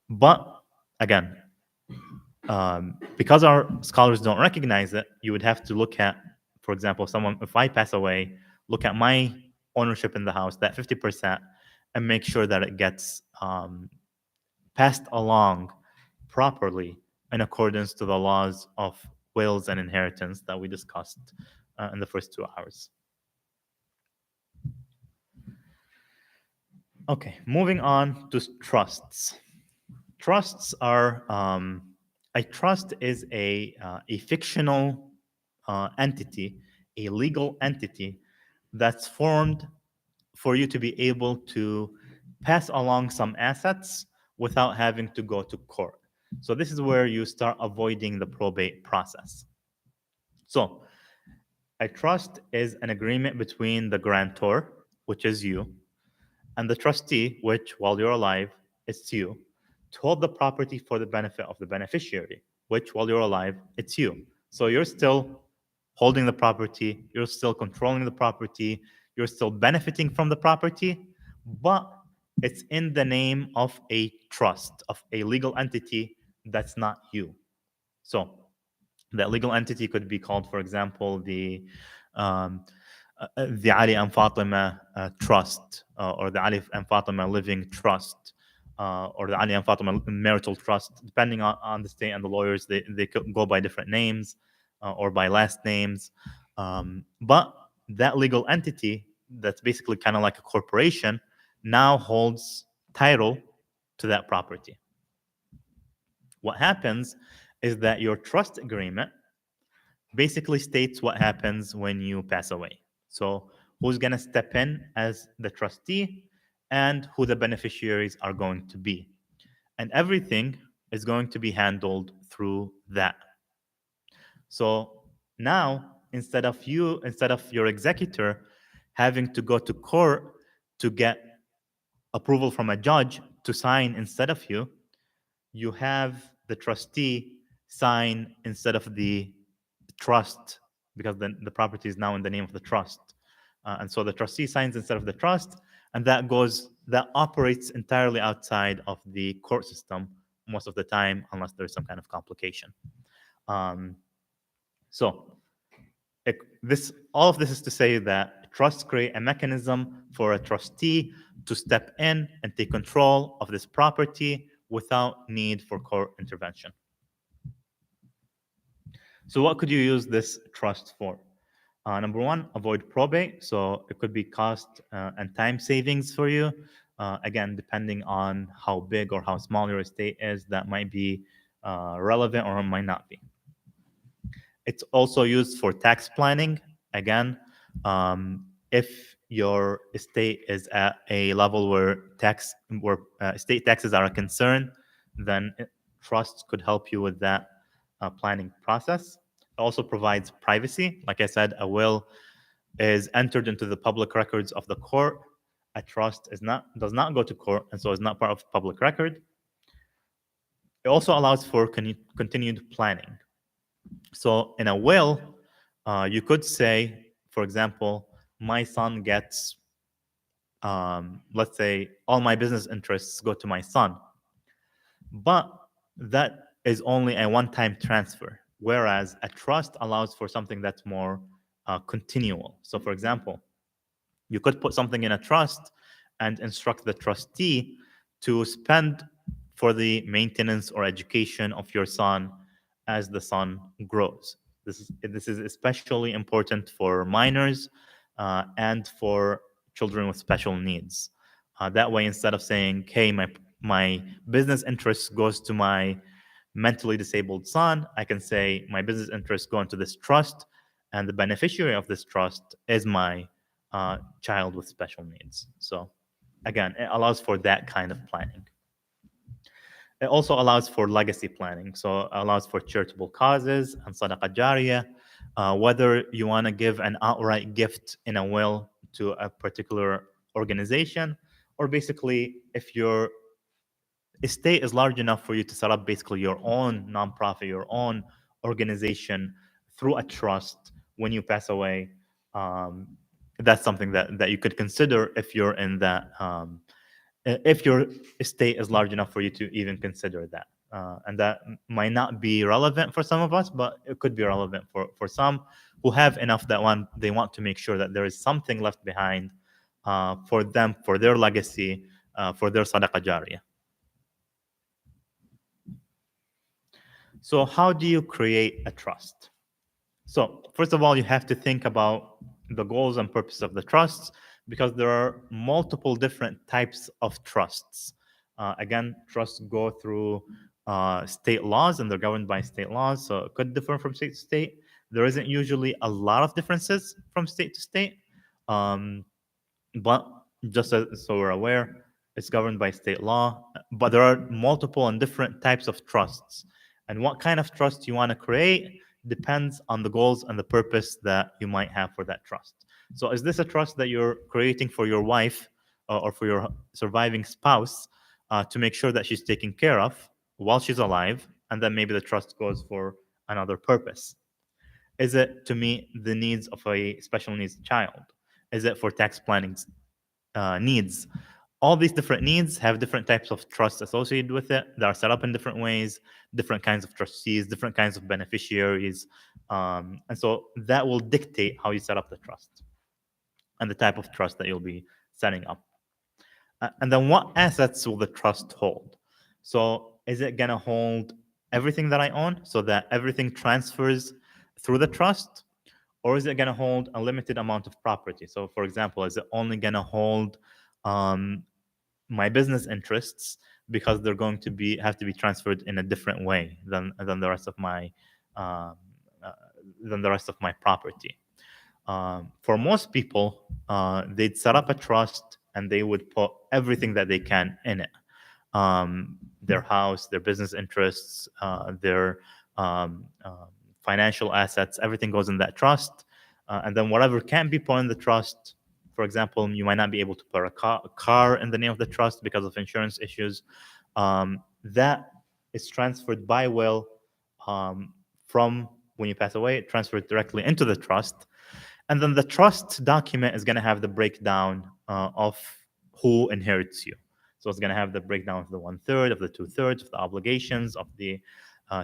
But again, because our scholars don't recognize it, you would have to look at, for example, if I pass away, look at my ownership in the house, that 50%, and make sure that it gets passed along properly in accordance to the laws of wills and inheritance that we discussed in the first 2 hours. Okay, moving on to trusts. Trusts are, a trust is a fictional entity, a legal entity that's formed for you to be able to pass along some assets without having to go to court. So this is where you start avoiding the probate process. So a trust is an agreement between the grantor, which is you, and the trustee, which, while you're alive, it's you, to hold the property for the benefit of the beneficiary, which, while you're alive, it's you. So you're still holding the property, you're still controlling the property, you're still benefiting from the property, but it's in the name of a trust, of a legal entity that's not you. So that legal entity could be called, for example, the Ali and Fatima Trust, or the Ali and Fatima Living Trust, or the Ali and Fatima Marital Trust. Depending on the state and the lawyers, they could go by different names or by last names. But that legal entity, that's basically kind of like a corporation, now holds title to that property. What happens is that your trust agreement basically states what happens when you pass away. So who's going to step in as the trustee and who the beneficiaries are going to be. And everything is going to be handled through that. So now, instead of your executor having to go to court to get approval from a judge to sign instead of you, you have the trustee sign instead of the trust, because the property is now in the name of the trust. And so the trustee signs instead of the trust, and that operates entirely outside of the court system most of the time, unless there's some kind of complication. So all of this is to say that trusts create a mechanism for a trustee to step in and take control of this property without need for court intervention. So what could you use this trust for? Number one, avoid probate. So it could be cost and time savings for you. Again, depending on how big or how small your estate is, that might be relevant or it might not be. It's also used for tax planning. Again, if your estate is at a level where estate taxes are a concern, then trust could help you with that planning process. It also provides privacy. Like I said, a will is entered into the public records of the court. A trust does not go to court, and so is not part of public record. It also allows for continued planning. So in a will, you could say, for example, my son gets, let's say, all my business interests go to my son. But that is only a one-time transfer, whereas a trust allows for something that's more continual. So for example, you could put something in a trust and instruct the trustee to spend for the maintenance or education of your son as the son grows. This is especially important for minors and for children with special needs. That way, instead of saying, "Hey, my business interest goes to my mentally disabled son," I can say my business interests go into this trust, and the beneficiary of this trust is my child with special needs. So again, it allows for that kind of planning. It also allows for legacy planning. So it allows for charitable causes and sadaqah jariyah. Whether you want to give an outright gift in a will to a particular organization, or basically if your estate is large enough for you to set up basically your own nonprofit, your own organization through a trust when you pass away, that's something that you could consider if you're in that, if your estate is large enough for you to even consider that. And that might not be relevant for some of us, but it could be relevant for some who have enough that they want to make sure that there is something left behind for them, for their legacy, for their sadaqah jariyah. So how do you create a trust? So first of all, you have to think about the goals and purpose of the trusts, because there are multiple different types of trusts. Again, trusts go through state laws, and they're governed by state laws, so it could differ from state to state. There isn't usually a lot of differences from state to state, but just so we're aware, it's governed by state law. But there are multiple and different types of trusts, and what kind of trust you want to create depends on the goals and the purpose that you might have for that trust. So is this a trust that you're creating for your wife or for your surviving spouse to make sure that she's taken care of while she's alive, and then maybe the trust goes for another purpose? Is it to meet the needs of a special needs child? Is it for tax planning needs? All these different needs have different types of trusts associated with it. They are set up in different ways, different kinds of trustees, different kinds of beneficiaries. And so that will dictate how you set up the trust and the type of trust that you'll be setting up. And then what assets will the trust hold? So is it going to hold everything that I own so that everything transfers through the trust? Or is it going to hold a limited amount of property? So for example, is it only going to hold my business interests because they're going to have to be transferred in a different way than the rest of my property? For most people, they'd set up a trust and they would put everything that they can in it. Their house, their business interests, their financial assets, everything goes in that trust. And then whatever can be put in the trust, for example, you might not be able to put a car in the name of the trust because of insurance issues. That is transferred by will from when you pass away, transferred directly into the trust. And then the trust document is going to have the breakdown of who inherits you. So it's going to have the breakdown of the 1/3, of the 2/3, of the obligations, of the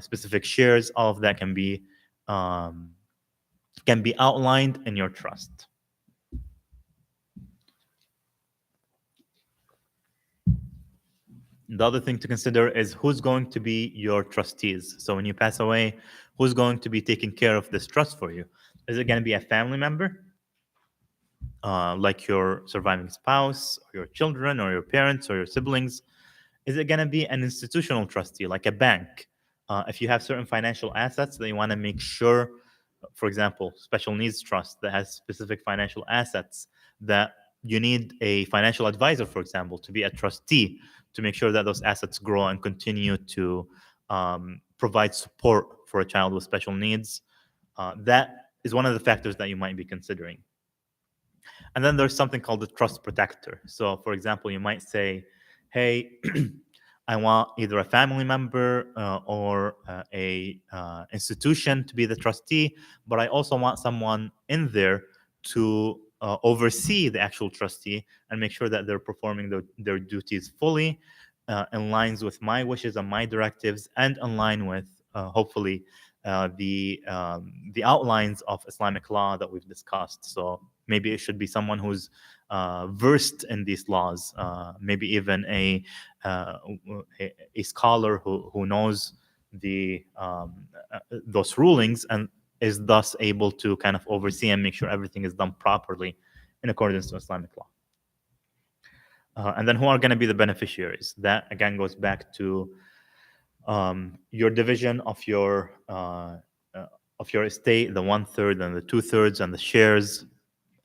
specific shares. All of that can be outlined in your trust. The other thing to consider is who's going to be your trustees. So when you pass away, who's going to be taking care of this trust for you? Is it going to be a family member, like your surviving spouse, or your children, or your parents, or your siblings? Is it going to be an institutional trustee, like a bank? If you have certain financial assets that you want to make sure, for example, special needs trust that has specific financial assets, that you need a financial advisor, for example, to be a trustee to make sure that those assets grow and continue to provide support for a child with special needs. That is one of the factors that you might be considering. And then there's something called the trust protector. So, for example, you might say, hey, I want either a family member or a institution to be the trustee, but I also want someone in there to oversee the actual trustee and make sure that they're performing their duties fully in lines with my wishes and my directives, and in line with hopefully the outlines of Islamic law that we've discussed. So maybe it should be someone who's versed in these laws, maybe even a scholar who knows the those rulings and is thus able to kind of oversee and make sure everything is done properly in accordance to Islamic law. And then who are going to be the beneficiaries? That again goes back to your division of your estate, the 1/3 and the 2/3 and the shares.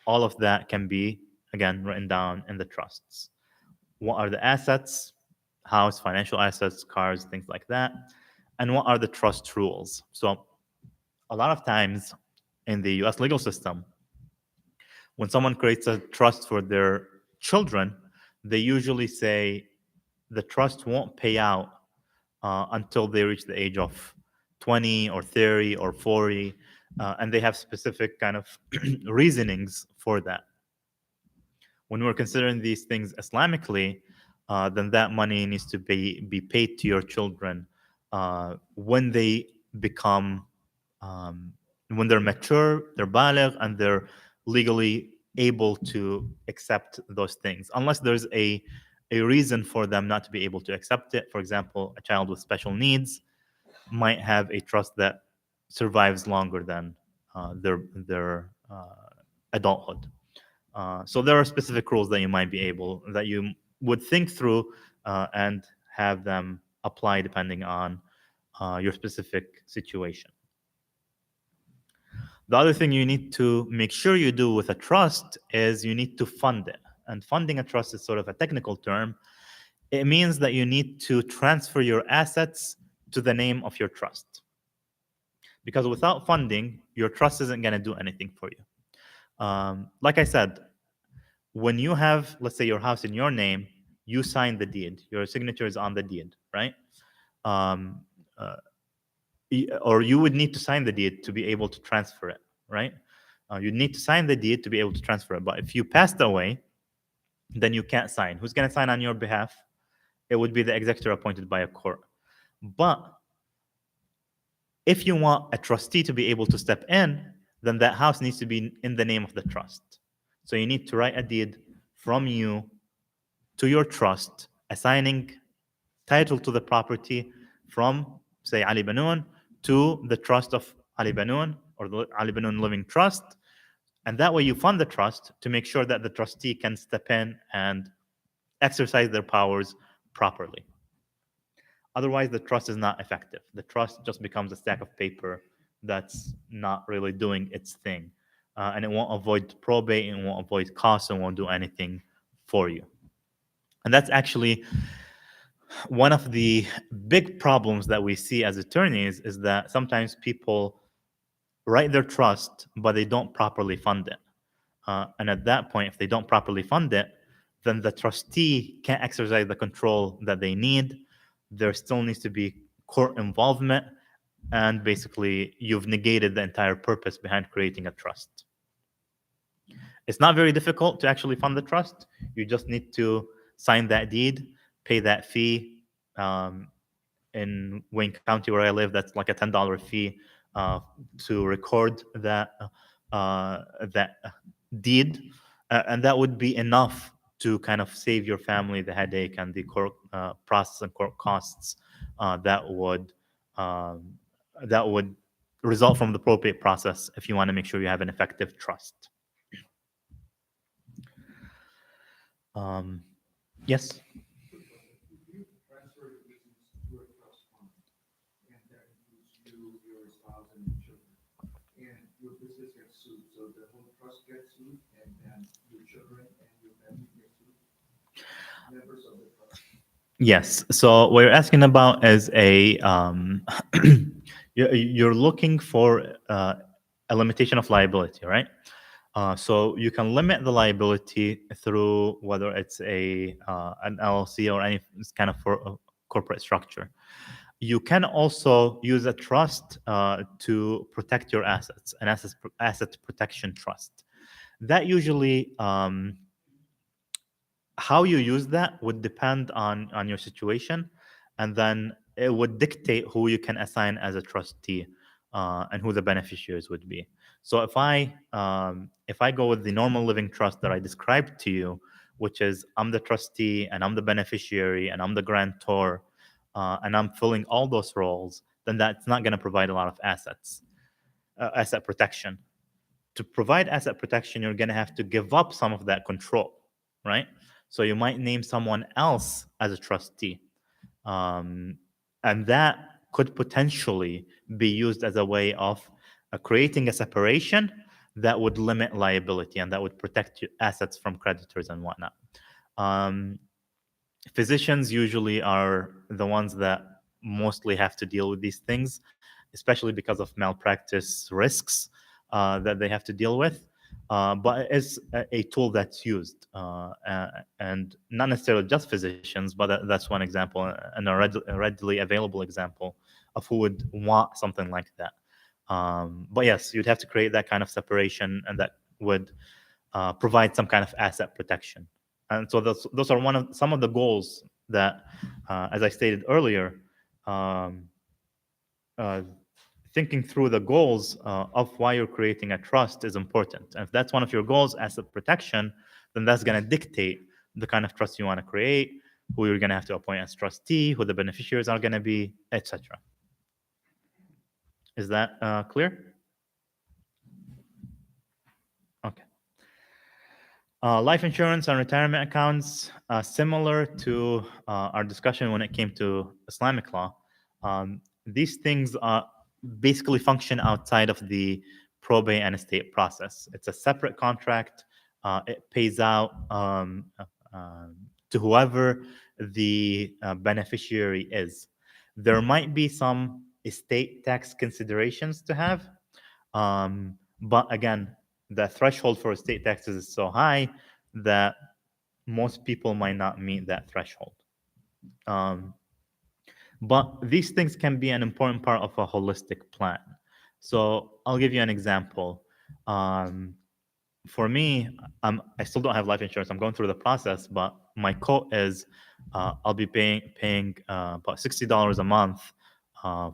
All of that can be again written down in the trusts. What are the assets? House, financial assets, cars, things like that. And what are the trust rules? So a lot of times in the US legal system, when someone creates a trust for their children, they usually say the trust won't pay out until they reach the age of 20 or 30 or 40, and they have specific kind of reasonings for that. When we're considering these things Islamically, then that money needs to be paid to your children when they become, when they're mature, they're baligh, and they're legally able to accept those things, unless there's a reason for them not to be able to accept it. For example, a child with special needs might have a trust that survives longer than their adulthood. So there are specific rules that you would think through and have them apply depending on your specific situation. The other thing you need to make sure you do with a trust is you need to fund it. And funding a trust is sort of a technical term. It means that you need to transfer your assets to the name of your trust. Because without funding, your trust isn't going to do anything for you. Like I said, when you have, let's say, your house in your name, you sign the deed. Your signature is on the deed, right? Or you would need to sign the deed to be able to transfer it, right? You need to sign the deed to be able to transfer it. But if you passed away, then you can't sign. Who's going to sign on your behalf? It would be the executor appointed by a court. But if you want a trustee to be able to step in, then that house needs to be in the name of the trust. So you need to write a deed from you to your trust, assigning title to the property from, say, Ali Banoon to the trust of Ali Banoon or the Ali Banoon Living Trust. And that way you fund the trust to make sure that the trustee can step in and exercise their powers properly. Otherwise, the trust is not effective. The trust just becomes a stack of paper that's not really doing its thing. And it won't avoid probate, it won't avoid costs, and won't do anything for you. And that's actually one of the big problems that we see as attorneys, is that sometimes people write their trust, but they don't properly fund it. And at that point, if they don't properly fund it, then the trustee can't exercise the control that they need. There still needs to be court involvement, and basically you've negated the entire purpose behind creating a trust. It's not very difficult to actually fund the trust. You just need to sign that deed, pay that fee. In Wayne County, where I live, that's like a $10 fee to record that deed, and that would be enough to kind of save your family the headache and the court process and court costs that would result from the probate process if you want to make sure you have an effective trust. Yes? If you transfer your business to a trust fund, and that includes you, your spouse, and your children, and your business gets sued, so the whole trust gets sued, and then your children and your family get sued, members of the trust. Yes. So what you're asking about is you're looking for a limitation of liability, right? So you can limit the liability through whether it's an LLC or any kind of corporate structure. You can also use a trust to protect your assets, an asset protection trust. That usually how you use that would depend on your situation, and then it would dictate who you can assign as a trustee and who the beneficiaries would be. So if I go with the normal living trust that I described to you, which is I'm the trustee and I'm the beneficiary and I'm the grantor, and I'm filling all those roles, then that's not going to provide a lot of asset protection. To provide asset protection, you're going to have to give up some of that control, right? So you might name someone else as a trustee. And that could potentially be used as a way of creating a separation that would limit liability and that would protect your assets from creditors and whatnot. Physicians usually are the ones that mostly have to deal with these things, especially because of malpractice risks that they have to deal with. But it is a tool that's used, and not necessarily just physicians, but that's one example and a readily available example of who would want something like that. But yes, you'd have to create that kind of separation, and that would provide some kind of asset protection. And so those are some of the goals that, as I stated earlier, thinking through the goals of why you're creating a trust is important. And if that's one of your goals, asset protection, then that's going to dictate the kind of trust you want to create, who you're going to have to appoint as trustee, who the beneficiaries are going to be, etc. Is that clear? Okay. Life insurance and retirement accounts, similar to our discussion when it came to Islamic law. These things basically function outside of the probate and estate process. It's a separate contract. It pays out to whoever the beneficiary is. There might be some estate tax considerations to have, but again, the threshold for estate taxes is so high that most people might not meet that threshold. But these things can be an important part of a holistic plan. So I'll give you an example. For me, I still don't have life insurance. I'm going through the process, but my quote is I'll be paying about $60 a month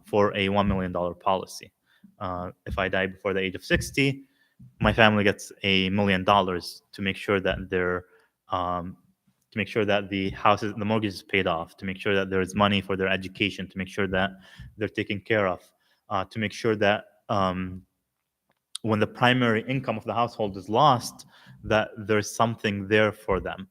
for a $1 million policy. If I die before the age of 60, my family gets $1 million to make sure that the mortgage is paid off, to make sure that there is money for their education, to make sure that they're taken care of, to make sure that when the primary income of the household is lost, that there's something there for them.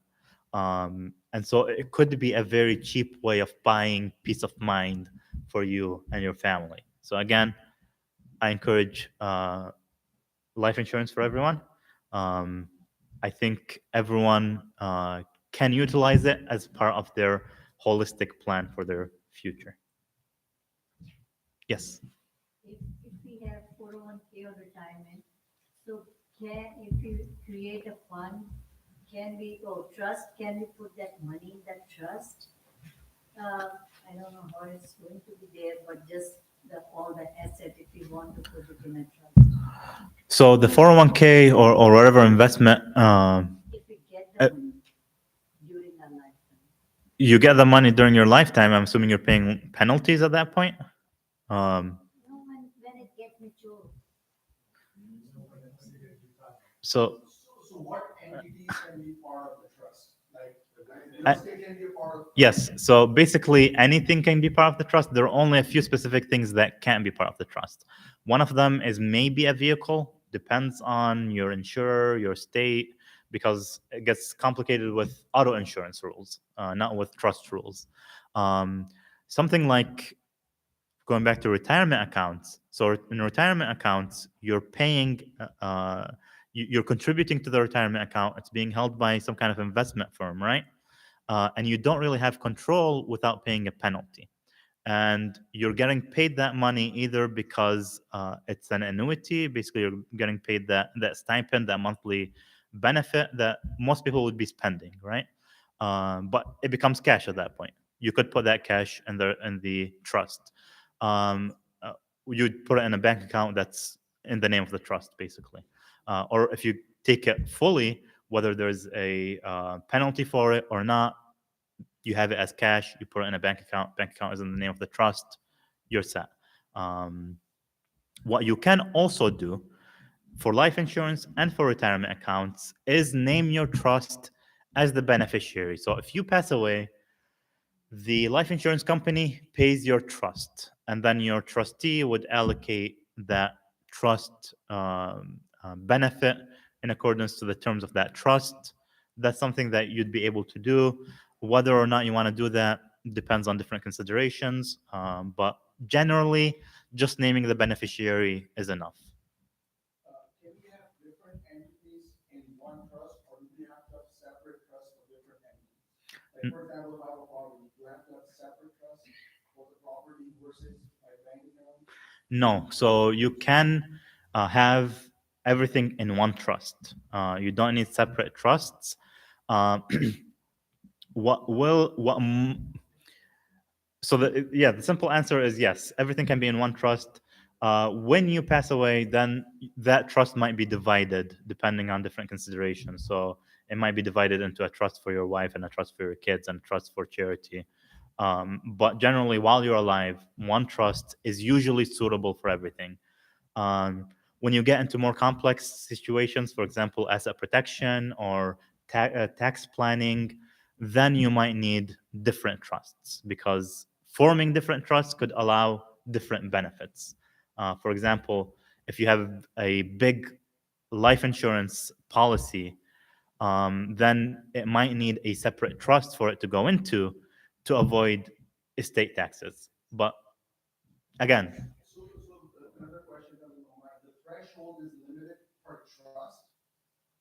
And so it could be a very cheap way of buying peace of mind for you and your family. So again, I encourage life insurance for everyone. I think everyone can utilize it as part of their holistic plan for their future. Yes. If we have 401k or retirement, so if you create a fund, can we put that money in that trust? I don't know how it's going to be there, but just all the asset, if you want to put it in a trust. So the 401k or whatever investment, If we get the money during our lifetime. you get the money during your lifetime. I'm assuming you're paying penalties at that point. No, when it gets mature. So what entities can be part of the trust? Like, real I- estate can be a part of. yes, so basically anything can be part of the trust. There are only a few specific things that can't be part of the trust. One of them is maybe a vehicle, depends on your insurer, your state, because it gets complicated with auto insurance rules, not with trust rules. Something like going back to retirement accounts. So in retirement accounts, you're paying, you're contributing to the retirement account. It's being held by some kind of investment firm, right? and you don't really have control without paying a penalty. And you're getting paid that money either because it's an annuity, basically you're getting paid that stipend, that monthly benefit that most people would be spending, right? But it becomes cash at that point. You could put that cash in the trust. Um, uh, you'd put it in a bank account that's in the name of the trust, basically. Or if you take it fully, whether there's a penalty for it or not, you have it as cash, you put it in a bank account is in the name of the trust, you're set. What you can also do for life insurance and for retirement accounts is name your trust as the beneficiary. So if you pass away, the life insurance company pays your trust, and then your trustee would allocate that trust benefit in accordance to the terms of that trust. That's something that you'd be able to do. Whether or not you want to do that depends on different considerations, but generally, just naming the beneficiary is enough. Can we have different entities in one trust, or do we have to have separate trusts for different entities? Like, for example, if I have a property, do I have to have separate trusts for the property versus my bank account? No, so you can have everything in one trust. You don't need separate trusts. So the simple answer is yes. Everything can be in one trust. When you pass away, then that trust might be divided depending on different considerations. So it might be divided into a trust for your wife and a trust for your kids and a trust for charity. But generally, while you're alive, one trust is usually suitable for everything. When you get into more complex situations, for example, asset protection or tax planning, then you might need different trusts, because forming different trusts could allow different benefits. For example, if you have a big life insurance policy, then it might need a separate trust for it to go into to avoid estate taxes. But again, So another question comes in my mind. The threshold is limited per trust.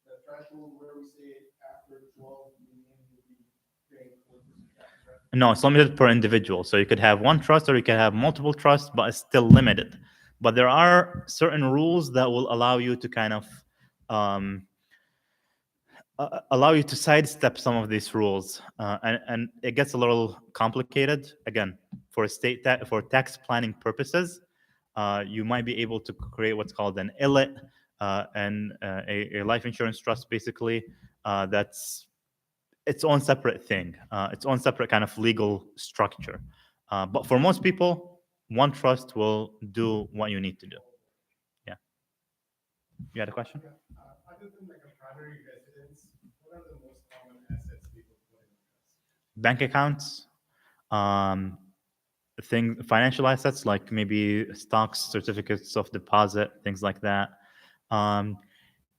The threshold where we say after 12 million, you'll be paying 4% tax, right? no, it's limited per individual. So you could have one trust or you could have multiple trusts, but it's still limited. But there are certain rules that will allow you to kind of allow you to sidestep some of these rules, and it gets a little complicated. Again, for for tax planning purposes, you might be able to create what's called an ILIT, and a life insurance trust, basically, that's its own separate thing, its own separate kind of legal structure. But for most people, one trust will do what you need to do. Yeah. You had a question? Other than like a primary residence, what are the most common assets people put in trust? Bank accounts, financial assets like maybe stocks, certificates of deposit, things like that.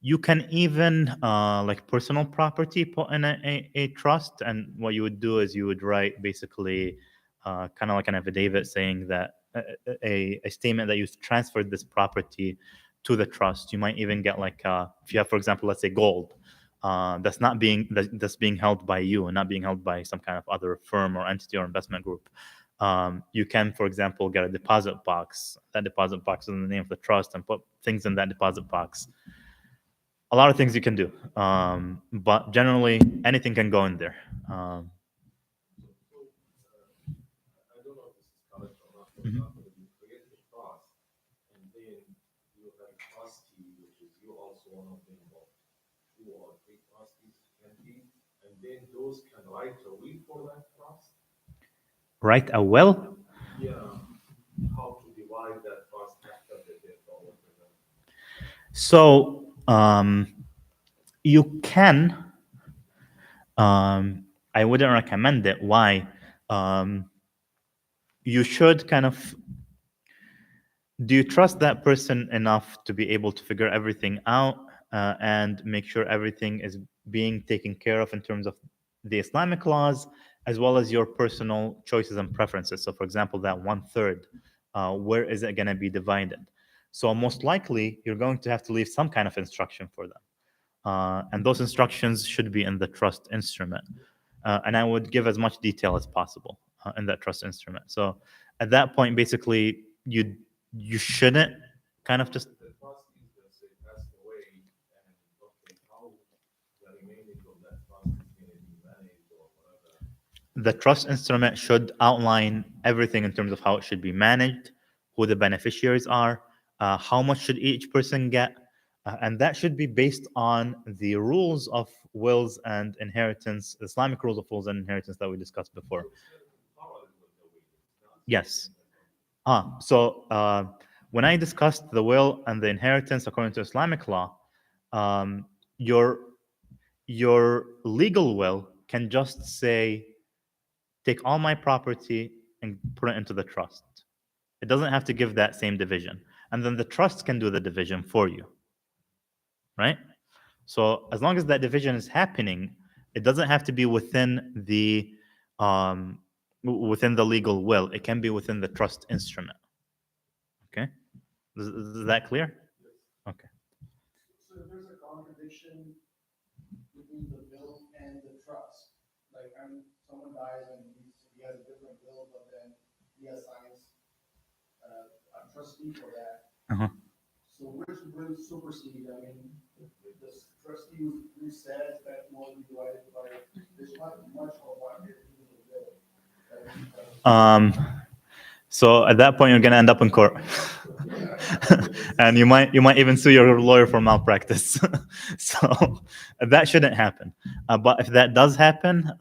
You can even like personal property put in a trust, and what you would do is you would write basically kind of like an affidavit saying that a statement that you transferred this property to the trust. You might even get like if you have, for example, let's say gold, that's being held by you and not being held by some kind of other firm or entity or investment group. You can, for example, get a deposit box. That deposit box is in the name of the trust, and put things in that deposit box. A lot of things you can do, but generally anything can go in there. I don't know if this is correct or not. For Mhm. example, if you create a trust and then you have a trustee, which is you also one of them, or 2 or 3 trustees can be, and then those can write a will for that trust. Write a will? Yeah, how to divide that trust after the death or whatever. So you can. I wouldn't recommend it. Why? You should kind of. Do you trust that person enough to be able to figure everything out and make sure everything is being taken care of in terms of the Islamic laws, as well as your personal choices and preferences? So, for example, that 1/3, where is it going to be divided? So, most likely, you're going to have to leave some kind of instruction for them. And those instructions should be in the trust instrument. and I would give as much detail as possible in that trust instrument. So at that point, basically, you shouldn't kind of just The trustees, let's say, passed away, and okay, how the remaining of that trust is gonna be managed or whatever. the trust instrument should outline everything in terms of how it should be managed, who the beneficiaries are, how much should each person get, and that should be based on the rules of wills and inheritance, Islamic rules of wills and inheritance that we discussed before. Parallel with the will, it's not Yes. So when I discussed the will and the inheritance according to Islamic law, um, your legal will can just say, take all my property and put it into the trust. It doesn't have to give that same division. And then the trust can do the division for you. Right? So as long as that division is happening, it doesn't have to be within the legal will. It can be within the trust instrument. Okay? Is that clear? Okay. So if there's a contradiction between the will and the trust, like, someone dies and he has a different will, but then he assigns a trustee for that. Uh-huh. So which will supersede? I mean, the trustee who says that will be divided by this much or one will. So at that point, you're gonna end up in court, and you might even sue your lawyer for malpractice. So that shouldn't happen. But if that does happen,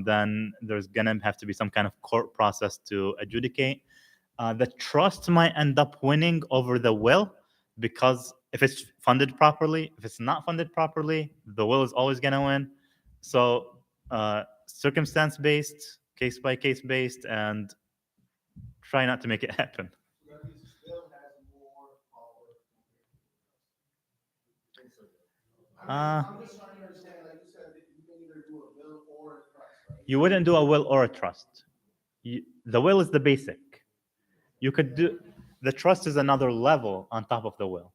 then there's gonna have to be some kind of court process to adjudicate. The trust might end up winning over the will, because if it's funded properly, if it's not funded properly, the will is always gonna win. So circumstance based, case by case based, and try not to make it happen. So that means will has more power. I'm just trying to understand, like you said, that you can either do a will or a trust, right? You wouldn't do a will or a trust. The will is the basic. You could do the trust is another level on top of the will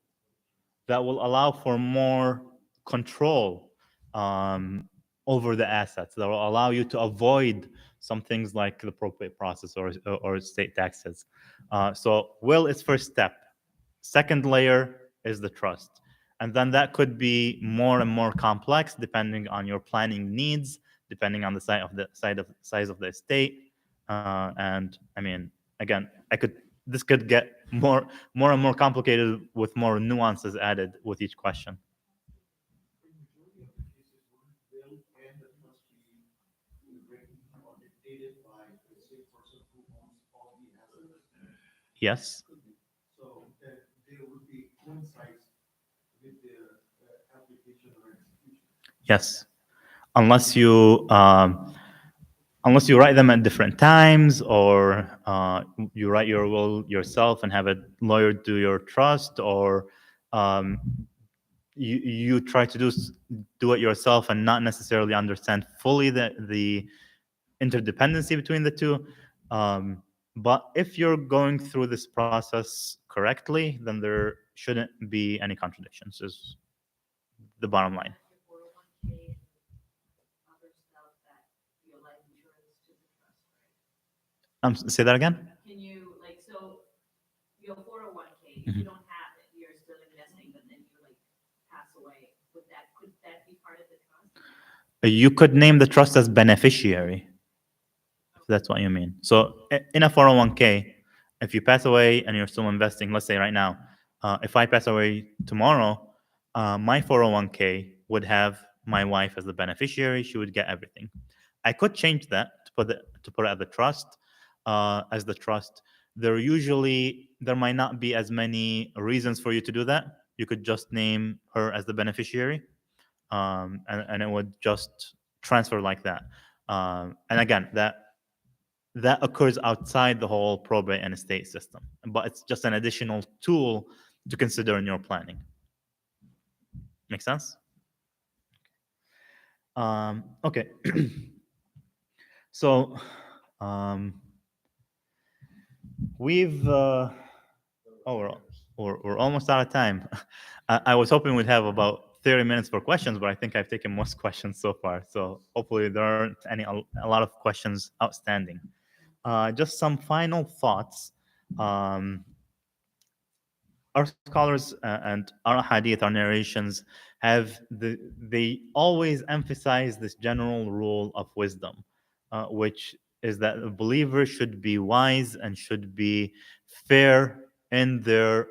that will allow for more control over the assets, that will allow you to avoid some things like the probate process or estate taxes. So will is first step. Second layer is the trust. And then that could be more and more complex depending on your planning needs, depending on the size of the estate. And I mean, again, this could get more and more complicated with more nuances added with each question. In majority of the cases, will and the trustee written or dictated by the same person who owns all the assets. Yes. So that there would be coincides with the application or execution. Yes. Unless you write them at different times, or you write your will yourself and have a lawyer do your trust, or you try to do it yourself and not necessarily understand fully the interdependency between the two. But if you're going through this process correctly, then there shouldn't be any contradictions, is the bottom line. Your 401k and other stuff that your life insurance to the trust, right? Say that again? Can you, like, so your 401k, if Mhm. you don't have it, you're still investing, but then you like pass away, could that be part of the trust? You could name the trust as beneficiary, if that's what you mean. So in a 401k, if you pass away and you're still investing, let's say right now, if I pass away tomorrow, my 401k would have my wife as the beneficiary. She would get everything. I could change that to put it at the trust, as the trust. There might not be as many reasons for you to do that. You could just name her as the beneficiary, and it would just transfer like that. And again, that occurs outside the whole probate and estate system, but it's just an additional tool to consider in your planning. Make sense? Okay. So we've we're almost out of time. I was hoping we'd have about 30 minutes for questions, but I think I've taken most questions so far. So hopefully there aren't a lot of questions outstanding. Just some final thoughts. Our scholars and our hadith, our narrations, they always emphasize this general rule of wisdom, which is that the believer should be wise and should be fair in their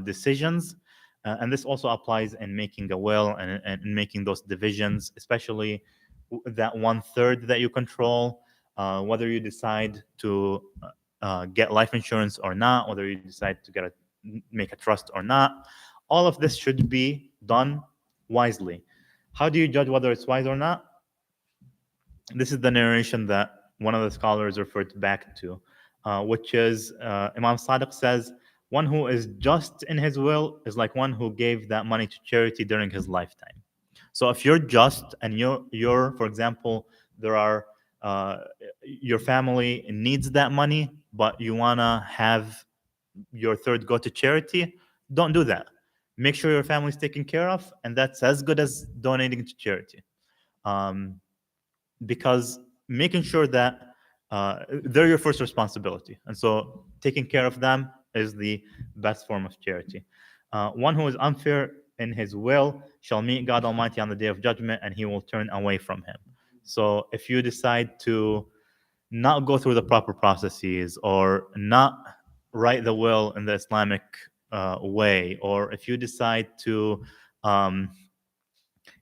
decisions. And this also applies in making a will and in making those divisions, especially that 1/3 that you control, whether you decide to get life insurance or not, whether you decide to make a trust or not. All of this should be done wisely. How do you judge whether it's wise or not? This is the narration that one of the scholars referred back to, which is Imam Sadiq says, one who is just in his will is like one who gave that money to charity during his lifetime. So if you're just and you're for example, there are your family needs that money, but you wanna have your third go to charity, don't do that. Make sure your family's taken care of, and that's as good as donating to charity. Because making sure that they're your first responsibility, and so taking care of them is the best form of charity. One who is unfair in his will shall meet God Almighty on the day of judgment, and he will turn away from him. So if you decide to not go through the proper processes or not write the will in the Islamic way, or if you decide to,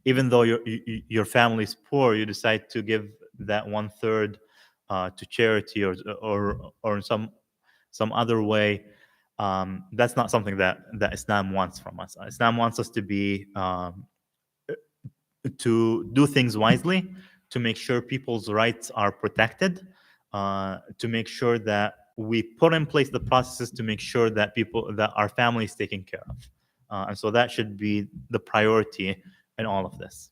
even though your family is poor, you decide to give that 1/3 to charity or in some other way, that's not something that Islam wants from us. Islam wants us to be to do things wisely, to make sure people's rights are protected, to make sure that we put in place the processes to make sure that our family is taken care of. And so that should be the priority in all of this.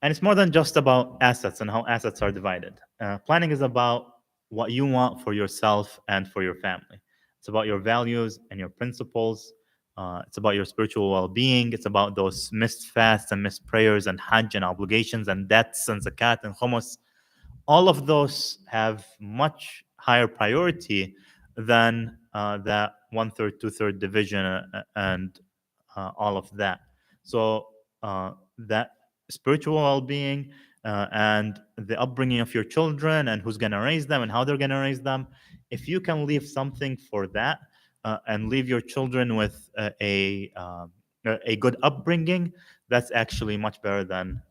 And it's more than just about assets and how assets are divided. Planning is about what you want for yourself and for your family. It's about your values and your principles. It's about your spiritual well-being. It's about those missed fasts and missed prayers and Hajj and obligations and debts and zakat and khumus. All of those have much higher priority than that 1/3, 2/3 division and all of that. So that spiritual well-being and the upbringing of your children and who's going to raise them and how they're going to raise them, if you can leave something for that and leave your children with a good upbringing, that's actually much better than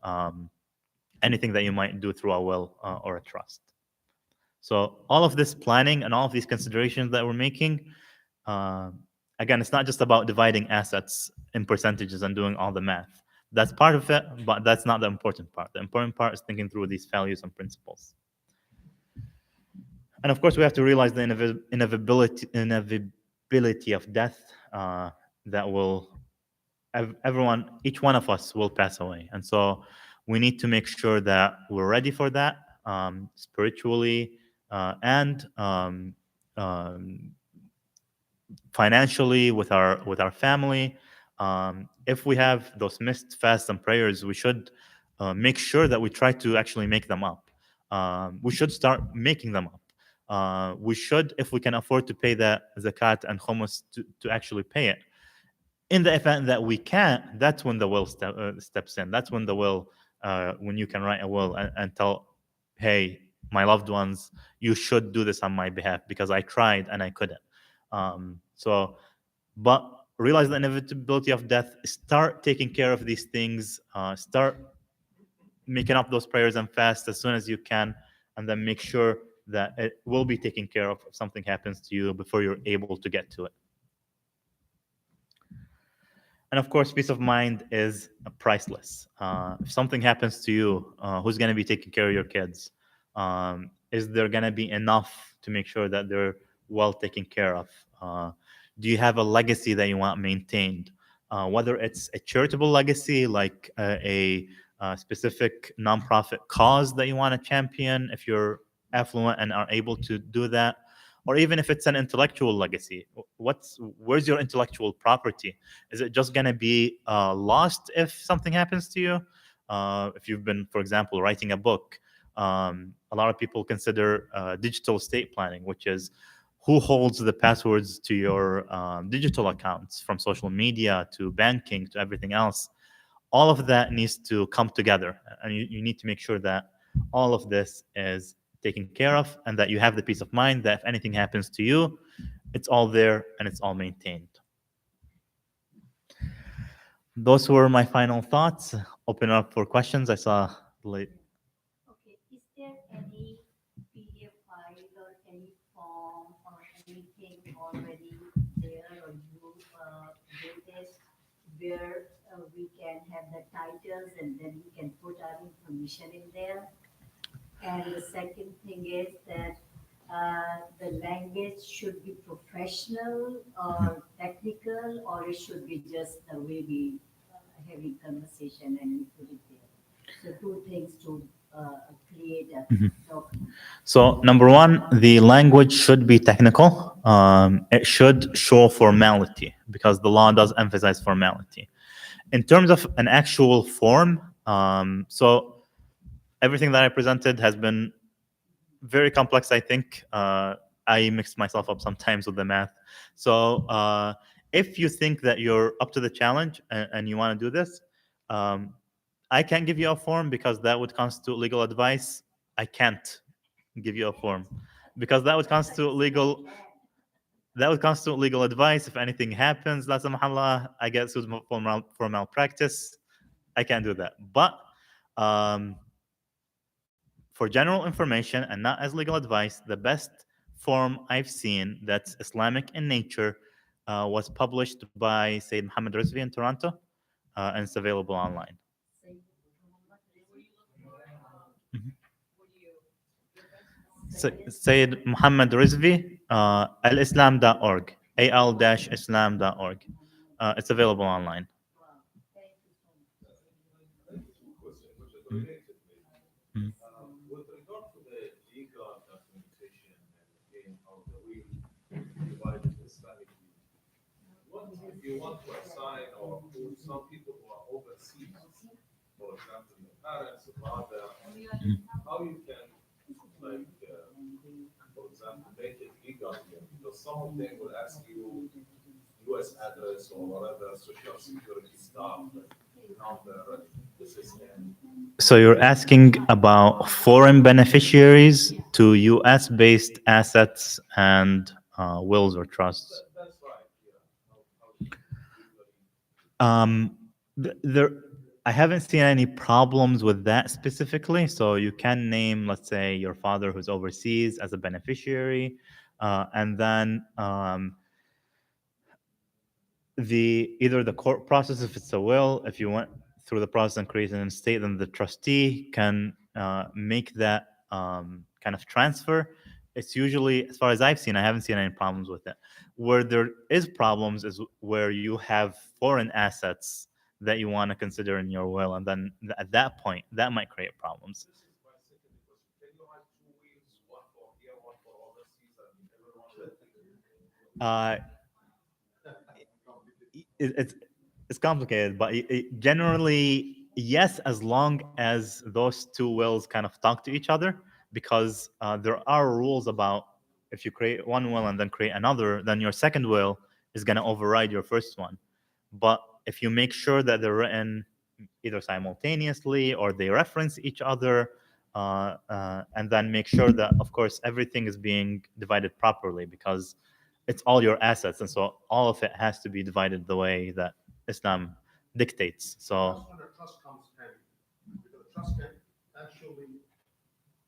anything that you might do through a will or a trust. So all of this planning and all of these considerations that we're making, again, it's not just about dividing assets in percentages and doing all the math. That's part of it, but that's not the important part. The important part is thinking through these values and principles. And of course, we have to realize the inevitability of death, that each one of us will pass away. And so we need to make sure that we're ready for that, spiritually and financially with our family. If we have those missed fasts and prayers, we should make sure that we try to actually make them up. We should start making them up. We should, if we can afford to pay the zakat and khumus, to actually pay it. In the event that we can't, that's when the will steps in. That's when the will, when you can write a will and tell, hey, my loved ones, you should do this on my behalf because I tried and I couldn't. But realize the inevitability of death. Start taking care of these things. Start making up those prayers and fasts as soon as you can, and then make sure that it will be taken care of if something happens to you before you're able to get to it. And of course, peace of mind is priceless. If something happens to you, who's going to be taking care of your kids? Is there going to be enough to make sure that they're well taken care of? Do you have a legacy that you want maintained? Whether it's a charitable legacy, like a specific nonprofit cause that you want to champion if you're affluent and are able to do that, or even if it's an intellectual legacy, where's your intellectual property? Is it just going to be lost if something happens to you? If you've been, for example, writing a book, a lot of people consider digital estate planning, which is who holds the passwords to your digital accounts, from social media to banking to everything else. All of that needs to come together, and you need to make sure that all of this is taken care of, and that you have the peace of mind that if anything happens to you, it's all there and it's all maintained. Those were my final thoughts. Open up for questions. I saw late. Okay, is there any PDF file or any form or anything already there, or you did it, where we can have the titles and then we can put our information in there? And the second thing is that the language should be professional or technical, or it should be just the way we having conversation and we put it there. So two things to create a document. So number one, the language should be technical. It should show formality, because the law does emphasize formality. In terms of an actual form, so everything that I presented has been very complex, I think. I mixed myself up sometimes with the math. So if you think that you're up to the challenge and you want to do this, I can't give you a form because that would constitute legal advice. I can't give you a form because that would constitute legal advice. If anything happens, la samahallah, I get sued for malpractice. I can't do that. But for general information and not as legal advice, the best form I've seen that's Islamic in nature was published by Sayyid Mahamed Rizvi in Toronto, and it's available online. Sayyid Muhammad Rizvi, alislam.org, al-islam.org. It's available online. With regard to the legal documentation and again how the will divided Islamically, what if you want to assign or approve some people who are overseas, for example, your parents, your father, how you can, like, for example, make it legal here? Because some of them will ask you US address or whatever, social security stuff, number, this is So you're asking about foreign beneficiaries to US-based assets and wills or trusts. That's right, yeah. There, I haven't seen any problems with that specifically. So you can name, let's say, your father who's overseas as a beneficiary, and then either the court process, if it's a will, if you went through the process and created an estate, then the trustee can make that kind of transfer. It's usually, as far as I've seen, I haven't seen any problems with it. Where there is problems is where you have foreign assets that you want to consider in your will, and then at that point, that might create problems. This is my second question. Can you have two wheels, one for here, one for overseas, and everyone? It's complicated, but generally, yes, as long as those two wills kind of talk to each other, because there are rules about if you create one will and then create another, then your second will is going to override your first one. But if you make sure that they're written either simultaneously or they reference each other, and then make sure that, of course, everything is being divided properly, because it's all your assets, and so all of it has to be divided the way that Islam dictates. So that's when the trust comes in, because the trust can actually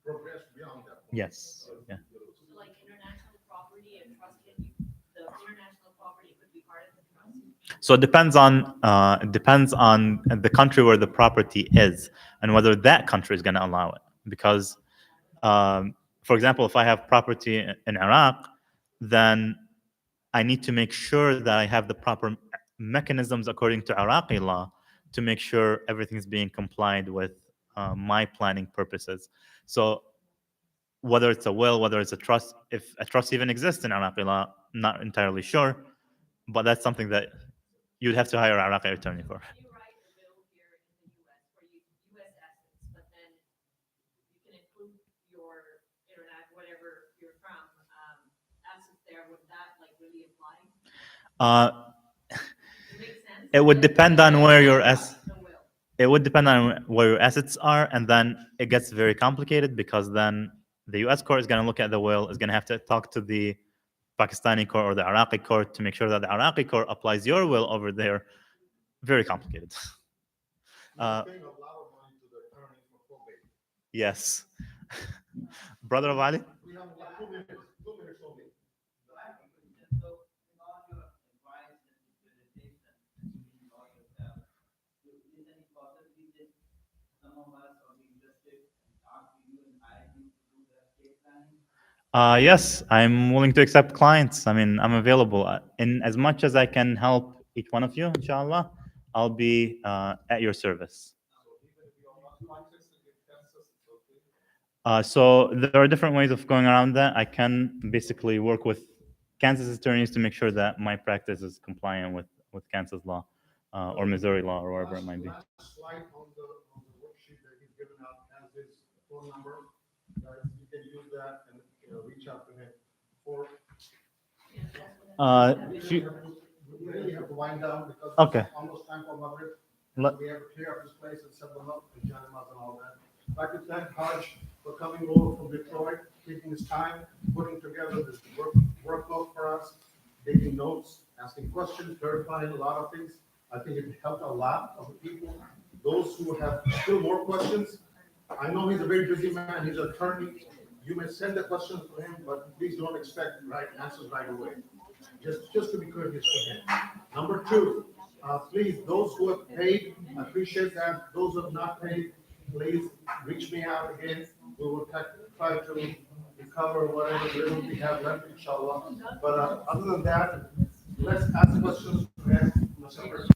progress beyond that point. yes, yeah. So like international property and trust, the international property could be part of the trust? So it depends on the country where the property is and whether that country is going to allow it. Because, for example, if I have property in Iraq, then I need to make sure that I have the proper mechanisms according to Iraqi law to make sure everything's being complied with my planning purposes. So whether it's a will, whether it's a trust, if a trust even exists in Iraqi law, not entirely sure, but that's something that you'd have to hire an Iraqi attorney for. You write a will here in the US where you, US assets, but then you can include your internet, whatever you're from, assets there, would that like really apply? Uh, It makes sense? it would depend on where your The will. it would depend on where your assets are, and then it gets very complicated because then the U.S. court is going to look at the will, is going to have to talk to the Pakistani court or the Iraqi court to make sure that the Iraqi court applies your will over there. Very complicated. We're paying a lot of money to the attorney for probate. Yes. Brother of Ali? We have like 2 minutes only. So I have a question. So in all your advice and presentation, you know yourself, is any possibility that some of us are interested and talk to you and hire you to do the estate planning? Yes, I'm willing to accept clients. I mean, I'm available. In as much as I can help each one of you, inshallah, I'll be at your service. So there are different ways of going around that. I can basically work with Kansas attorneys to make sure that my practice is compliant with Kansas law or Missouri law or wherever it might be. Last slide on the worksheet that he's given out has his phone number. Guys, you can use that and reach out to him. For we really have to wind down because Okay. it's almost time for Maghrib. Let- We have to clear up this place and set them up and janamas and all that. I'd like to thank Haj for coming over from Detroit, taking his time, putting together this workbook for us, taking notes, asking questions, clarifying a lot of things. I think it helped a lot of the people. Those who have still more questions, I know he's a very busy man, he's an attorney. You may send the questions to him, but please don't expect answers right away. Just to be courteous to him. Number 2, please, those who have paid, I appreciate that. Those who have not paid, please reach me out again. We will try to recover whatever little we have left, inshallah. But other than that, let's ask questions to him.